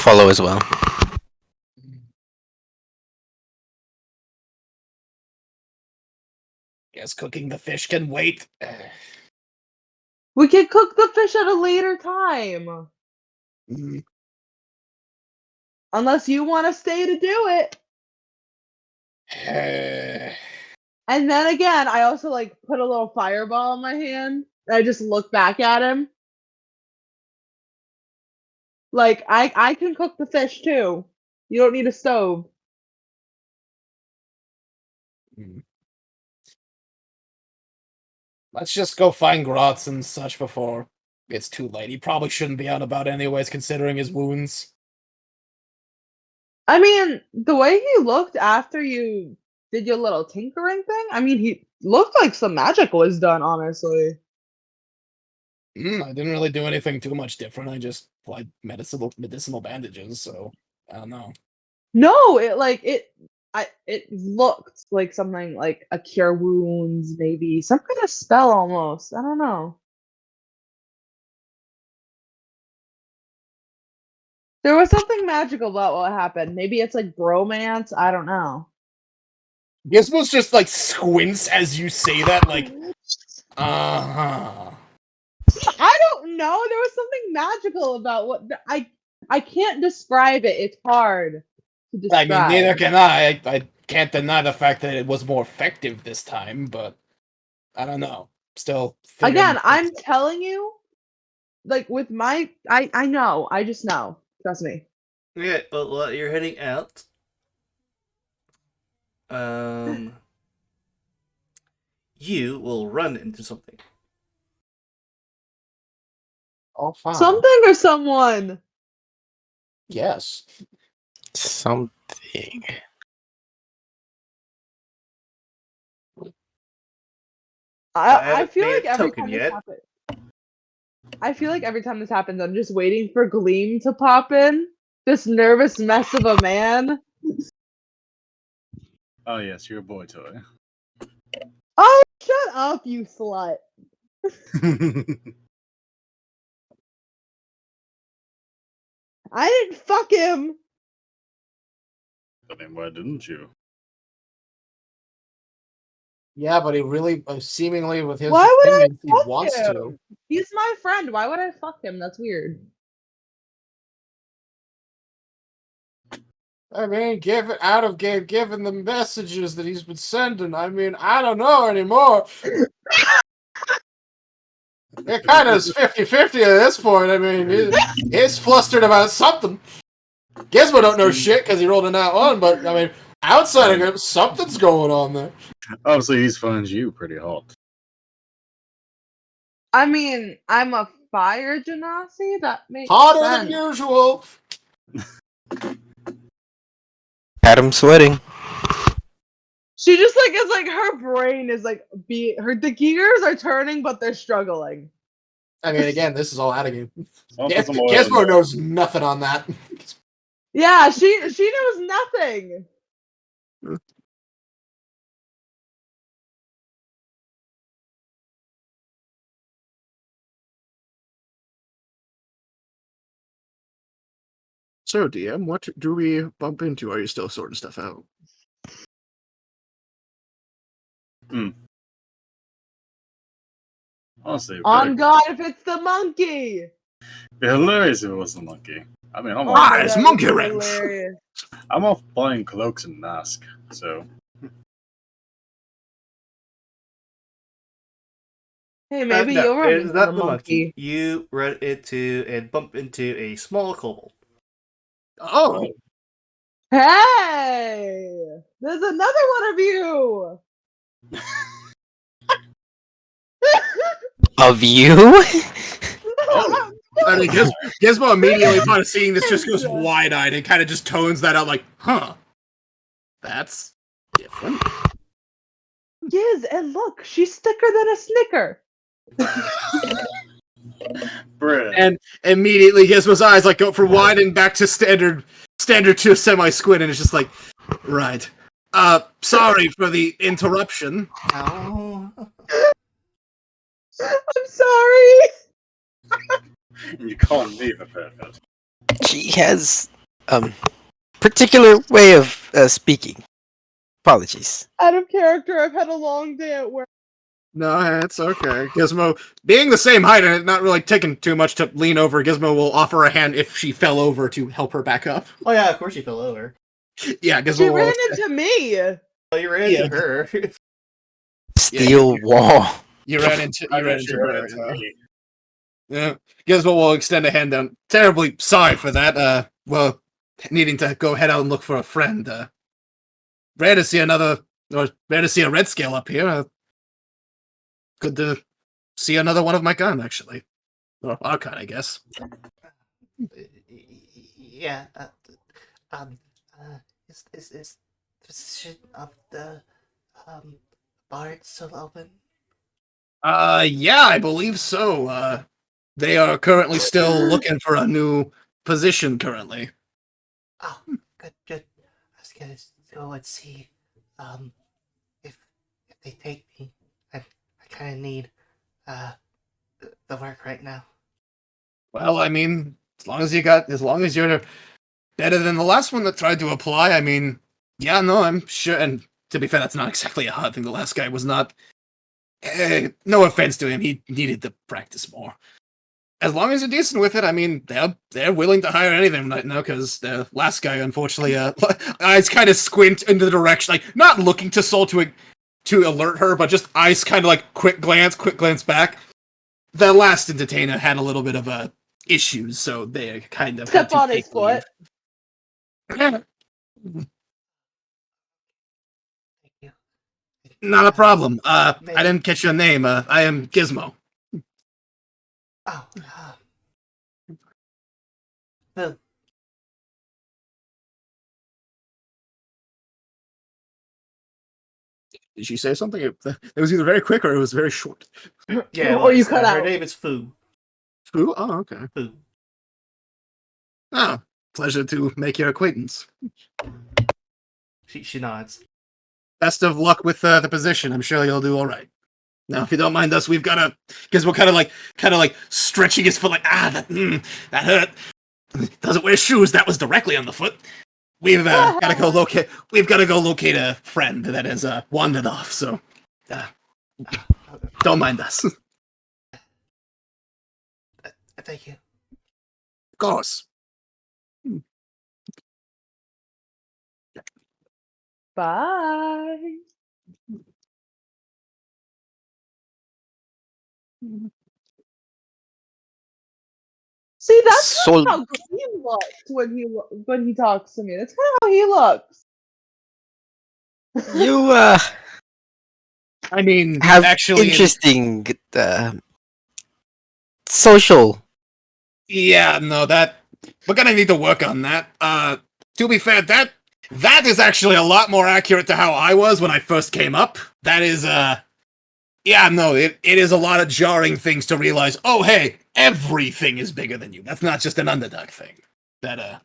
follow as well. Guess cooking the fish can wait. We can cook the fish at a later time, unless you want to stay to do it. And then again, I also like put a little fireball in my hand. And I just look back at him. Like I can cook the fish too. You don't need a stove. Let's just go find Grotz and such before it's too late. He probably shouldn't be out about anyways, considering his wounds. I mean, the way he looked after you did your little tinkering thing, I mean, he looked like some magic was done, honestly. I didn't really do anything too much different. I just applied medicinal bandages, so I don't know. No, it looked like something like a cure wounds, maybe some kind of spell almost. I don't know. There was something magical about what happened. Maybe it's like bromance. I don't know. Gizmo's just like squints as you say that, like, uh-huh. I don't know. There was something magical about what I can't describe it. It's hard to describe. I mean, neither can I. I can't deny the fact that it was more effective this time, but I don't know. Still, Again, I'm telling you, like with my I know. I just know. Trust me. Yeah, but while you're heading out, you will run into something. Oh, fine. Something or someone. Yes. Something. I feel made like a every token time yet. this happens. I feel like every time this happens, I'm just waiting for Gleam to pop in. This nervous mess of a man. Oh yes, you're a boy toy. Oh, shut up, you slut. I didn't fuck him. I mean, why didn't you? Yeah, but he really, seemingly with his Why would I opinions, he fuck wants him? to. He's my friend. Why would I fuck him? That's weird. I mean, given the messages that he's been sending, I mean, I don't know anymore. It kind of is 50-50 at this point. I mean, he's flustered about something. Gizmo don't know shit because he rolled a nat 1, but I mean, outside of him, something's going on there. Obviously, he finds you pretty hot. I mean, I'm a fire genasi. That makes Hotter sense. than usual. Adam sweating. She just like is like her brain is like the gears are turning, but they're struggling. I mean, again, this is all out of game. I'll put some oil in Gizmo there. knows nothing on that. Yeah, she knows nothing. So, DM, what do we bump into? Are you still sorting stuff out? Honestly, On God, if it's the monkey. it'd be hilarious if it was the monkey. I mean, I'm Oh off, my it's God, monkey that'd be wrench. hilarious. I'm off buying cloaks and masks, so Hey, maybe No, you'll run it is into not the the monkey. monkey. You run into and bump into a small kobold. Oh, Hey, there's another one of you. Of you? I mean, Gizmo immediately upon seeing this just goes wide-eyed and kind of just tones that out like, huh, that's different. Giz, and look, she's thicker than a snicker. bread. And immediately Gizmo's eyes like go from wide and back to standard to a semi-squid, and it's just like, right. Sorry for the interruption. Oh. I'm sorry. And you call me the fat. She has particular way of speaking. Apologies. Out of character. I've had a long day at work. No, it's okay. Gizmo, being the same height and not really taking too much to lean over, Gizmo will offer a hand if she fell over to help her back up. Oh yeah, of course she fell over. Yeah, Gizmo She will. ran into me. Oh, you ran into her. Steel wall. You ran into I her. bet you ran into me. Yeah. Gizmo will extend a hand down. Terribly sorry for that. Well, needing to go head out and look for a friend. Rare to see a red scale up here. Good to see another one of my kind, actually. Or our kind, I guess. Yeah. Is the position of the bard still open? Yeah, I believe so. They are currently still looking for a new position currently. Oh, good. I was gonna go and see, if they take me. I kind of need, the work right now. Well, I mean, as long as you're better than the last one that tried to apply, I mean, yeah, no, I'm sure. And to be fair, that's not exactly a hard thing. The last guy was not. No offense to him, he needed to practice more. As long as you're decent with it, I mean, they're willing to hire anything right now, because the last guy, unfortunately, eyes kind of squint into the direction, like, not looking to Soul to alert her, but just eyes kind of like quick glance back. the last entertainer had a little bit of issues, so they kind of Step had to on his take leave. foot. Not a problem. I didn't catch your name. I am Gizmo. Oh. Well. Did she say something? It was either very quick or it was very short. Yeah, Or you cut her out. name is Fu. Fu? Oh, okay. Fu. Oh, pleasure to make your acquaintance. She nods. Best of luck with the position. I'm sure you'll do all right. Now, if you don't mind us, we've got to, because we're kind of like stretching his foot, like that hurt. Doesn't wear shoes. That was directly on the foot. We've got to go locate. We've got to go locate a friend that has wandered off. So, don't mind us. Thank you. Of course. Bye. See, that's So- how he looks when he talks to me. That's kind of how he looks. You I mean, have actually, interesting social. yeah, no, that we're gonna need to work on that. To be fair, that is actually a lot more accurate to how I was when I first came up. That is, yeah, no, it is a lot of jarring things to realize. Oh, hey, everything is bigger than you. That's not just an Underdark thing. That,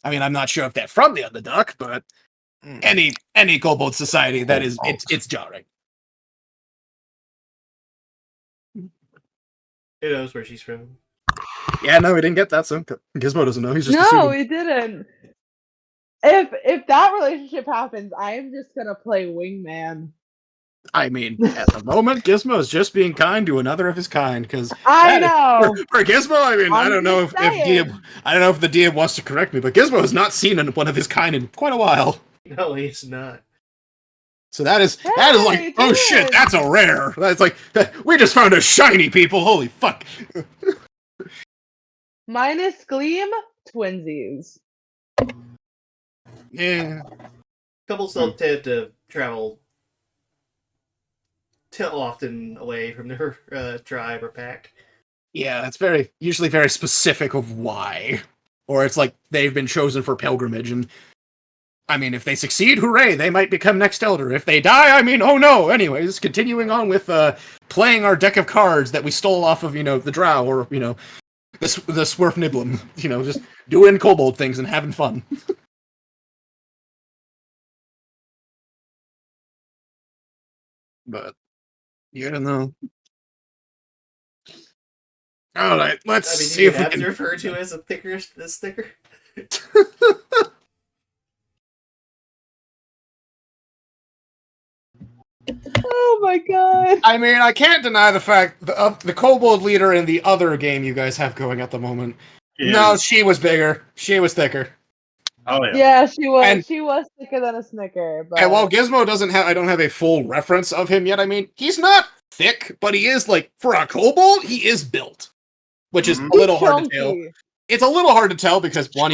I mean, I'm not sure if they're from the Underdark, but any kobold society, that is, it's jarring. Who knows where she's from? Yeah, no, we didn't get that, so Gizmo doesn't know. He's just No, assuming. he didn't. If that relationship happens, I am just gonna play wingman. I mean, at the moment, Gizmo is just being kind to another of his kind, because I know. for Gizmo, I mean, I I'm don't know just if saying. I don't know if the DM wants to correct me, but Gizmo has not seen one of his kind in quite a while. No, he's not. So that is Hey, like, oh shit, dude. that's a rare. That's like we just found a shiny people. Holy fuck! Minus Gleam, twinsies. Yeah, Couples don't tend to travel too often away from their tribe or pack. yeah, it's usually very specific of why, or it's like they've been chosen for pilgrimage, and I mean, if they succeed, hooray, they might become next elder. If they die, I mean, oh no. Anyways, continuing on with playing our deck of cards that we stole off of, the drow, or, the Swerfniblum. Just doing kobold things and having fun. But, you don't know. Alright, let's see if we can... referred to as a thicker. Oh my god. I mean, I can't deny the fact the kobold leader in the other game you guys have going at the moment. Yeah. No, she was bigger. She was thicker. Oh yeah. Yeah, she was. And- she was thicker than a Snicker. But And while Gizmo I don't have a full reference of him yet. I mean, he's not thick, but he is, like, for a kobold, he is built, which is a little hard to tell. chunky. It's a little hard to tell because one,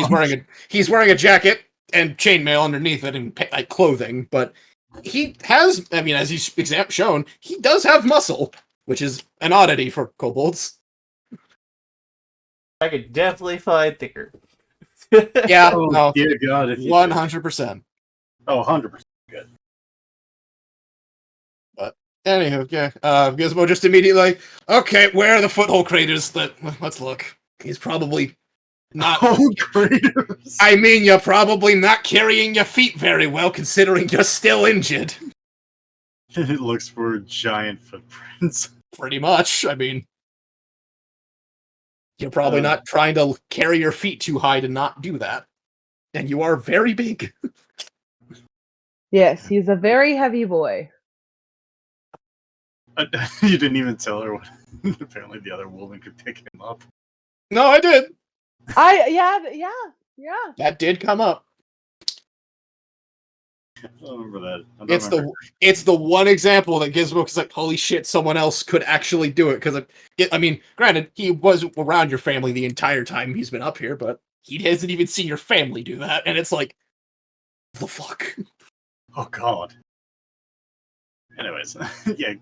he's wearing a jacket and chainmail underneath it and like clothing, but he has, I mean, as he's shown, he does have muscle, which is an oddity for kobolds. I could definitely find thicker. Yeah, Oh no, dear God! If you 100%. Oh, 100%. Good. Anywho, yeah, Gizmo just immediately like, okay, where are the foothold craters? Let's look. He's probably not. Oh, craters! I mean, you're probably not carrying your feet very well, considering you're still injured. It looks for giant footprints. Pretty much. I mean, you're probably not trying to carry your feet too high to not do that. And you are very big. Yes, he's a very heavy boy. You didn't even tell her when apparently the other woman could pick him up. No, I did. Yeah. That did come up. I remember that. It's the one example that Gizmo is like, holy shit, someone else could actually do it. Because I mean, granted, he was around your family the entire time he's been up here, but he hasn't even seen your family do that, and it's like, the fuck. Oh god. Anyways, yeah,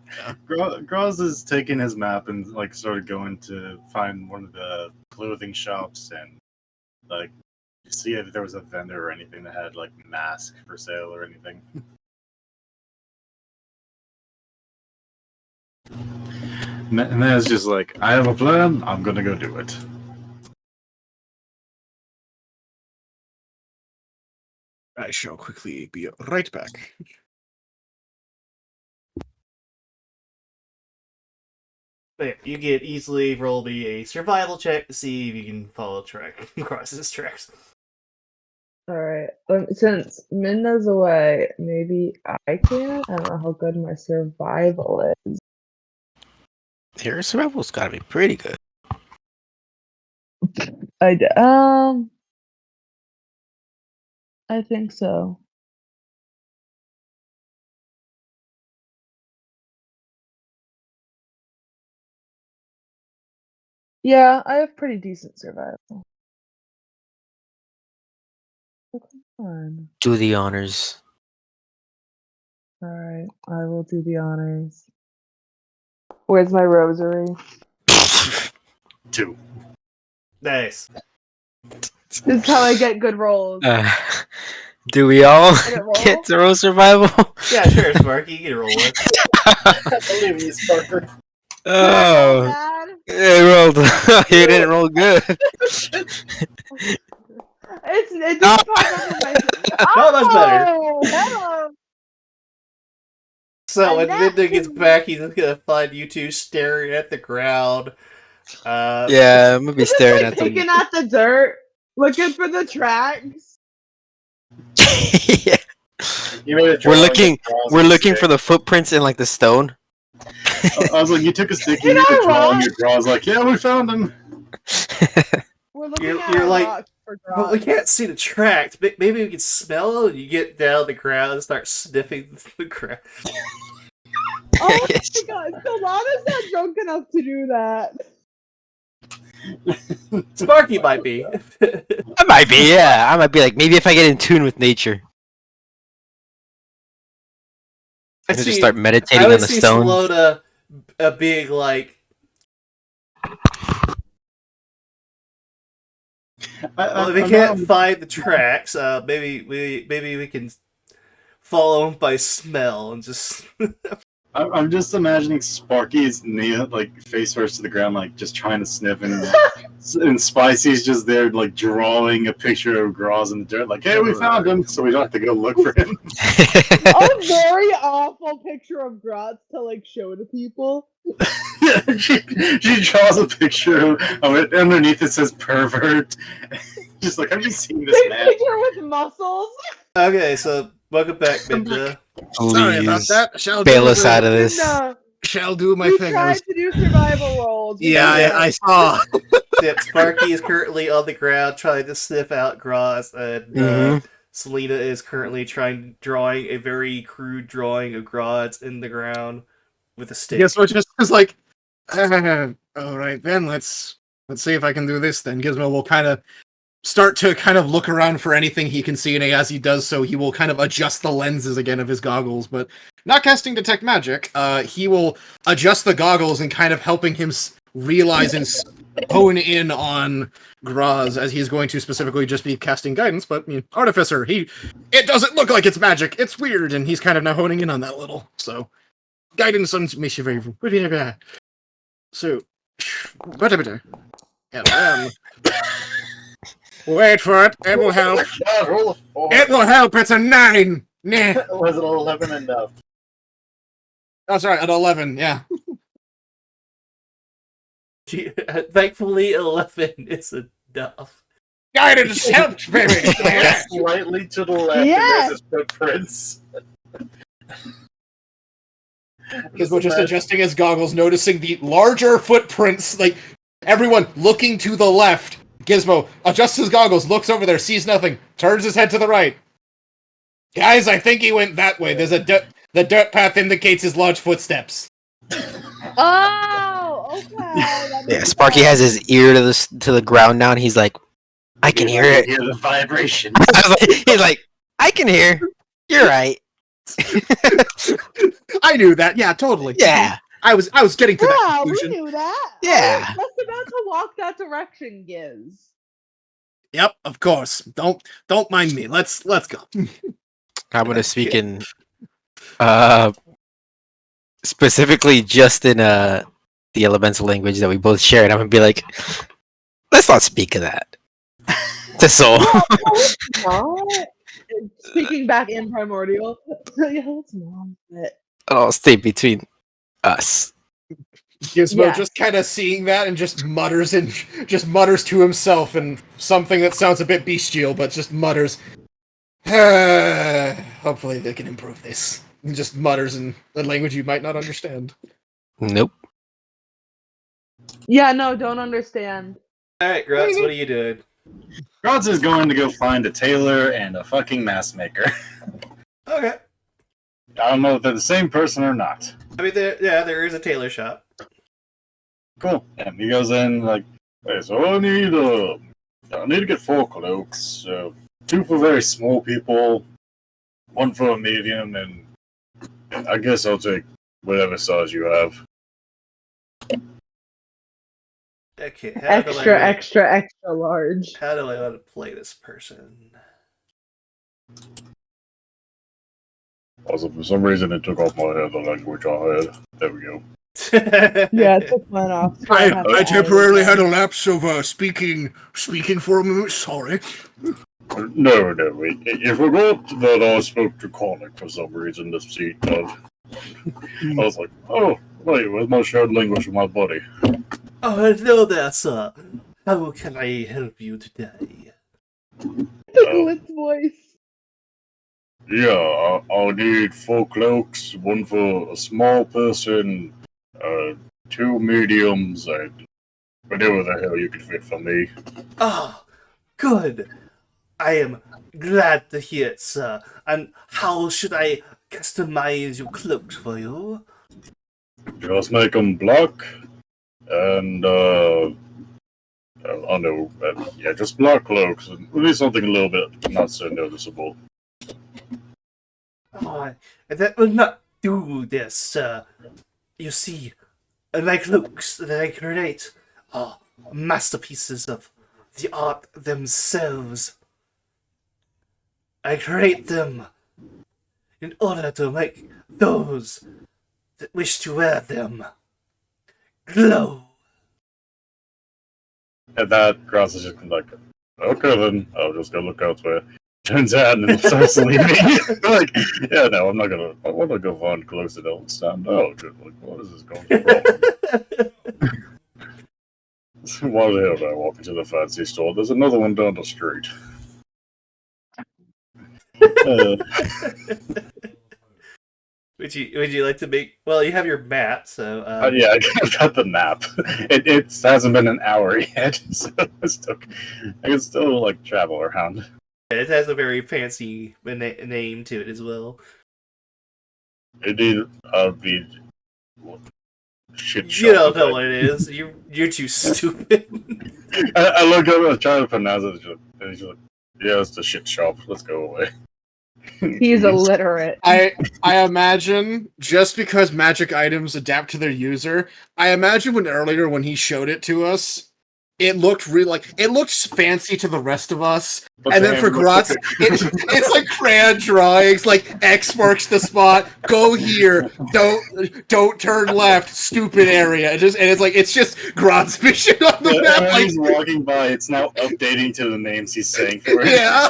Groz is taking his map and like started going to find one of the clothing shops and like see if there was a vendor or anything that had like mask for sale or anything. And then it's just like, I have a plan, I'm gonna go do it. I shall quickly be right back. But yeah, you can easily roll me a survival check to see if you can follow track across his tracks. Alright. Since Midna's away, maybe I can? I don't know how good my survival is. Your survival's gotta be pretty good. I think so. Yeah, I have pretty decent survival. Oh, come on. Do the honors. Alright, I will do the honors. Where's my rosary? 2. Nice. This is how I get good rolls. Do we all Get roll? get to roll survival? Yeah, sure, Sparky, you can roll it. I believe you, Sparker. Oh, Bad. it rolled. You didn't roll good. It just popped up in my Not much better. Oh, hello. So when And that Midna gets can- back, he's gonna find you two staring at the ground. Yeah, I'm gonna be Just staring like at them. picking at the dirt, looking for the tracks. Yeah. You made a We're drawing looking. of Groz We're and a looking for stick. the footprints in like the stone. I was like, you took a stick, you You made a know drawing what? of Groz, like, yeah, we found him. We're looking You're- at you're a like, rock for But we drugs. can't see the tracks. Maybe we can smell it. And you get down the ground and start sniffing the ground. Oh my god, Solana's not drunk enough to do that. Sparky might be. I might be. Yeah, I might be like maybe if I get in tune with nature. I just start meditating I on would the see stones. Solana being like, well, if we can't find the tracks, maybe we can follow them by smell and just. I'm just imagining Sparky's like face first to the ground, like just trying to sniff, and Spicy's just there, like drawing a picture of Groz in the dirt, like, "Hey, we found him," so we don't have to go look for him. A very awful picture of Grotz to like show to people. she draws a picture of it. Underneath it says "pervert." Just like, have you seen this Big man? picture with muscles. Okay, so welcome back, Midna. Sorry about Please that. Shall bail do us the- out of this. No, Shall do my we thing. tried to do survival rolls. We Yeah, did I it. saw. Yeah, Sparky is currently on the ground trying to sniff out Groz, and Mhm. Selena is currently drawing a very crude drawing of Groz in the ground with a stick. Guess what? Just was like, all right, then let's see if I can do this. Then Gizmo will kind of start to kind of look around for anything he can see, and as he does so, he will kind of adjust the lenses again of his goggles, but not casting detect magic. He will adjust the goggles and kind of helping him realize and hone in on Groz, as he's going to specifically just be casting guidance. But I mean, Artificer, it doesn't look like it's magic. It's weird, and he's kind of now honing in on that little. So guidance on makes you very so. Wait for it. It will help. God, roll a 4. It will help. It's a 9. Nah. Was it 11 enough? That's right. At 11. Yeah. Thankfully, 11 is enough. Guidance helped, baby. Yeah. Slightly to the left, Yes! and there's his footprints. Gizmo just adjusting his goggles, noticing the larger footprints. Like everyone looking to the left. Gizmo adjusts his goggles, looks over there, sees nothing, turns his head to the right. Guys, I think he went that way. There's the dirt path indicates his large footsteps. Oh, okay. Yeah, Sparky has his ear to the ground now, and he's like, I can hear it. Hear the vibration. He's like, I can hear. You're right. I knew that. Yeah, totally. Yeah. I was getting to that Yeah, we conclusion. knew that. Yeah. I was just about to walk that direction, Giz. Yep, of course. Don't mind me. Let's go. I'm gonna speak in specifically just in the elemental language that we both share, and I'm gonna be like, let's not speak of that. That's all. What? Speaking back in primordial. Yeah, let's not. I'll stay between us. Gizmo Yeah. just kind of seeing that and just mutters to himself and something that sounds a bit bestial, but just mutters. Hopefully they can improve this. And just mutters in a language you might not understand. Nope. Yeah, no, don't understand. Alright, Grutz, what are you doing? Rods is going to go find a tailor and a fucking mask maker. Okay. I don't know if they're the same person or not. I mean, there is a tailor shop. Cool. And he goes in like, hey, so I need to get 4 cloaks. 2 for very small people, 1 for a medium, and I guess I'll take whatever size you have. Okay. Extra large. How do I want to play this person? Also, for some reason, it took off my head the language I had. There we go. Yeah, it took mine off. So I temporarily had a lapse of speaking for a moment. Sorry. No, I forgot that I spoke to Conic for some reason this seat. I was like, oh, wait, where's my shared language with my buddy? Oh, hello there, sir. How can I help you today? Glit's voice. Yeah, I'll need 4 cloaks, 1 for a small person, 2 mediums, and whatever the hell you can fit for me. Ah, good. I am glad to hear it, sir. And how should I customize your cloaks for you? Just make them black, and I don't know, yeah, just black cloaks. Maybe something a little bit not so noticeable. Oh, that will not do this, sir. You see, my cloaks that I create are masterpieces of the art themselves. I create them in order to make those that wish to wear them glow. And that Cross is just like, okay then, I'll just go look elsewhere. Turns out and starts leaving. Like, yeah, no, I'm not gonna. I want to go find clothes that don't stand out. Like, what is this going wrong? Why the hell did I walk into the fancy store? There's another one down the street. Would you like to make? Well, you have your map, so yeah, I got the map. It hasn't been an hour yet, so I can still like travel around. It has a very fancy name to it as well. Indeed, be shit. You don't know what it is. You're too stupid. I look up and try to pronounce it, and he's like, "Yeah, it's the shit shop. Let's go away." He's illiterate. I imagine just because magic items adapt to their user, I imagine when he showed it to us, it looked it looked fancy to the rest of us. But and then for Grotz, it's like crayon drawings, like X marks the spot, go here, don't turn left, stupid area. It's just Grotz vision on the map. When Like, he's walking by, it's now updating to the names he's saying for it. yeah.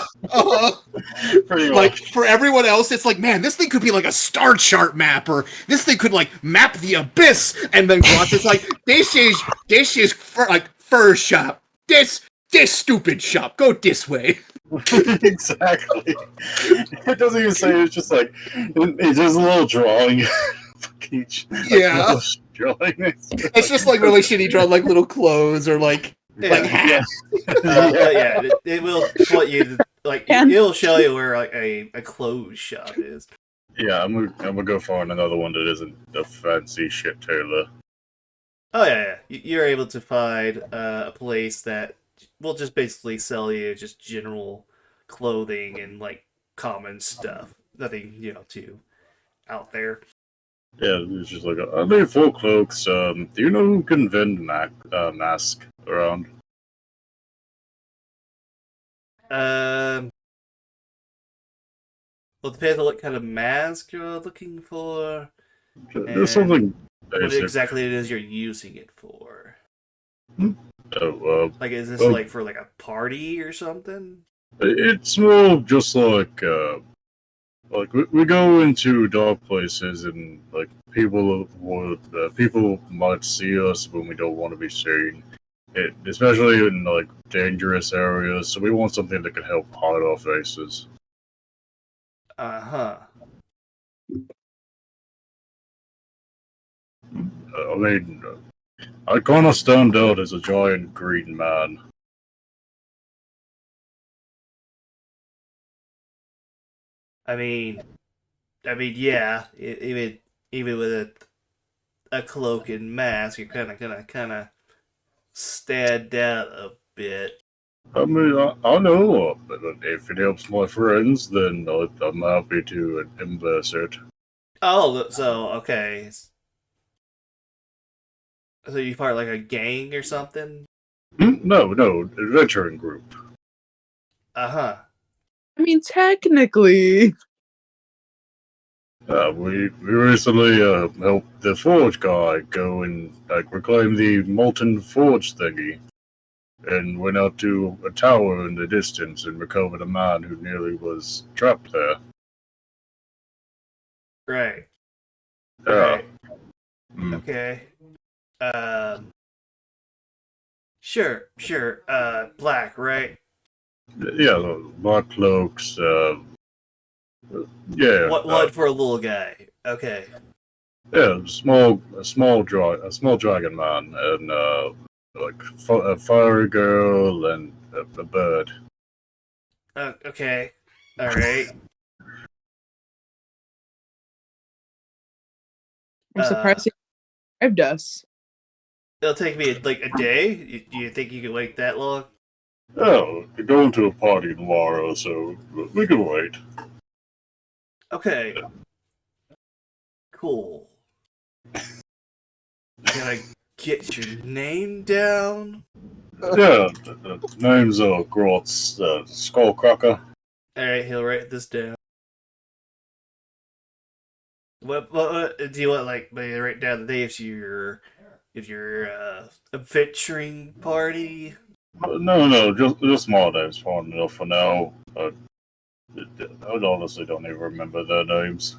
Pretty much. Like, for everyone else, it's like, man, this thing could be like a star chart map, or this thing could like map the abyss. And then Grotz is like, this is fur shop. This stupid shop. Go this way. Exactly. It doesn't even say. It's just like it's just a little drawing. Yeah. Drawing. It's just like really shitty drawn, like little clothes or like Like half. Yeah, it will put you it'll show you where like a clothes shop is. Yeah, I'm gonna go find another one that isn't a fancy shit tailor. Oh yeah. You're able to find a place that will just basically sell you just general clothing and like common stuff. Nothing, too out there. Yeah, it's just like, I need 4 cloaks. Do you know who can vend mask around? Well, it depends on what kind of mask you're looking for. There's something What basic. exactly it is you're using it for. Oh, Like, is this like for like a party or something? it's more just like we go into dark places and like people might see us when we don't want to be seen. Especially in like dangerous areas, so we want something that can help hide our faces. Uh-huh. I mean, I kind of stand out as a giant green man. I mean, yeah. Even with a cloak and mask, you're kind of stand out a bit. I mean, I know, but if it helps my friends, then I'm happy to invest it. Oh, so okay. So you part like a gang or something? No, adventuring group. Uh-huh. I mean, technically. We recently helped the forge guy go and reclaim the molten forge thingy, and went out to a tower in the distance and recovered a man who nearly was trapped there. Right. Yeah. Right. Mm. Okay. Sure. Black, right? Yeah, the black cloaks. Yeah. What for a little guy? Okay. Yeah, a small dragon man, and a fiery girl and a bird. Okay. All right. I'm surprised he described us. It'll take me like a day. Do you think you can wait that long? Oh, we're going to a party tomorrow, so we can wait. Okay. Cool. Can I get your name down? Yeah, the name's Grotz, Skullcracker. Alright, he'll write this down. What do you want, like, maybe write down the day if you're adventuring party? No, just small names, fine enough for now. I honestly don't even remember their names.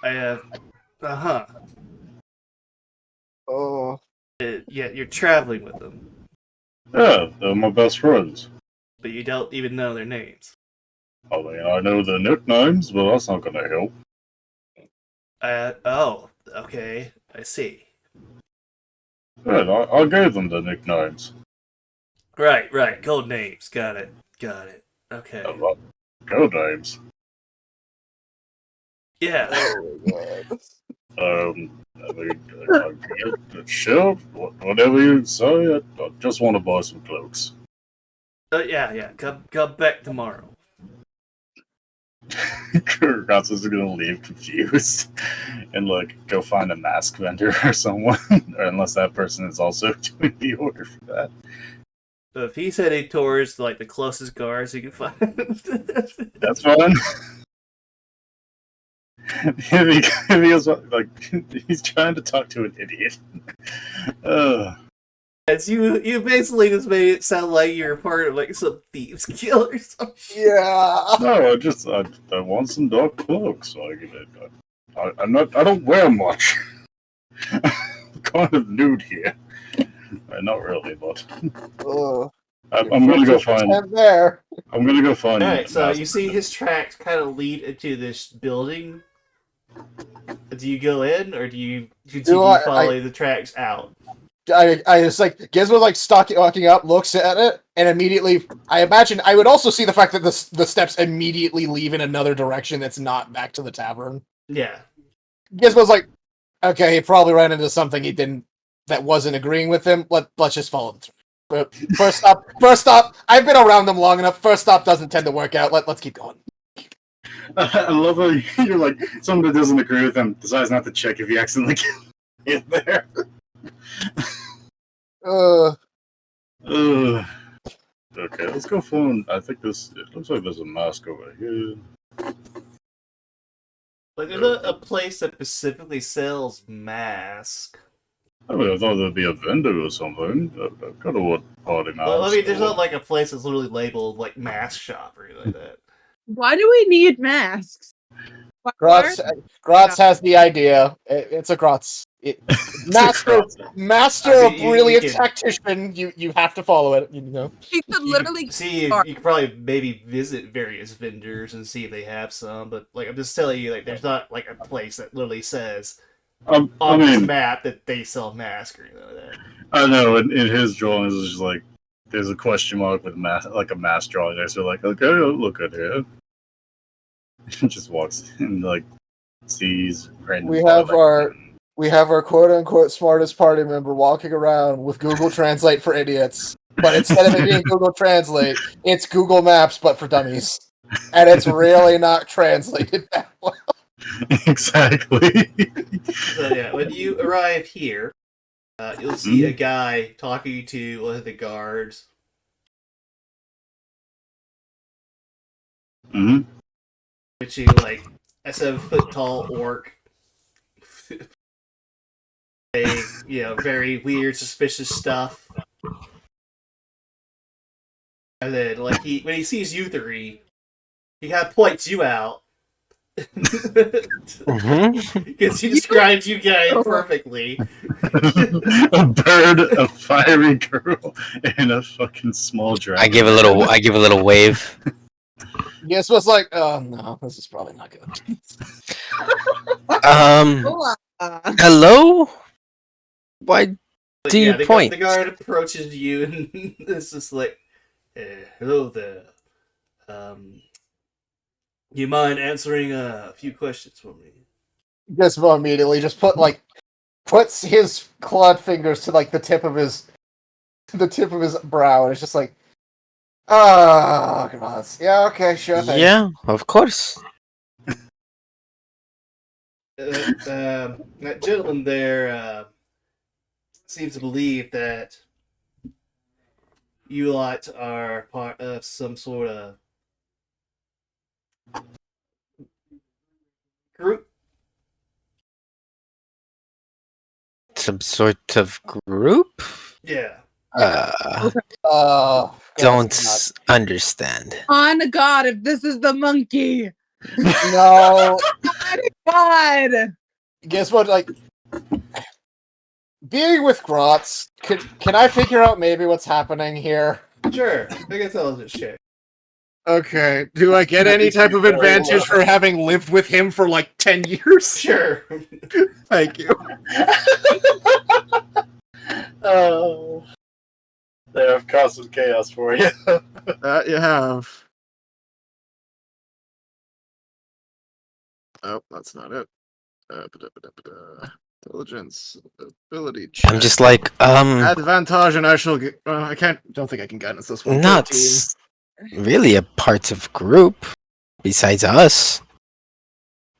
Uh-huh. Oh. Yeah, you're traveling with them, Yeah, they're my best friends. but you don't even know their names. I mean, I know their nicknames, but that's not gonna help. Oh, okay, I see. Yeah, I gave them the nicknames. Right, code names, got it. Okay. Code names. Yeah. I mean, sure, whatever you say. I just want to buy some cloaks. Yeah. Come back tomorrow. Kurgatz is gonna leave confused and go find a mask vendor or someone, or unless that person is also doing the order for that. So if he's heading towards the closest guards he can find, that's fine. if he was he's trying to talk to an idiot. As you basically just made it sound like you're part of some thieves guild or something. Yeah. No, I want some dark cloaks. I don't wear much. I'm kind of nude here. Not really, but I'm gonna go find. I'm gonna go find. All right, so you see his tracks kind of lead into this building. Do you go in, or do you continue following the tracks out? I just like Gizmo like walking up, looks at it, and immediately I imagine I would also see the fact that the steps immediately leave in another direction that's not back to the tavern. Yeah. Gizmo's like, okay, he probably ran into something he didn't that wasn't agreeing with him. Let's just follow the But first stop. I've been around them long enough. First stop doesn't tend to work out. Let's keep going. I love how you're like, someone that doesn't agree with him decides not to check if you accidentally get there. Okay, let's go phone. I think it looks like there's a mask over here. Like, there's a place that specifically sells masks. I thought there'd be a vendor or something. That's kind of what party mask. Well, I mean, there's not like a place that's literally labeled like mask shop or anything like that. Why do we need masks? Grotz has the idea. It's a Grotz. Master of brilliant tactician. You have to follow it. You know. You could literally see. You could probably maybe visit various vendors and see if they have some. But like, I'm just telling you, like, there's not like a place that literally says on this map that they sell masks or anything like that. I know. In his drawings, it's just like there's a question mark with like a mask drawing there. So like, okay, look at it. Just walks and like sees random. We have our quote unquote smartest party member walking around with Google Translate for idiots, but instead of it being Google Translate, it's Google Maps but for dummies, and it's really not translated that well. Exactly. So yeah, when you arrive here, you'll see a guy talking to one of the guards. Mm-hmm. Which you like a 7-foot tall orc, very weird, suspicious stuff. And then like when he sees you three, he kind of points you out. Because he describes you guys perfectly. A bird, a fiery girl, and a fucking small dragon. I give a little wave. Yes, was like, oh no, this is probably not good. Hello? Why do you point? The guard approaches you and it's just like, hello there. You mind answering a few questions for me? Gizmo immediately just puts his clawed fingers to like the tip of his brow, and it's just like, oh, God. Yeah, okay, sure thing. Yeah, of course. That gentleman there seems to believe that you lot are part of some sort of group. Some sort of group? Yeah. Don't understand. On God, if this is the monkey. No. God. Guess what? Like, being with Grotz, can I figure out maybe what's happening here? Sure. I can tell us shit. Okay. Do I get any type of advantage for having lived with him for like 10 years? Sure. Thank you. Oh. They have caused some chaos for you. You have. Oh, that's not it. Intelligence, ability check. I'm just like, advantage, and I shall get. Don't think I can guidance this one. Not 13. Really a part of group besides us.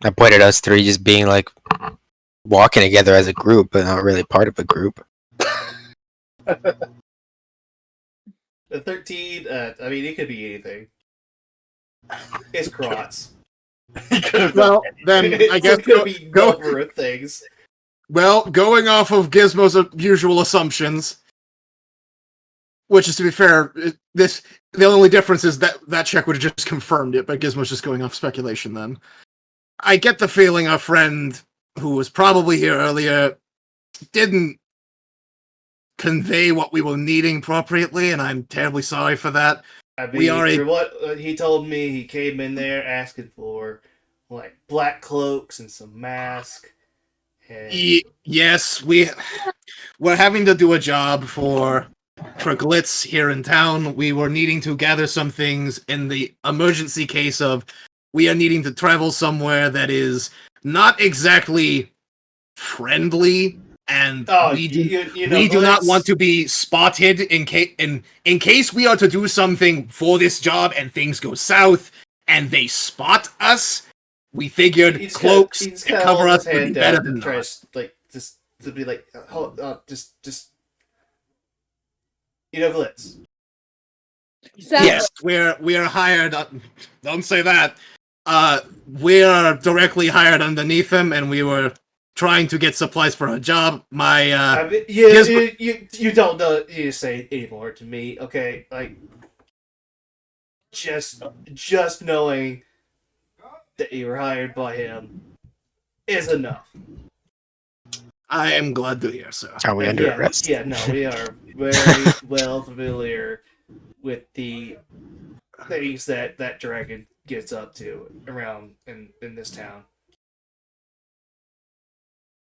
I pointed us three just being like walking together as a group, but not really part of a group. The 13, I mean, it could be anything. It's Grotz. Well, then I guess go over things. Well, going off of Gizmo's usual assumptions, which is, to be fair, the only difference is that check would have just confirmed it, but Gizmo's just going off speculation then. I get the feeling our friend, who was probably here earlier, didn't convey what we were needing appropriately, and I'm terribly sorry for that. I mean, what he told me, he came in there asking for like black cloaks and some masks, Yes, we're having to do a job for Glitz here in town. We were needing to gather some things in the emergency case of we are needing to travel somewhere that is not exactly friendly, and we do not want to be spotted in case we are to do something for this job and things go south and they spot us. We figured cloaks to cover us would be better than not. Just to be like, just Glitz. Yes, we are hired. Don't say that. We are directly hired underneath him, and we were trying to get supplies for a job. You don't know you say anymore to me, okay? Like, just knowing that you were hired by him is enough. I am glad to hear, sir. Are we under arrest? Yeah, no, we are very well familiar with the things that dragon gets up to around in this town.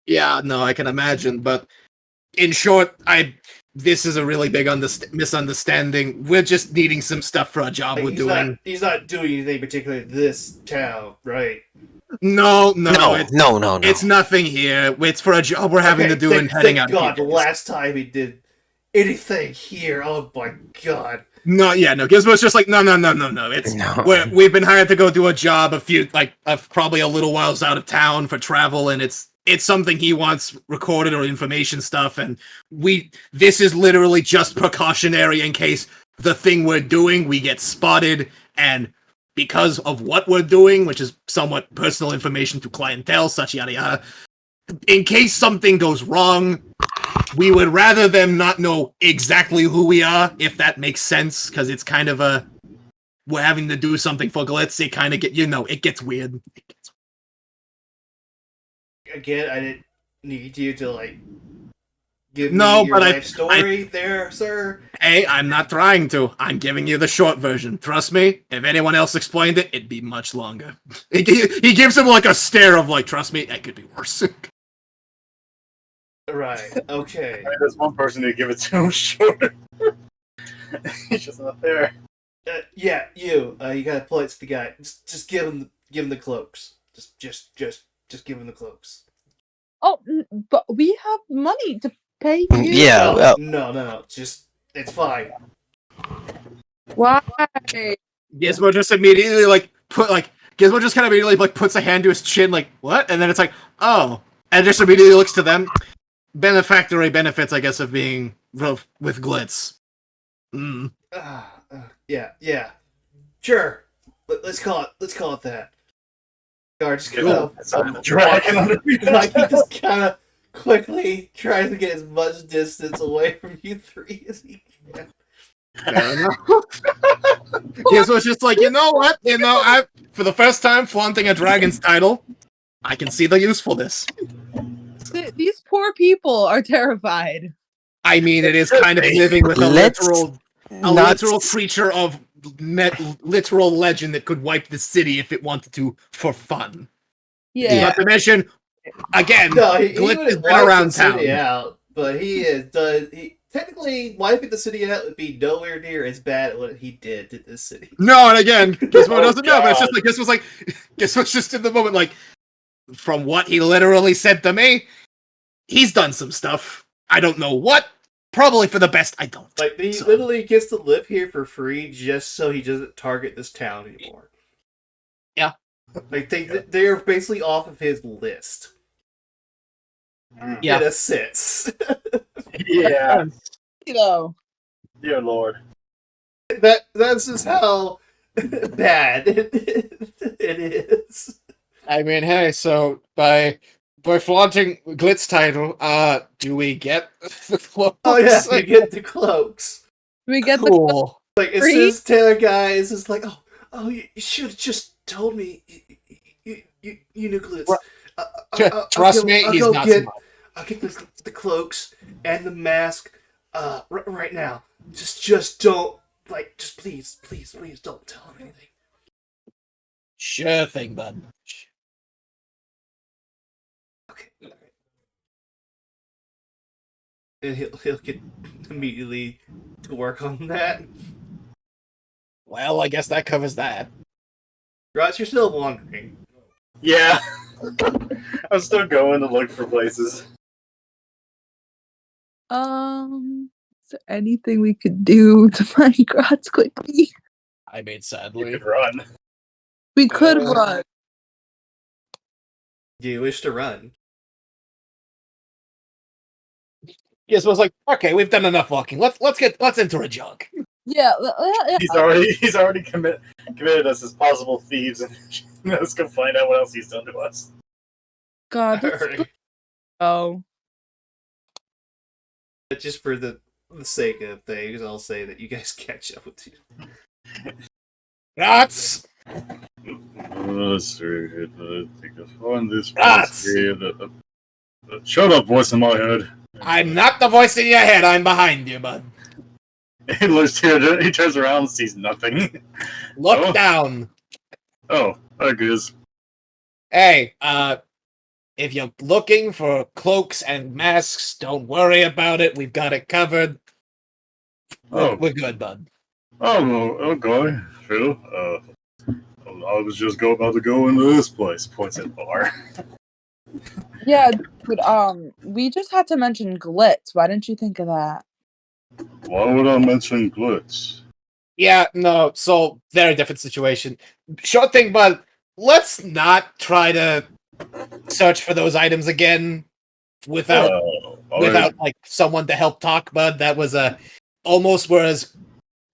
Yeah, no, I can imagine, but in short, this is a really big misunderstanding. We're just needing some stuff for a job we're doing. He's not doing anything particular this town, right? No. It's nothing here. It's for a job we're having to do and heading out. God, the last time he did anything here, oh my God. No, Gizmo's just like, no. We've been hired to go do a job probably a little whiles out of town for travel, and it's something he wants recorded or information stuff, and this is literally just precautionary in case the thing we're doing, we get spotted, and because of what we're doing, which is somewhat personal information to clientele, such yada yada, in case something goes wrong, we would rather them not know exactly who we are, if that makes sense, because it's kind of we're having to do something for Glitz, it kind of it gets weird. Again, I didn't need you to, give me your life story there, sir. Hey, I'm not trying to. I'm giving you the short version. Trust me, if anyone else explained it, it'd be much longer. He gives him, a stare of, trust me, it could be worse. Right, okay. There's one person who give it to him shorter. He's just not there. Yeah, you gotta point to the guy. Just give him the cloaks. Just give him the cloaks. Oh, but we have money to pay you. Yeah. No. Just, it's fine. Why? Gizmo just immediately Gizmo just kind of immediately puts a hand to his chin, what? And then it's oh, and just immediately looks to them. Benefactory benefits, I guess, of being with Glitz. Yeah. Sure. Let's call it that. Guard just kind of dragging underneath. He just kind of quickly tries to get as much distance away from you three as he can. Gizmo's just you know what? I for the first time flaunting a dragon's title, I can see the usefulness. These poor people are terrified. I mean, it is kind of living with a literal creature of literal legend that could wipe the city if it wanted to for fun. Yeah. Not to mention, again, Glitz has been around town. Out, but he is done. Technically, wiping the city out would be nowhere near as bad as what he did to this city. No, and again, Gizmo doesn't know, but it's just Gizmo's just in the moment, from what he literally said to me, he's done some stuff. I don't know what. Probably for the best, I don't. He literally gets to live here for free just so he doesn't target this town anymore. Yeah. They're basically off of his list. Yeah. In a sense. Yeah. Dear Lord. That's just how bad it is. I mean, hey, so by flaunting Glitz title, do we get the cloaks? Oh yeah, we get the cloaks. We get cool. It's this Taylor guy is just oh, you should have just told me you knew Glitz. Trust me, he's not smart. I'll get the cloaks and the mask right now. Just don't just please don't tell him anything. Sure thing, bud. Okay. And he'll get immediately to work on that. Well, I guess that covers that. Ross, you're still wandering. Yeah. I'm still going to look for places. Is there anything we could do to find Grots quickly? I mean, You sadly. could run. We could run. Do you wish to run? Gizmo's like, okay, we've done enough walking. Let's enter a jog. Yeah. He's already committed us as possible thieves, and let's go find out what else he's done to us. God. Alright. Oh. Just for the sake of things, I'll say that you guys catch up with you. Rats! Let's see. I think I find this Rats! place here. Shut up, voice in my head. I'm not the voice in your head. I'm behind you, bud. He looks here. He turns around and sees nothing. Look down. Oh, I guess. Hey, if you're looking for cloaks and masks, don't worry about it. We've got it covered. Oh. We're good, bud. Oh, okay. Phil. I was just about to go into this place. Points at bar. Yeah, but we just had to mention glitz. Why didn't you think of that? Why would I mention glitz? Yeah, no, so very different situation. Short thing, bud, let's not try to search for those items again without like someone to help talk, bud. That was almost was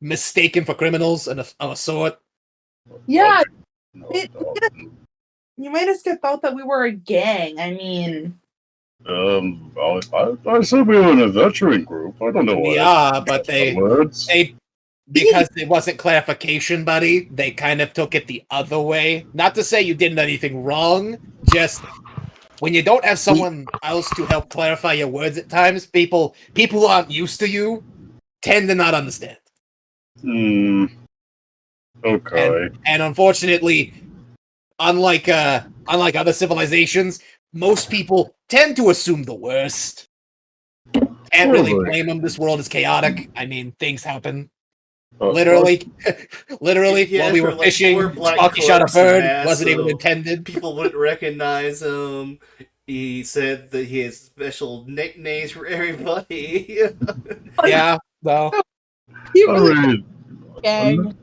mistaken for criminals of a sort. Yeah, No, you made us get thought that we were a gang. I mean, I said we were an adventuring group. I don't know why. Yeah, but words. they because there wasn't clarification, buddy, they kind of took it the other way. Not to say you did anything wrong, just when you don't have someone else to help clarify your words at times, people who aren't used to you tend to not understand. Okay. And unfortunately, unlike other civilizations, most people tend to assume the worst. Can't really blame them. This world is chaotic. I mean, things happen. Literally, Yeah, while we were for, like, fishing, four black Sparky shot a cloaks and bird. masks, Wasn't even so intended. People wouldn't recognize him. He said that he has special nicknames for everybody. Yeah, no. you I really mean, gang.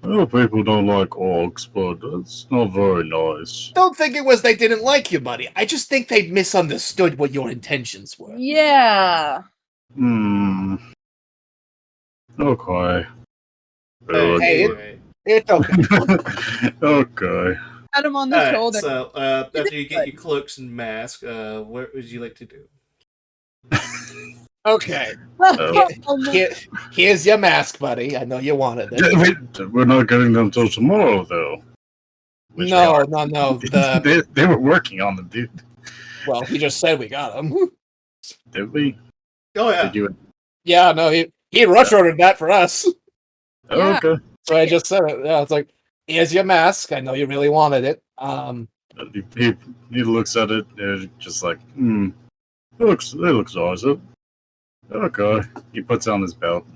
I know people don't like orcs, but that's not very nice. Don't think it was they didn't like you, buddy. I just think they misunderstood what your intentions were. Yeah. Okay. Hey, it's okay. Okay. Pat him on the shoulder. So, after you get your cloaks and masks, what would you like to do? Okay. Here's your mask, buddy. I know you wanted it. We're not getting them till tomorrow, though. No. They were working on them, dude. Well, he just said we got them. Did we? Oh yeah. Did you? Yeah, no, he rush ordered that for us. Yeah. Okay. So I just said it. Yeah, it's like, here's your mask. I know you really wanted it. He looks at it and just like, it looks awesome. Okay. He puts it on his belt.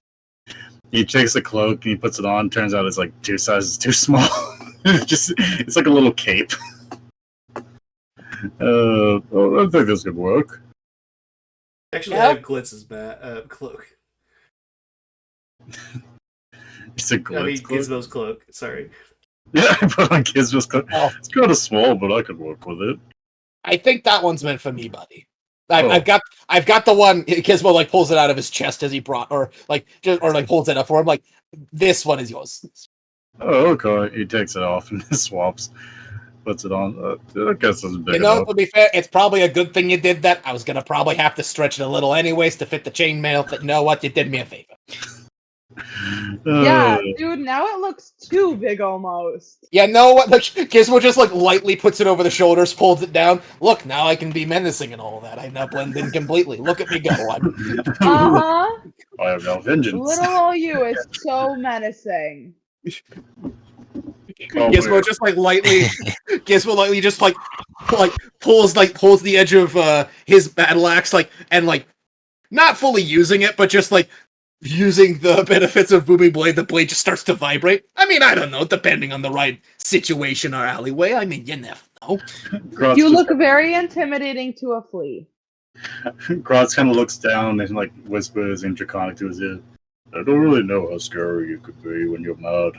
He takes the cloak and he puts it on. Turns out it's like 2 sizes too small. It's like a little cape. I think this could work. Actually, I have Glitz's cloak. It's a I mean, cloak. Gizmo's cloak. Sorry. Yeah, I put on Gizmo's cloak. Oh. It's kind of small, but I could work with it. I think that one's meant for me, buddy. I've got the one Gizmo like pulls it out of his chest as he brought, or holds it up for him. Like, this one is yours. Oh, okay. He takes it off and swaps, puts it on. I guess it's big enough. To be fair, it's probably a good thing you did that. I was gonna probably have to stretch it a little anyways to fit the chainmail. But you know what? You did me a favor. Yeah, dude, now it looks too big almost. Yeah, no, what? Like, Gizmo just like lightly puts it over the shoulders, pulls it down. Look, now I can be menacing and all that. I now blend in completely. Look at me go. Uh-huh. I have no vengeance. Little old you is so menacing. Gizmo just like lightly, just like pulls the edge of his battle axe and not fully using it, but just like using the benefits of booming blade, the blade just starts to vibrate. I mean, I don't know, depending on the right situation or alleyway. I mean, you never know. Grotz You just- look very intimidating to a flea. Grotz kind of looks down and like whispers in Draconic to his ear. I don't really know how scary you could be when you're mad.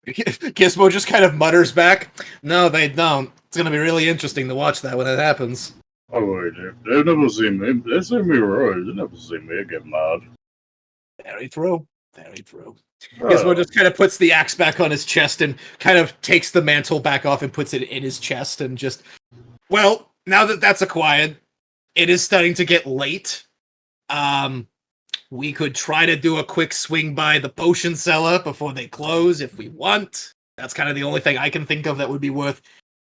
Gizmo just kind of mutters back, "No, they don't. It's gonna be really interesting to watch that when it happens." Oh wait, they've never seen me. They see me right. They never see me get mad. Very true. Very true. Gizmo just kind of puts the axe back on his chest and kind of takes the mantle back off and puts it in his chest and just... Well, now that that's acquired, it is starting to get late. We could try to do a quick swing by the potion cellar before they close if we want. That's kind of the only thing I can think of that would be worth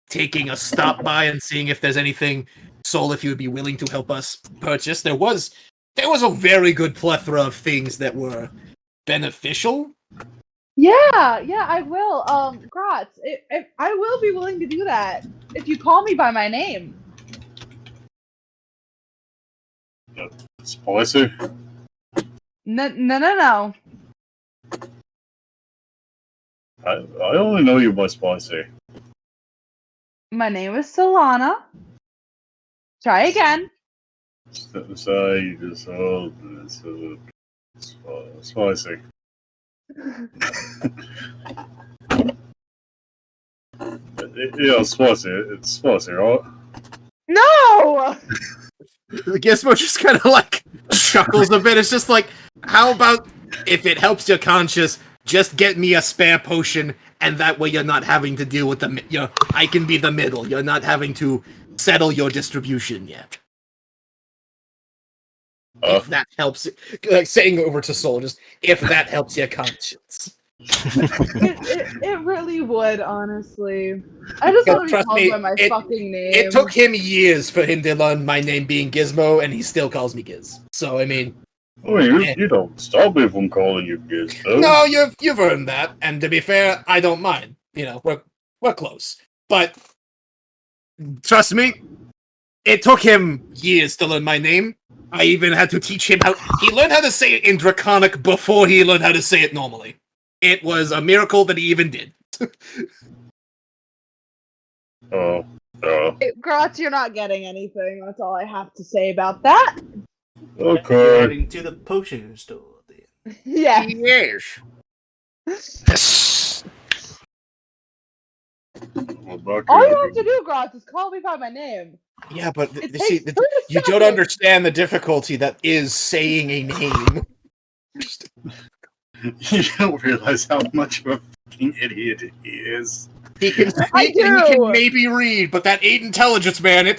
taking a stop by and seeing if there's anything, Soul, if you would be willing to help us purchase. There was a very good plethora of things that were beneficial. Yeah, I will. Grotz, I will be willing to do that if you call me by my name. Spicy? No. I only know you by Spicy. My name is Solana. Try again. Spicy. Yeah, spicy. It's spicy, right? No! Gizmo just kind of like chuckles a bit. It's just like, how about if it helps your conscience, just get me a spare potion, and that way you're not having to deal with the. I can be the middle. You're not having to settle your distribution yet. If that helps, like saying over to Soul, just if that helps your conscience. It really would, honestly. I just want to be Trust called me, by my fucking name. It took him years for him to learn my name being Gizmo, and he still calls me Giz. So I mean, you don't stop me from calling you Giz, though. No, you've earned that, and to be fair, I don't mind. We're close, but trust me, it took him years to learn my name. I even had to teach him how. He learned how to say it in Draconic before he learned how to say it normally. It was a miracle that he even did. Grotz, you're not getting anything. That's all I have to say about that. Okay. Heading to the potion store. Then. Yeah. Yes. Yes. All you have to do, Grotz, is call me by my name. Yeah, but It see, takes 30 you don't seconds. understand the difficulty that is saying a name. You don't realize how much of a fucking idiot he is. He can I speak and he do. can maybe read, but that 8 intelligence, man,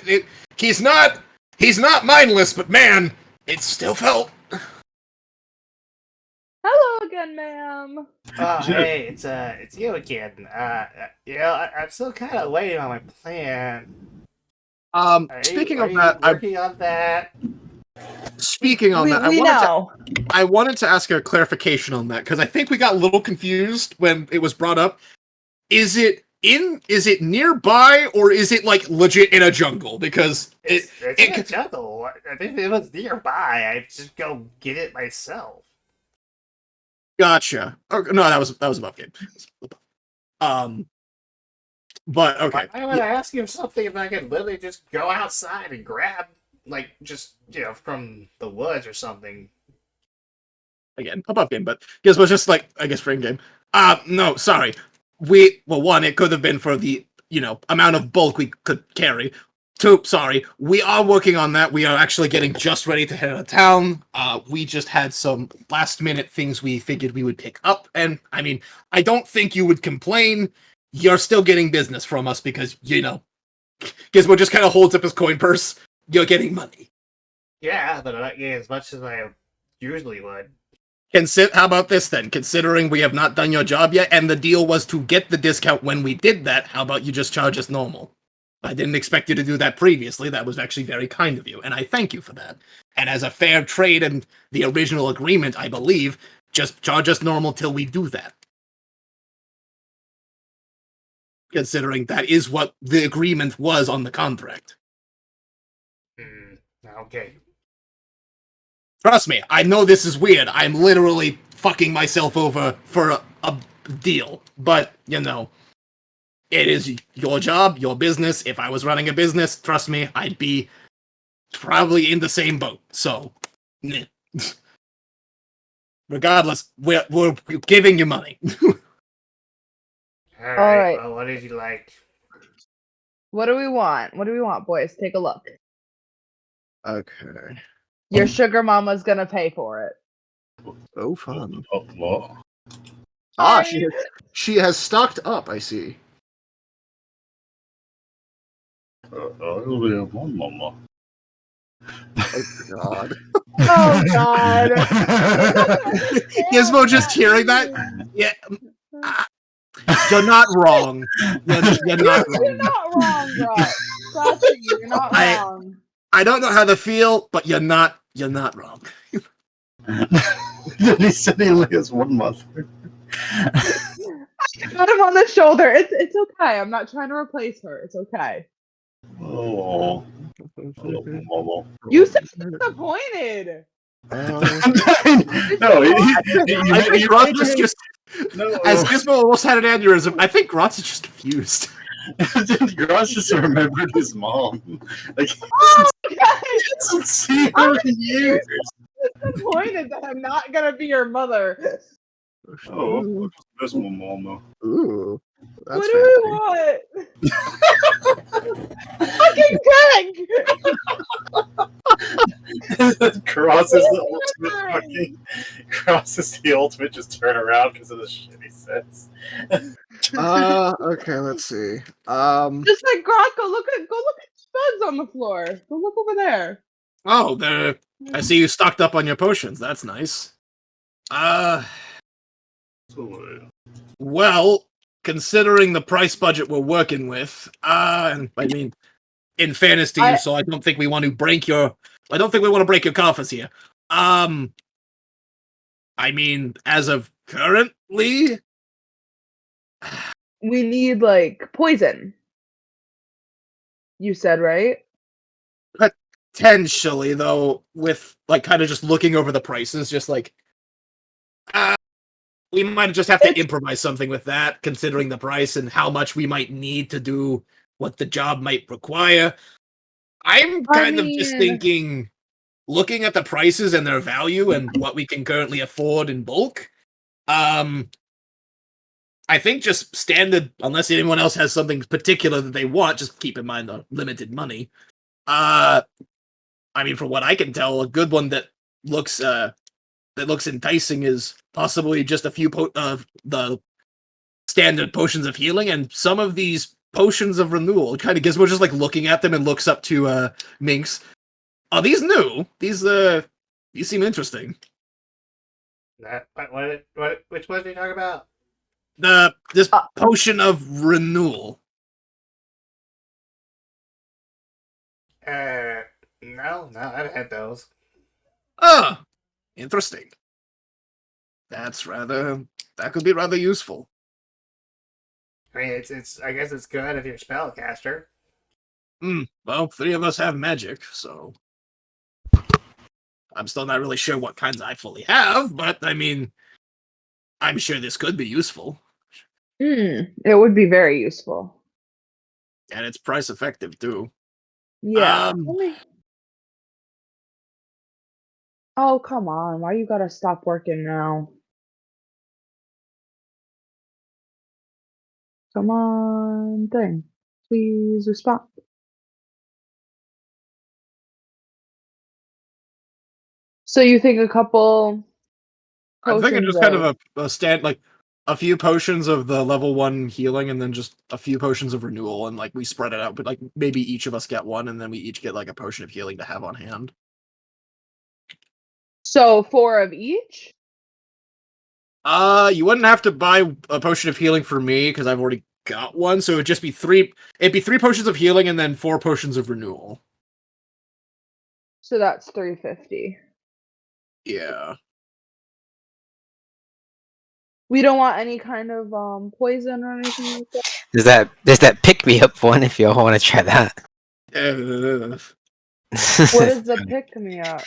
he's not mindless, but man, it still felt. Hello again, ma'am. Oh, hey, it's you again. I'm still kind of waiting on my plan. Speaking Are of you that, working on that. speaking on that, We know. I wanted to ask a clarification on that because I think we got a little confused when it was brought up. Is it nearby or is it like legit in a jungle? Because It's in a jungle. I think it was nearby. I just go get it myself. Gotcha. No, that was above game. But okay. Why would I ask you something if I could literally just go outside and grab, like, just, from the woods or something? Again, above game, but Gizmo's just like, I guess, for in-game. No, sorry. One, it could have been for the, amount of bulk we could carry. 2, sorry, we are working on that. We are actually getting just ready to head out of town. We just had some last-minute things we figured we would pick up, and, I mean, I don't think you would complain. You're still getting business from us because, Gizmo just kind of holds up his coin purse. You're getting money. Yeah, but I'm not getting as much as I usually would. How about this then? Considering we have not done your job yet, and the deal was to get the discount when we did that, how about you just charge us normal? I didn't expect you to do that previously. That was actually very kind of you, and I thank you for that. And as a fair trade and the original agreement, I believe, just charge us normal till we do that. Considering that is what the agreement was on the contract. Okay. Trust me, I know this is weird. I'm literally fucking myself over for a deal. But, you know, it is your job, your business. If I was running a business, trust me, I'd be probably in the same boat. So, regardless, we're giving you money. All right. Well, what did you like? What do we want? What do we want, boys? Take a look. Okay. Your sugar mama's gonna pay for it. Oh, fun. What? Ah, she has stocked up, I see. It'll be a one mama. Oh, God. Oh God. Gizmo just hearing that? Yeah. You're not wrong. You're not You're wrong. not wrong, bro. Trust me, you're not wrong. I don't know how to feel, but you're not wrong. He said he only has one mother. I got him on the shoulder. It's okay. I'm not trying to replace her. It's okay. Oh, mama. You sound disappointed. No, I think Grotz was just no. as Gizmo almost had an aneurysm. I think Grotz is just confused. Gross just remembered his mom. Like, Oh, he hasn't seen her in years. I'm disappointed that I'm not gonna be your mother. Oh, that's my mama. Ooh, that's What do we want? Fucking pig! Cross is the ultimate fucking. Cross is the ultimate. Just turn around because of the shit he says. Okay, let's see. Just like Grot, go look at Spuds on the floor. Go look over there. Oh, there. I see you stocked up on your potions. That's nice. Well, considering the price budget we're working with, I mean, in fairness to you, so I don't think we want to break your coffers here. I mean, as of currently, We need like poison. You said, right? potentially though, with like kind of just looking over the prices, just like we might just have to improvise something with that, considering the price and how much we might need to do what the job might require. I'm kind of just thinking, looking at the prices and their value and what we can currently afford in bulk. I think just standard, unless anyone else has something particular that they want, just keep in mind the limited money. I mean, from what I can tell, a good one that looks enticing is possibly just a few the standard potions of healing and some of these potions of renewal. Kind of Gizmo just like looking at them and looks up to Minx. Are these new? These seem interesting. Which one are you talking about? This potion of renewal. No, I haven't had those. Oh, interesting. That could be rather useful. I mean, it's. I guess it's good if you're a spellcaster. Well, 3 of us have magic, so I'm still not really sure what kinds I fully have, but I mean, I'm sure this could be useful. It would be very useful. And it's price effective too. Yeah. Oh, come on. Why you gotta stop working now? Come on, thing. Please respond. So you think a couple I'm thinking potions just kind of a few potions of the level 1 healing and then just a few potions of renewal, and like we spread it out, but like maybe each of us get one and then we each get like a potion of healing to have on hand. So 4 of each? You wouldn't have to buy a potion of healing for me because I've already got one, so it'd just be 3 potions of healing and then 4 potions of renewal. So that's $350. Yeah. We don't want any kind of poison or anything like that. There's that pick me up one if y'all want to try that. What is the pick me up?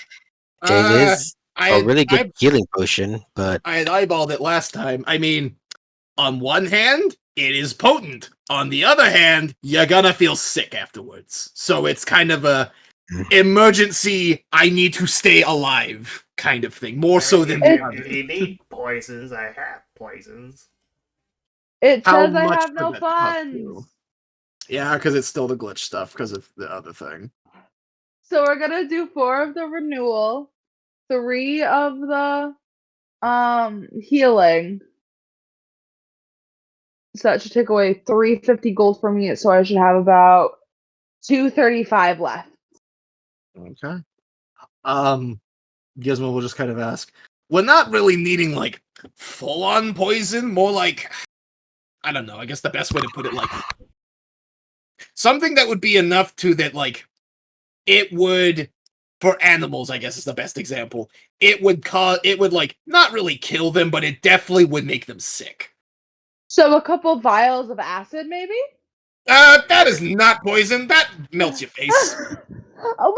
It is a really good I healing potion, but I had eyeballed it last time. I mean, on one hand, it is potent. On the other hand, you're gonna feel sick afterwards. So it's kind of a emergency, I need to stay alive kind of thing. More so than the other. If you need poisons, I have poisons. It How says I much have would no that cost funds. you? Yeah, because it's still the glitch stuff because of the other thing. So we're gonna do 4 of the renewal, 3 of the healing. So that should take away 350 gold from me, so I should have about 235 left. Okay. Gizmo will just kind of ask. We're not really needing like full on poison, more like I don't know, I guess the best way to put it, like something that would be enough to that, like, it would, for animals, I guess is the best example, it would like, not really kill them, but it definitely would make them sick. So a couple vials of acid, maybe? That is not poison, that melts your face. Well,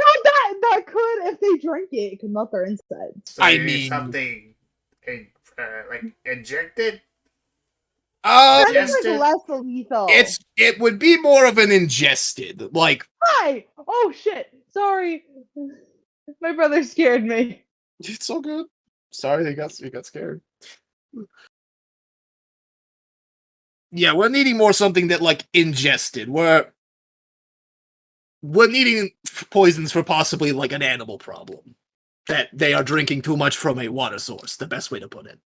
that could, if they drink it, it could melt their insides. So I you need mean- something like injected? That is Ingested? like less lethal. It would be more of an ingested, like, Hi! Oh shit! Sorry. My brother scared me. it's so good. Sorry, you got scared. Yeah, we're needing more something that, like, ingested. We're needing poisons for possibly, like, an animal problem. That they are drinking too much from a water source, the best way to put it.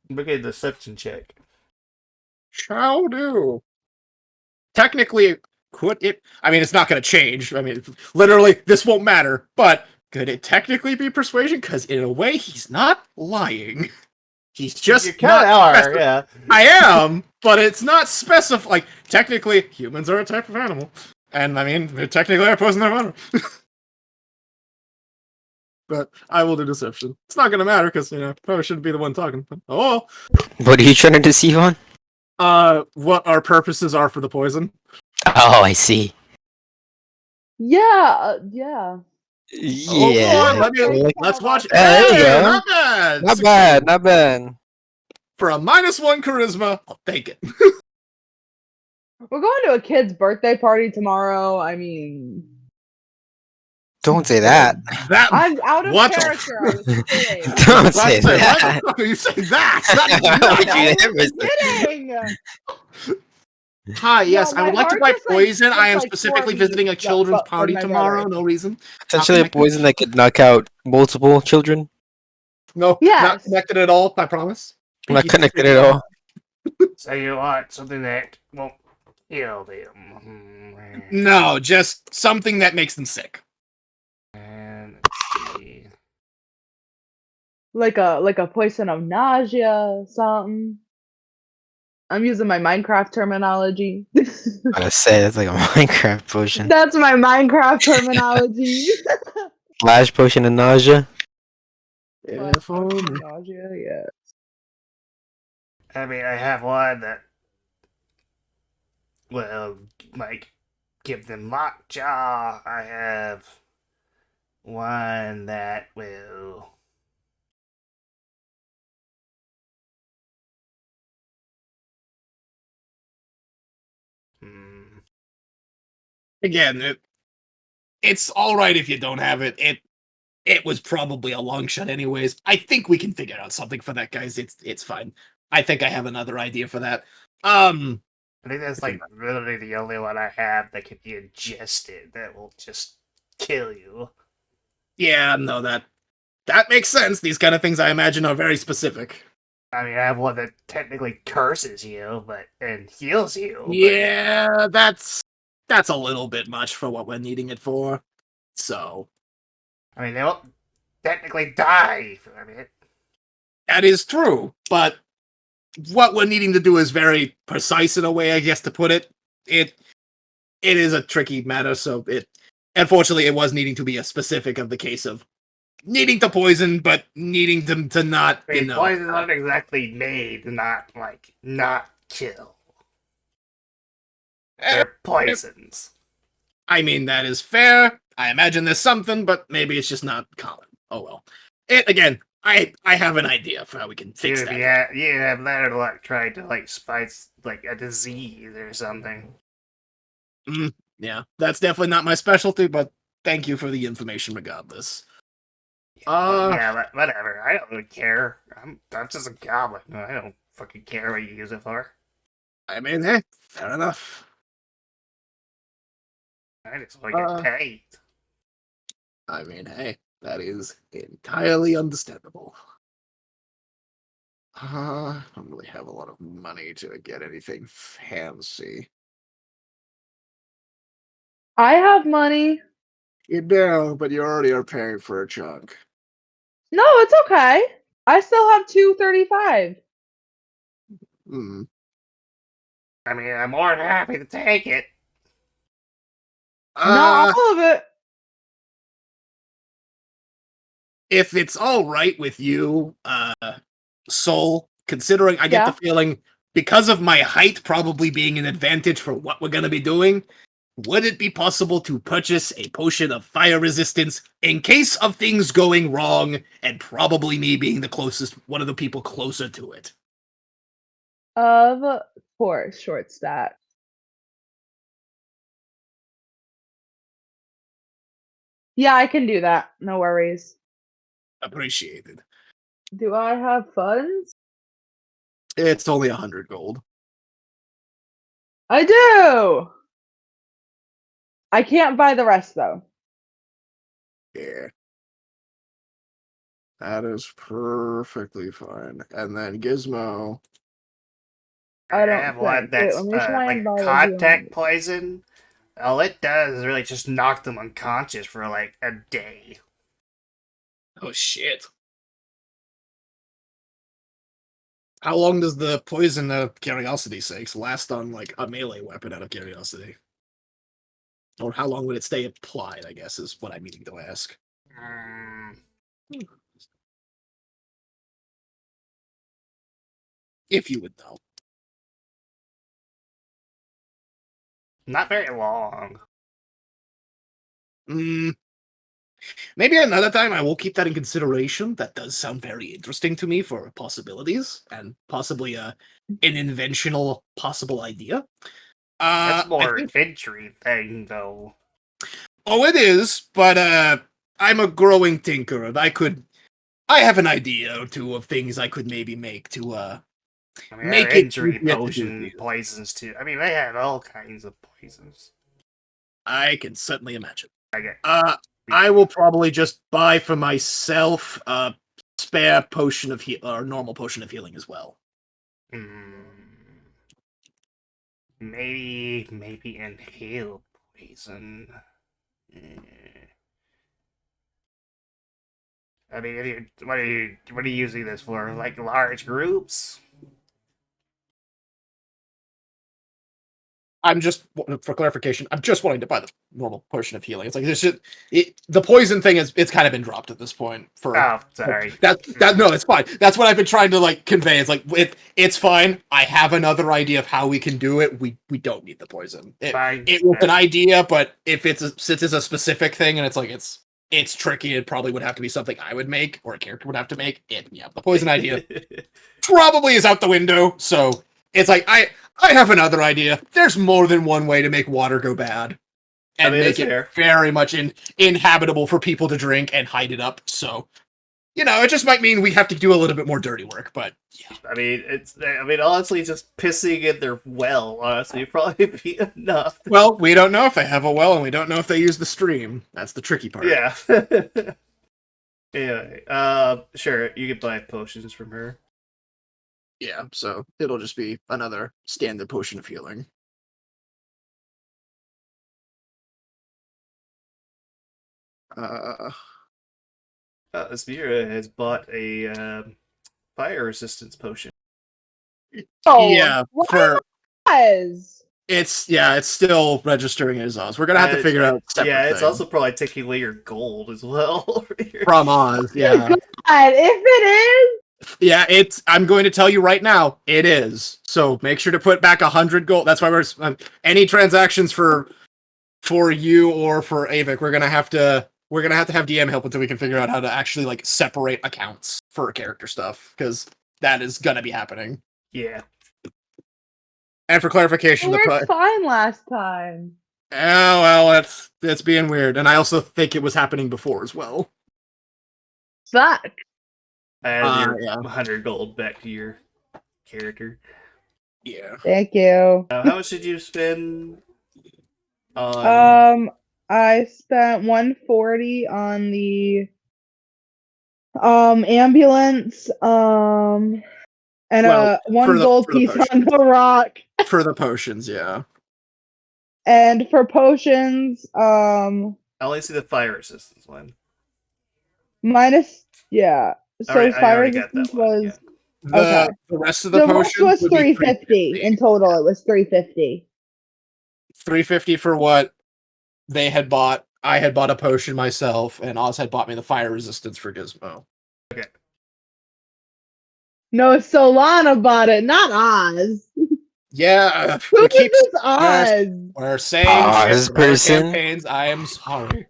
Make a deception check. Shall do. Technically, could it... I mean, it's not going to change. I mean, literally, this won't matter. But could it technically be persuasion? Because in a way, he's not lying. He's just You kind of are, yeah. I am, but it's not specified. Like, technically, humans are a type of animal. And, I mean, they technically are poison their water. But I will do deception. It's not going to matter, because, probably shouldn't be the one talking. But, oh, what are you trying to deceive on? what our purposes are for the poison. Oh, I see. Yeah, yeah. Yeah. Let's watch. There you go. Not bad. Not bad, not bad. For a -1 charisma, I'll take it. We're going to a kid's birthday party tomorrow. I mean, Don't say that. I'm out of What the character. I was kidding. Don't say Why that. the fuck are you saying that? Why would you I ever was say- kidding. Hi, yes, No, I would my like to heart buy just, like, poison. I am skipped, like, specifically 4 visiting a beats. children's But party my tomorrow. brother. No reason. Essentially a poison that could knock out multiple children. No, not Yes. connected at all. I promise. Not connected at all. So you want something that won't kill them. No, just something that makes them sick. And let's see. Like a poison of nausea, something. I'm using my Minecraft terminology. I gotta say, that's like a Minecraft potion. That's my Minecraft terminology. Flash potion and nausea. If only. Nausea, yeah. I mean, I have one that will, like, give them lockjaw. I have one that will... Again, it's all right if you don't have it. It was probably a long shot, anyways. I think we can figure out something for that, guys. It's fine. I think I have another idea for that. I think that's like literally the only one I have that can be ingested that will just kill you. Yeah, no, that makes sense. These kind of things, I imagine, are very specific. I mean, I have one that technically curses you, and heals you. Yeah, that's a little bit much for what we're needing it for. So, I mean, they won't technically die. I mean, that is true, but what we're needing to do is very precise in a way, I guess, to put it. It is a tricky matter, so unfortunately, it was needing to be a specific of the case of needing to poison, but needing to not, I mean, poison's not exactly made, not kill. They're poisons. I mean, that is fair. I imagine there's something, but maybe it's just not common. Oh well. Again, I have an idea for how we can fix that. You have better luck trying to like spice like a disease or something. Yeah, that's definitely not my specialty, but thank you for the information regardless. Yeah, whatever. I don't really care. I'm just a goblin. I don't fucking care what you use it for. I mean, hey, fair enough. I just want to get paid. I mean, hey, that is entirely understandable. I don't really have a lot of money to get anything fancy. I have money. You do, but you already are paying for a chunk. No, it's okay. I still have 235. Hmm. I mean, I'm more than happy to take it. Not all of it. If it's all right with you, Soul, considering I get the feeling, because of my height probably being an advantage for what we're going to be doing, would it be possible to purchase a potion of fire resistance in case of things going wrong, and probably me being the closest, one of the people closer to it? Of course, short stat. Yeah, I can do that. No worries. Appreciated. Do I have funds? It's only 100 gold. I do! I can't buy the rest, though. Yeah. That is perfectly fine. And then Gizmo. I don't have one think. that's Wait, let me try like and buy contact poison. All it does is really just knock them unconscious for like a day. Oh shit. How long does the poison out of curiosity sakes last on like a melee weapon out of curiosity? Or how long would it stay applied, I guess, is what I'm meaning to ask. If you would know. Not very long. Maybe another time I will keep that in consideration. That does sound very interesting to me for possibilities and possibly an inventional possible idea. That's more an entry thing, though. Oh, it is, but I'm a growing tinker, and I have an idea or two of things I could maybe make to make it injury potion poisons too. I mean, they have all kinds of poisons. I can certainly imagine. I will probably just buy for myself a spare potion of or normal potion of healing as well. Maybe inhale poison. I mean, what are you using this for? Like large groups? I'm just, for clarification, I'm just wanting to buy the normal potion of healing. It's like the poison thing it's kind of been dropped at this point. Sorry. No, it's fine. That's what I've been trying to like convey. It's like it's fine. I have another idea of how we can do it. We don't need the poison. It was an idea, but if since it's a specific thing and it's like it's tricky, it probably would have to be something I would make or a character would have to make. The poison idea probably is out the window. So it's like I have another idea. There's more than one way to make water go bad and make it very much inhabitable for people to drink and hide it up. So, it just might mean we have to do a little bit more dirty work, but yeah. I mean, honestly, just pissing in their well, honestly, would probably be enough. Well, we don't know if they have a well, and we don't know if they use the stream. That's the tricky part. Yeah. Anyway, sure, you can buy potions from her. Yeah, so it'll just be another standard potion of healing. Asmira has bought a fire resistance potion. Oh, yeah, it's still registering as Oz. We're gonna have to figure out. It's also probably taking away your gold as well. From Oz, yeah. God, if it is, Yeah, I'm going to tell you right now, it is. So make sure to put back 100 gold. That's why we're any transactions for you or for Ayevik, we're gonna have to have DM help until we can figure out how to actually like separate accounts for character stuff, because that is gonna be happening. Yeah. Oh, And for clarification, it worked fine last time. oh well, that's being weird, and I also think it was happening before as well. Fuck. Add your Yeah. 100 gold back to your character. Yeah. Thank you. How much did you spend on? I spent 140 on the ambulance, and Well, one gold for the piece on potions. the rock. For the potions, yeah. And for potions, I only see the fire resistance one. minus, yeah. So I fire already got that resistance one. was Yeah. okay. The rest of the The rest potions was would be 350 in total. It was 350. 350 for what they had bought. I had bought a potion myself, and Oz had bought me the fire resistance for Gizmo. Okay. No, Solana bought it, not Oz. Yeah, Who we is keep this Oz? we're saying Oz shit for other person? campaigns. I am sorry.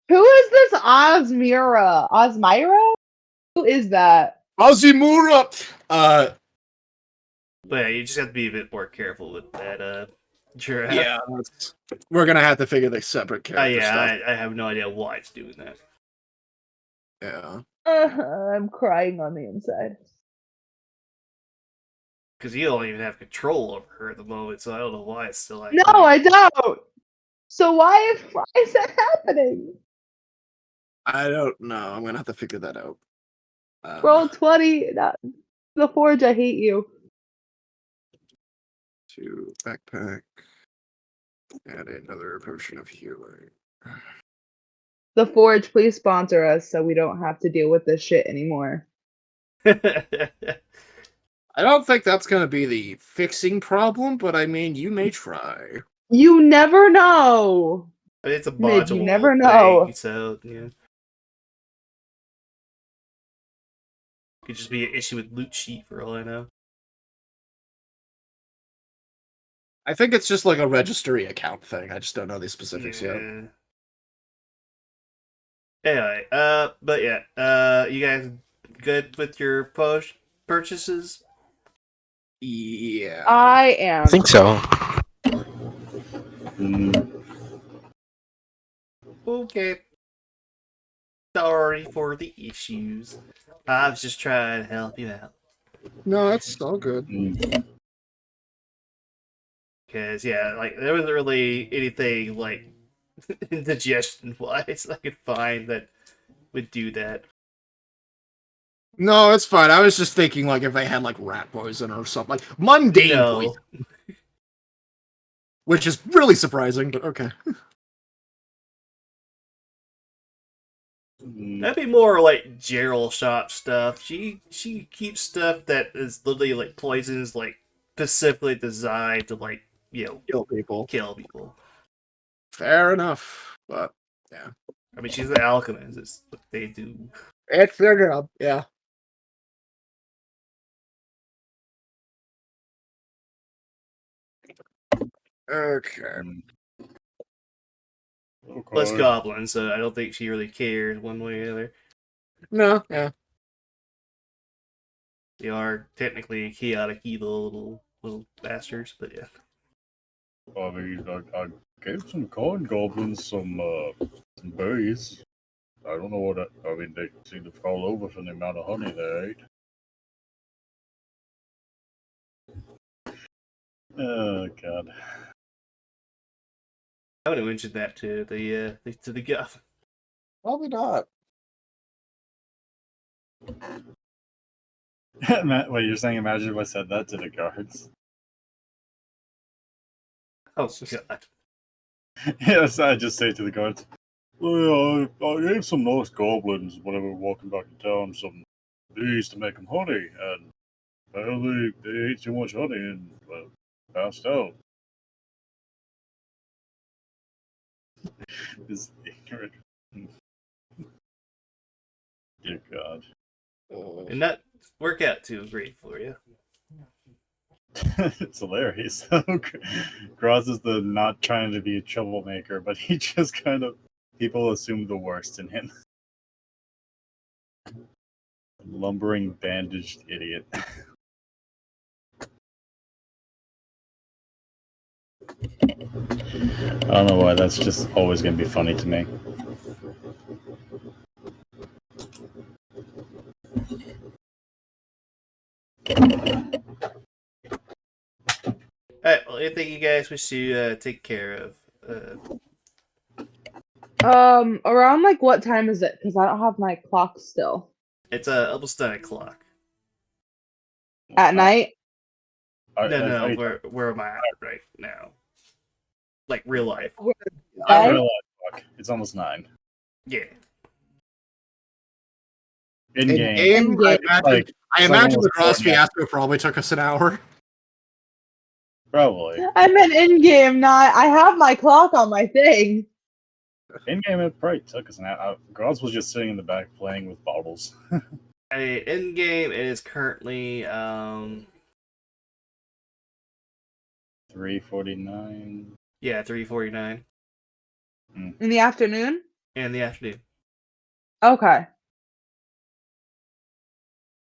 Who is this Osmira? Osmira? Who is that? Azimura. But yeah, you just have to be a bit more careful with that giraffe. Yeah, we're gonna have to figure the separate character yeah, stuff. I have no idea why it's doing that. Yeah. I'm crying on the inside. Because you don't even have control over her at the moment, so I don't know why it's still like. No, I don't. So why is that happening? I don't know. I'm gonna have to figure that out. Roll 20. The Forge, I hate you. To backpack. Add another potion of healing. The Forge, please sponsor us so we don't have to deal with this shit anymore. I don't think that's going to be the fixing problem, but I mean, you may try. You never know. It's a Mid, module you never thing, know. so yeah. Could just be an issue with loot sheet for all I know. I think it's just like a registry account thing. I just don't know the specifics yet. Anyway, but yeah, you guys good with your purchases? Yeah. I am. I think so. Okay. Sorry for the issues. I was just trying to help you out. No, that's all good. Because, yeah, like, there wasn't really anything, like, indigestion-wise I could find that would do that. No, it's fine. I was just thinking, like, if they had, like, rat poison or something. Like, mundane poison. Which is really surprising, but okay. That'd be more like Gerald shop stuff. She keeps stuff that is literally like poisons, like specifically designed to like kill people. Fair enough, but yeah. I mean, she's an alchemist. It's what they do. It's their job. Yeah. Okay. Plus goblins, so I don't think she really cares one way or the other. No, yeah. They are technically chaotic evil little bastards, but yeah. I mean, I gave some corn goblins some berries. I don't know what I mean, they seem to fall over from the amount of honey they ate. Oh, God. I would have mentioned that to the guy. Probably not. Wait, you're saying imagine if I said that to the guards? Oh, God. Yes, I just say to the guards, well, I gave some nice goblins whenever we were walking back in town some bees to make them honey, and apparently they ate too much honey and passed out. This ignorant. Dear God. And that work out too great for you. It's hilarious. Groz is the not trying to be a troublemaker, but he just kind of people assume the worst in him. Lumbering, bandaged idiot. I don't know why, that's just always going to be funny to me. Alright, well, anything you guys wish to take care of? Around like what time is it? Because I don't have my clock still. It's almost 9 o'clock. At night? No, where am I at right now? Like real life. I realize, it's almost 9. Yeah. In game. In-game, I imagine the almost Gross 4 now. fiasco probably took us an hour. Probably. I meant in-game, not. I have my clock on my thing. In game, it probably took us an hour. Groz was just sitting in the back playing with bottles. In game, it is currently 3:49. yeah, 3:49 In the afternoon? in the afternoon. Okay.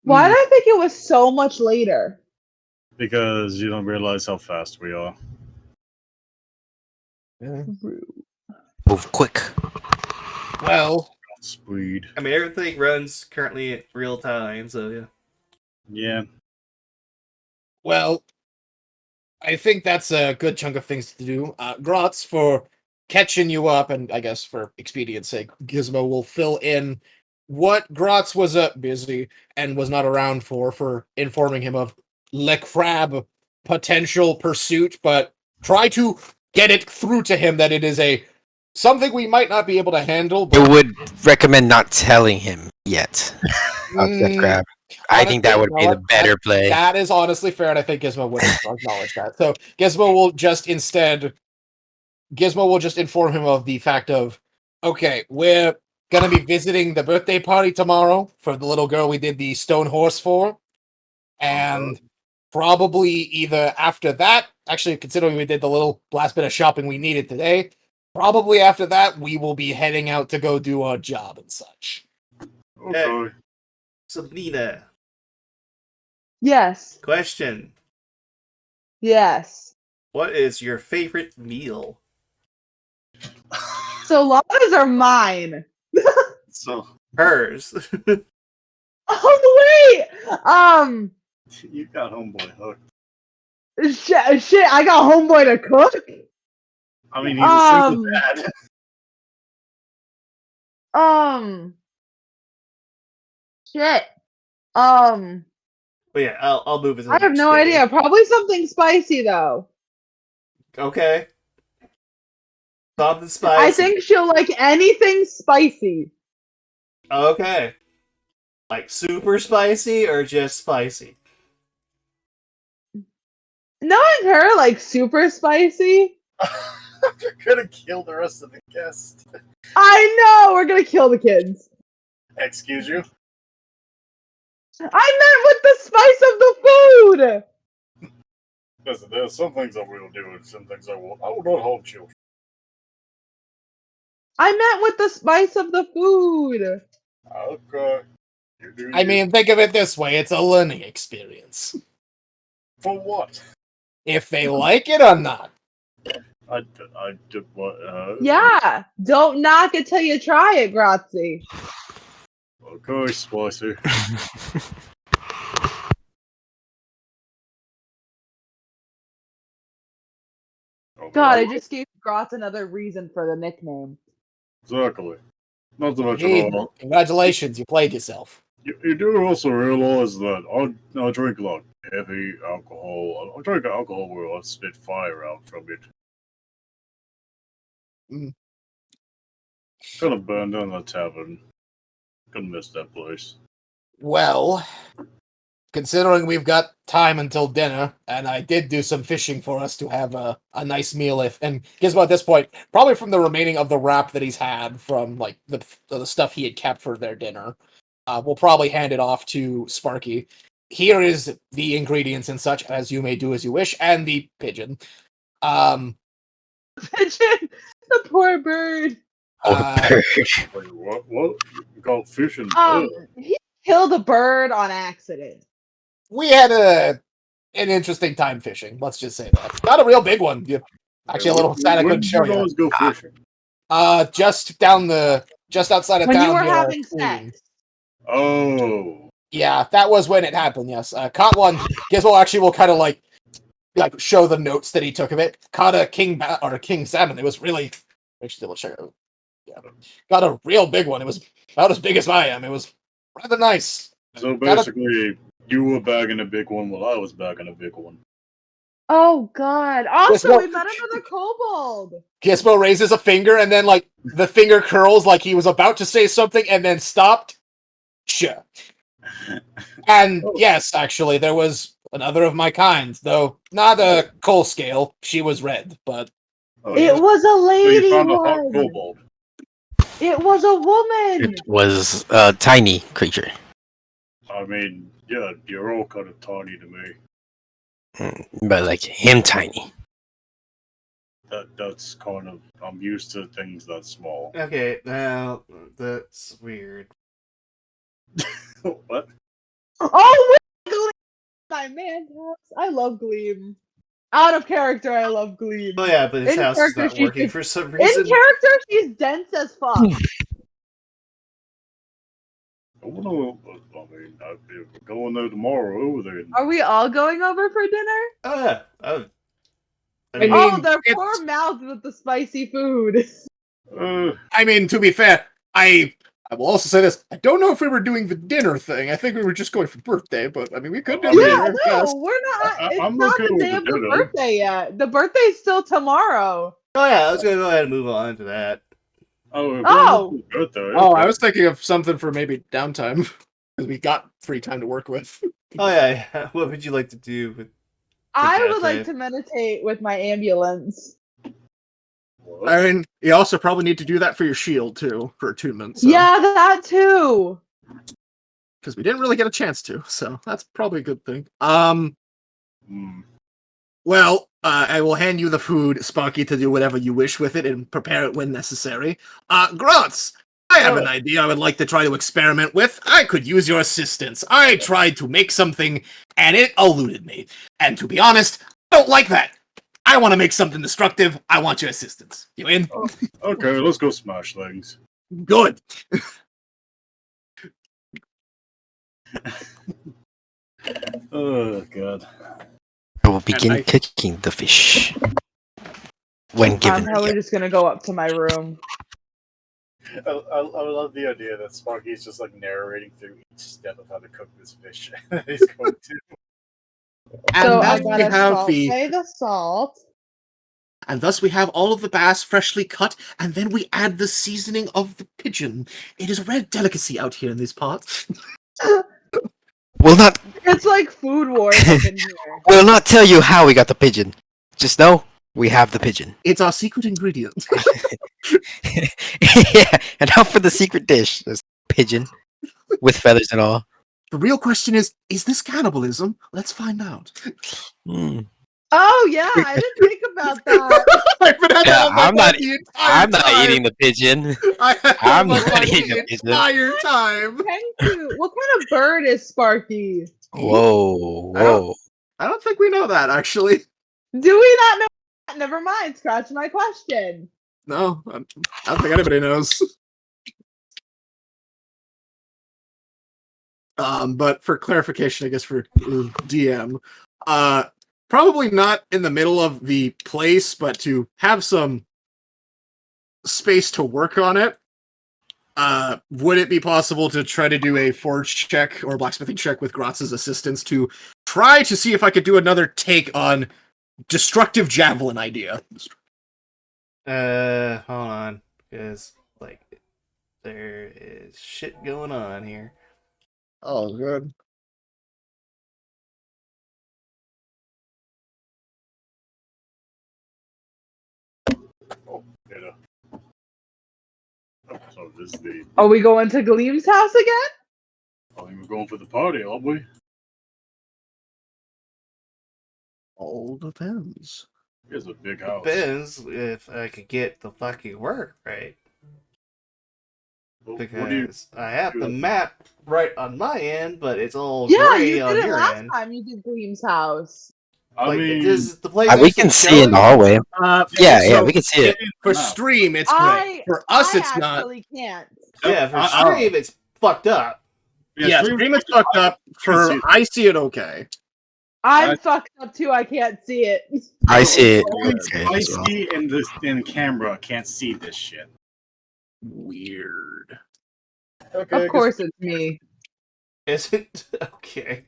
Why did I think it was so much later? Because you don't realize how fast we are. Move quick. Well, Speed. I mean, everything runs currently at real time, so yeah. Yeah. well, I think that's a good chunk of things to do. Grotz, for catching you up, and I guess for expedience sake, Gizmo will fill in what Grotz was busy and was not around for informing him of Le Crab potential pursuit, but try to get it through to him that it is something we might not be able to handle. I would recommend not telling him yet. Of the crab. I think that would be the better play. That is honestly fair, and I think Gizmo would acknowledge that. So Gizmo will just inform him of the fact of, okay, we're gonna be visiting the birthday party tomorrow for the little girl we did the stone horse for, and probably either after that, actually considering we did the little last bit of shopping we needed today, probably after that we will be heading out to go do our job and such. Okay. Sabrina, Yes. question. Yes. What is your favorite meal? So llamas are mine. So Hers. Oh wait. you got homeboy hooked. Shit, I got homeboy to cook. I mean, he's a single dad. Shit. But yeah, I'll move it to the I have next no game. idea. Probably something spicy though. Okay. Something spicy. I think she'll like anything spicy. Okay. Like super spicy or just spicy? Knowing her, like super spicy. You're gonna kill the rest of the guests. I know, we're gonna kill the kids. Excuse you? I meant with the spice of the food. Listen, there's some things I will do and some things I won't. I will not harm children. I meant with the spice of the food. Okay. You do I mean, think of it this way, it's a learning experience. for what? If they like it or not. I did what? Yeah, don't knock it till you try it, Grazie. Okay, spicy. God, I just gave Grotz another reason for the nickname. Exactly. Not to mention Hey, congratulations, you played yourself. you do also realize that I drink like heavy alcohol. I drink alcohol where I spit fire out from it. Kind of burned down the tavern. Couldn't miss that place. Well, considering we've got time until dinner, and I did do some fishing for us to have a nice meal, and Gizmo at this point, probably from the remaining of the wrap that he's had from like the stuff he had kept for their dinner. will probably hand it off to Sparky. Here is the ingredients and such, as you may do as you wish, and the pigeon. Pigeon, the poor bird. Wait, what? What? You call fishing? He killed a bird on accident. We had an interesting time fishing. Let's just say that. Not a real big one. Actually, a little sad I couldn't show you. Always go fishing. Just outside of When town. you were near having Queen. sex. Oh. Yeah, that was when it happened. Yes, caught one. Gizmo actually will kind of like show the notes that he took of it. Caught a king salmon. It was really actually let's check it out. Yeah, got a real big one. It was about as big as I am. It was rather nice. So basically, you were bagging a big one while I was bagging a big one. Oh God! Also, Gizmo, we met another kobold. Gizmo raises a finger and then like the finger curls like he was about to say something and then stopped. Sure. And yes, actually, there was another of my kind, though not a coal scale. She was red, but It was a lady. So you found a hot kobold. It was a woman. It was a tiny creature. I mean, yeah, you're all kind of tiny to me. But like him tiny. That's kind of, I'm used to things that small. Okay, now that's weird. What? Oh, Gleam! My man house. I love Gleam. Out of character, I love Gleam. Oh yeah, but his In house is character, not she's working just- for some reason. In character, she's dense as fuck. I mean, I'd be going there tomorrow over there. Are we all going over for dinner? Oh yeah. Oh. I I mean, mean, They're it's- poor mouthed with the spicy food. I mean, to be fair, I will also say this. I don't know if we were doing the dinner thing. I think we were just going for birthday, but I mean, we could do Yeah, dinner. No, Yes. we're not. It's I'm not okay the with day the of the dinner. birthday yet. The birthday's still tomorrow. oh yeah, I was gonna go ahead and move on to that. Oh. Good though. Oh, I was thinking of something for maybe downtime because we got free time to work with. Oh yeah. What would you like to do with? I would that like day. to meditate with my ambulance. I mean, you also probably need to do that for your shield too, for attunement. So. Yeah, that too. Because we didn't really get a chance to, so that's probably a good thing. Well, I will hand you the food, Sparky, to do whatever you wish with it and prepare it when necessary. Grants, I have an idea I would like to try to experiment with. I could use your assistance. I tried to make something, and it eluded me. And to be honest, I don't like that. I want to make something destructive. I want your assistance. You in? Okay, let's go smash things. Good. Oh god. I will begin I- cooking the fish when given. I'm probably just gonna go up to my room. I love the idea that Sparky's just like narrating through each step of how to cook this fish. He's going to. And So I thus we gotta have saute the salt. And thus we have all of the bass freshly cut, and then we add the seasoning of the pigeon. It is a rare delicacy out here in these parts. We'll not It's like food wars up in here. we'll not tell you how we got the pigeon. Just know we have the pigeon. It's our secret ingredient. Yeah, and now for the secret dish. There's pigeon with feathers and all. The real question is this cannibalism? Let's find out. Oh yeah, I didn't think about that. I've been having Yeah, that on my I'm not- mind the entire I'm not time. eating the pigeon. I have I'm on my not mind eating the the pigeon. entire time. Thank you. What kind of bird is Sparky? Whoa. I don't think we know that, actually. Do we not know that? Never mind. Scratch my question. No, I don't think anybody knows. But for clarification, I guess for DM, probably not in the middle of the place, but to have some space to work on it. Would it be possible to try to do a forge check or blacksmithing check with Gratz's assistance to try to see if I could do another take on destructive javelin idea? Hold on, because like there is shit going on here. Oh, good. Oh, yeah. So this is the. Are we going to Gleam's house again? We're going for the party, aren't we? All depends. Here's a big house. Depends if I could get the fucking work right. What do you Because I have the do? map right on my end, but it's all Yeah, gray you on did it your last end. time you did Gleam's house. I Like, mean, does the place We actually can show see in the it? hallway. Yeah, so we can see it. for Wow. stream, it's great. For us, it's not. actually can't. Yeah, for I- stream, it's fucked up. Yeah, stream is fucked up. For I see it okay. I'm fucked up too. I can't see it. I see it. Only Okay, as well. Spicy in camera can't see this shit. Weird. Okay, I Of guess- course, it's me. Is it? Okay.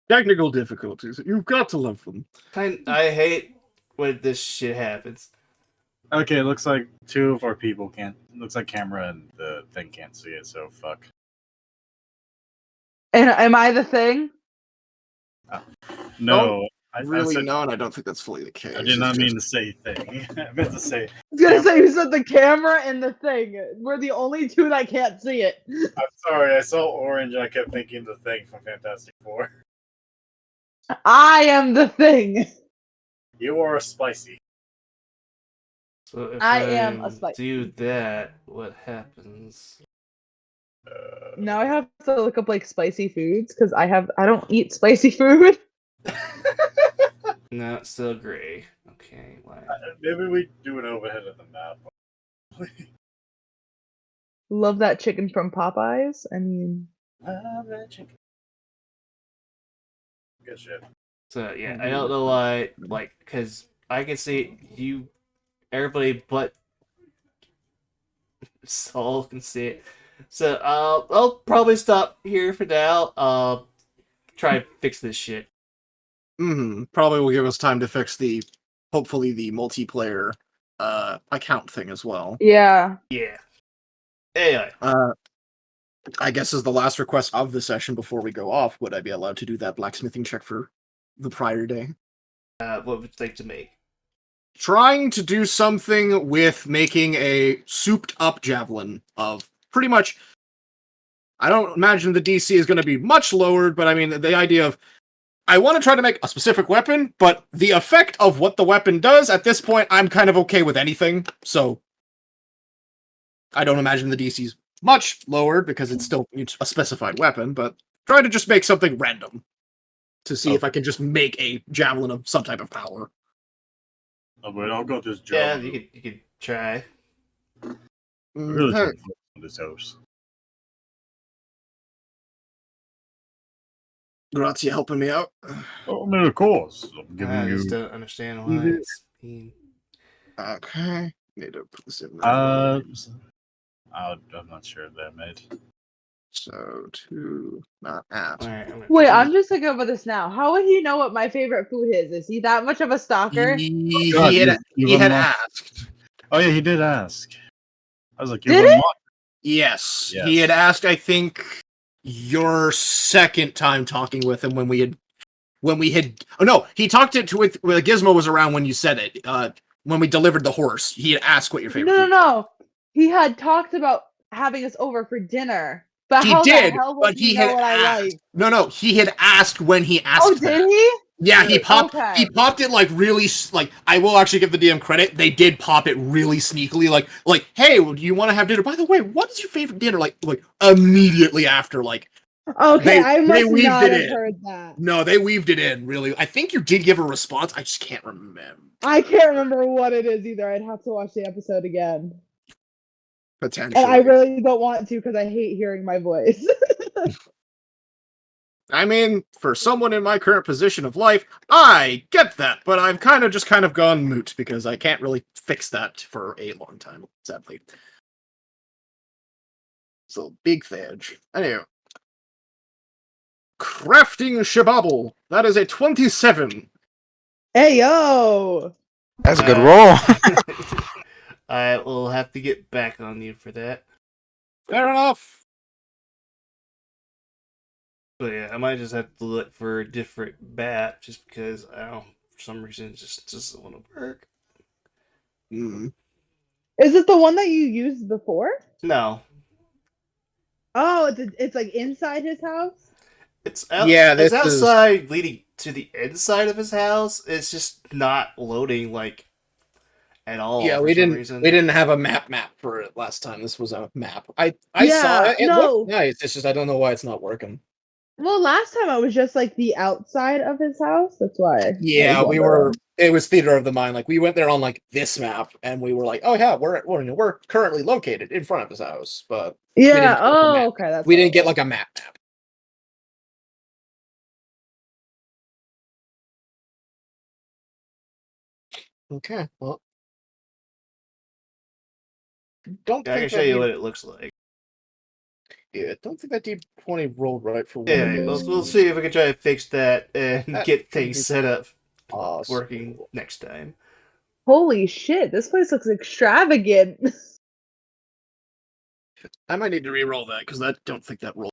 Technical difficulties. You've got to love them. I hate when this shit happens. Okay, it looks like two of our people can't. Looks like camera and the thing can't see it. So fuck. And am I the thing? No, Really said, not. I don't think that's fully the case. I did not mean to say thing. I meant to say. I was gonna say you said the camera and the thing. We're the only two that can't see it. I'm sorry. I saw orange. I kept thinking the thing from Fantastic Four. I am the thing. You are spicy. So if I am a spice. do that, what happens? Now I have to look up like spicy foods because I don't eat spicy food. No, it's still gray. Okay, why? Maybe we do an overhead of the map. Love that chicken from Popeyes. I mean, Good shit. So yeah, I don't know why. Like, because I can see you, everybody but Saul can see it. So I'll probably stop here for now. Try and fix this shit. Probably will give us time to fix hopefully the multiplayer account thing as well. yeah. Yeah. Anyway. I guess as the last request of the session before we go off, would I be allowed to do that blacksmithing check for the prior day? What would you like to make? Trying to do something with making a souped up javelin of pretty much. I don't imagine the DC is going to be much lowered, but I mean, the idea of I want to try to make a specific weapon, but the effect of what the weapon does at this point, I'm kind of okay with anything. So I don't imagine the DC's much lowered because it's still a specified weapon, but try to just make something random to see if I can just make a javelin of some type of power. Oh, but I'll go this job. Yeah, you could try. Really trying to focus on this house. Grazie helping me out. Oh, no, of course. I'm giving I you. just don't understand why it's being... Okay. Need to put this in there. I'm not sure that made. So to not at. Alright, Wait, I'm just thinking about this now. How would he know what my favorite food is? Is he that much of a stalker? He God, had you unlocked- asked. Oh yeah, he did ask. I was like, Did he? Yes, Yes. he had asked. I think your second time talking with him when we had. Oh no, he talked it to with Gizmo was around when you said it. When we delivered the horse, he had asked what your favorite. No. He had talked about having us over for dinner. But He how did, the hell but would he know had what I asked. like? No, he had asked when he asked. Oh, that. did he? Yeah, he popped. Okay. He popped it like really. Like I will actually give the DM credit. They did pop it really sneakily. Like, hey, do you want to have dinner? By the way, what is your favorite dinner? Like immediately after. Like, Okay, I they must weaved not it have in. heard that. No, they weaved it in. Really, I think you did give a response. I just can't remember. I can't remember what it is either. I'd have to watch the episode again. Potentially, And I really don't want to because I hate hearing my voice. I mean, for someone in my current position of life, I get that, but I've kind of gone moot because I can't really fix that for a long time, sadly. So, big fudge. Anyway. Crafting Shababble. That is a 27. Hey, yo! That's a good roll. I will have to get back on you for that. Fair enough. But yeah, I might just have to look for a different bat just because I don't, for some reason, it just doesn't want to work. Mm. Is it the one that you used before? No, Oh, it's like inside his house. it's out. Yeah, it's this is- outside, leading to the inside of his house. It's just not loading like at all. Yeah, for we some didn't reason. we didn't have a map for it last time. This was a map. I Yeah, saw it. It no. looked nice. It's just I don't know why it's not working. Well, last time I was just like the outside of his house. That's why. Yeah, we were. It was theater of the mind. Like we went there on like this map, and we were like, "Oh yeah, we're currently located in front of his house." But Yeah. didn't get the Oh, map. okay. That's we what didn't it get was. like a map. Okay, well, don't Yeah, I can think show that you what it looks like. yeah, don't think that D20 rolled right for one Yeah, of we'll, those. we'll see if we can try to fix that and That get should things be set up possible. working next time. Holy shit! This place looks extravagant. I might need to re-roll that because I don't think that rolled.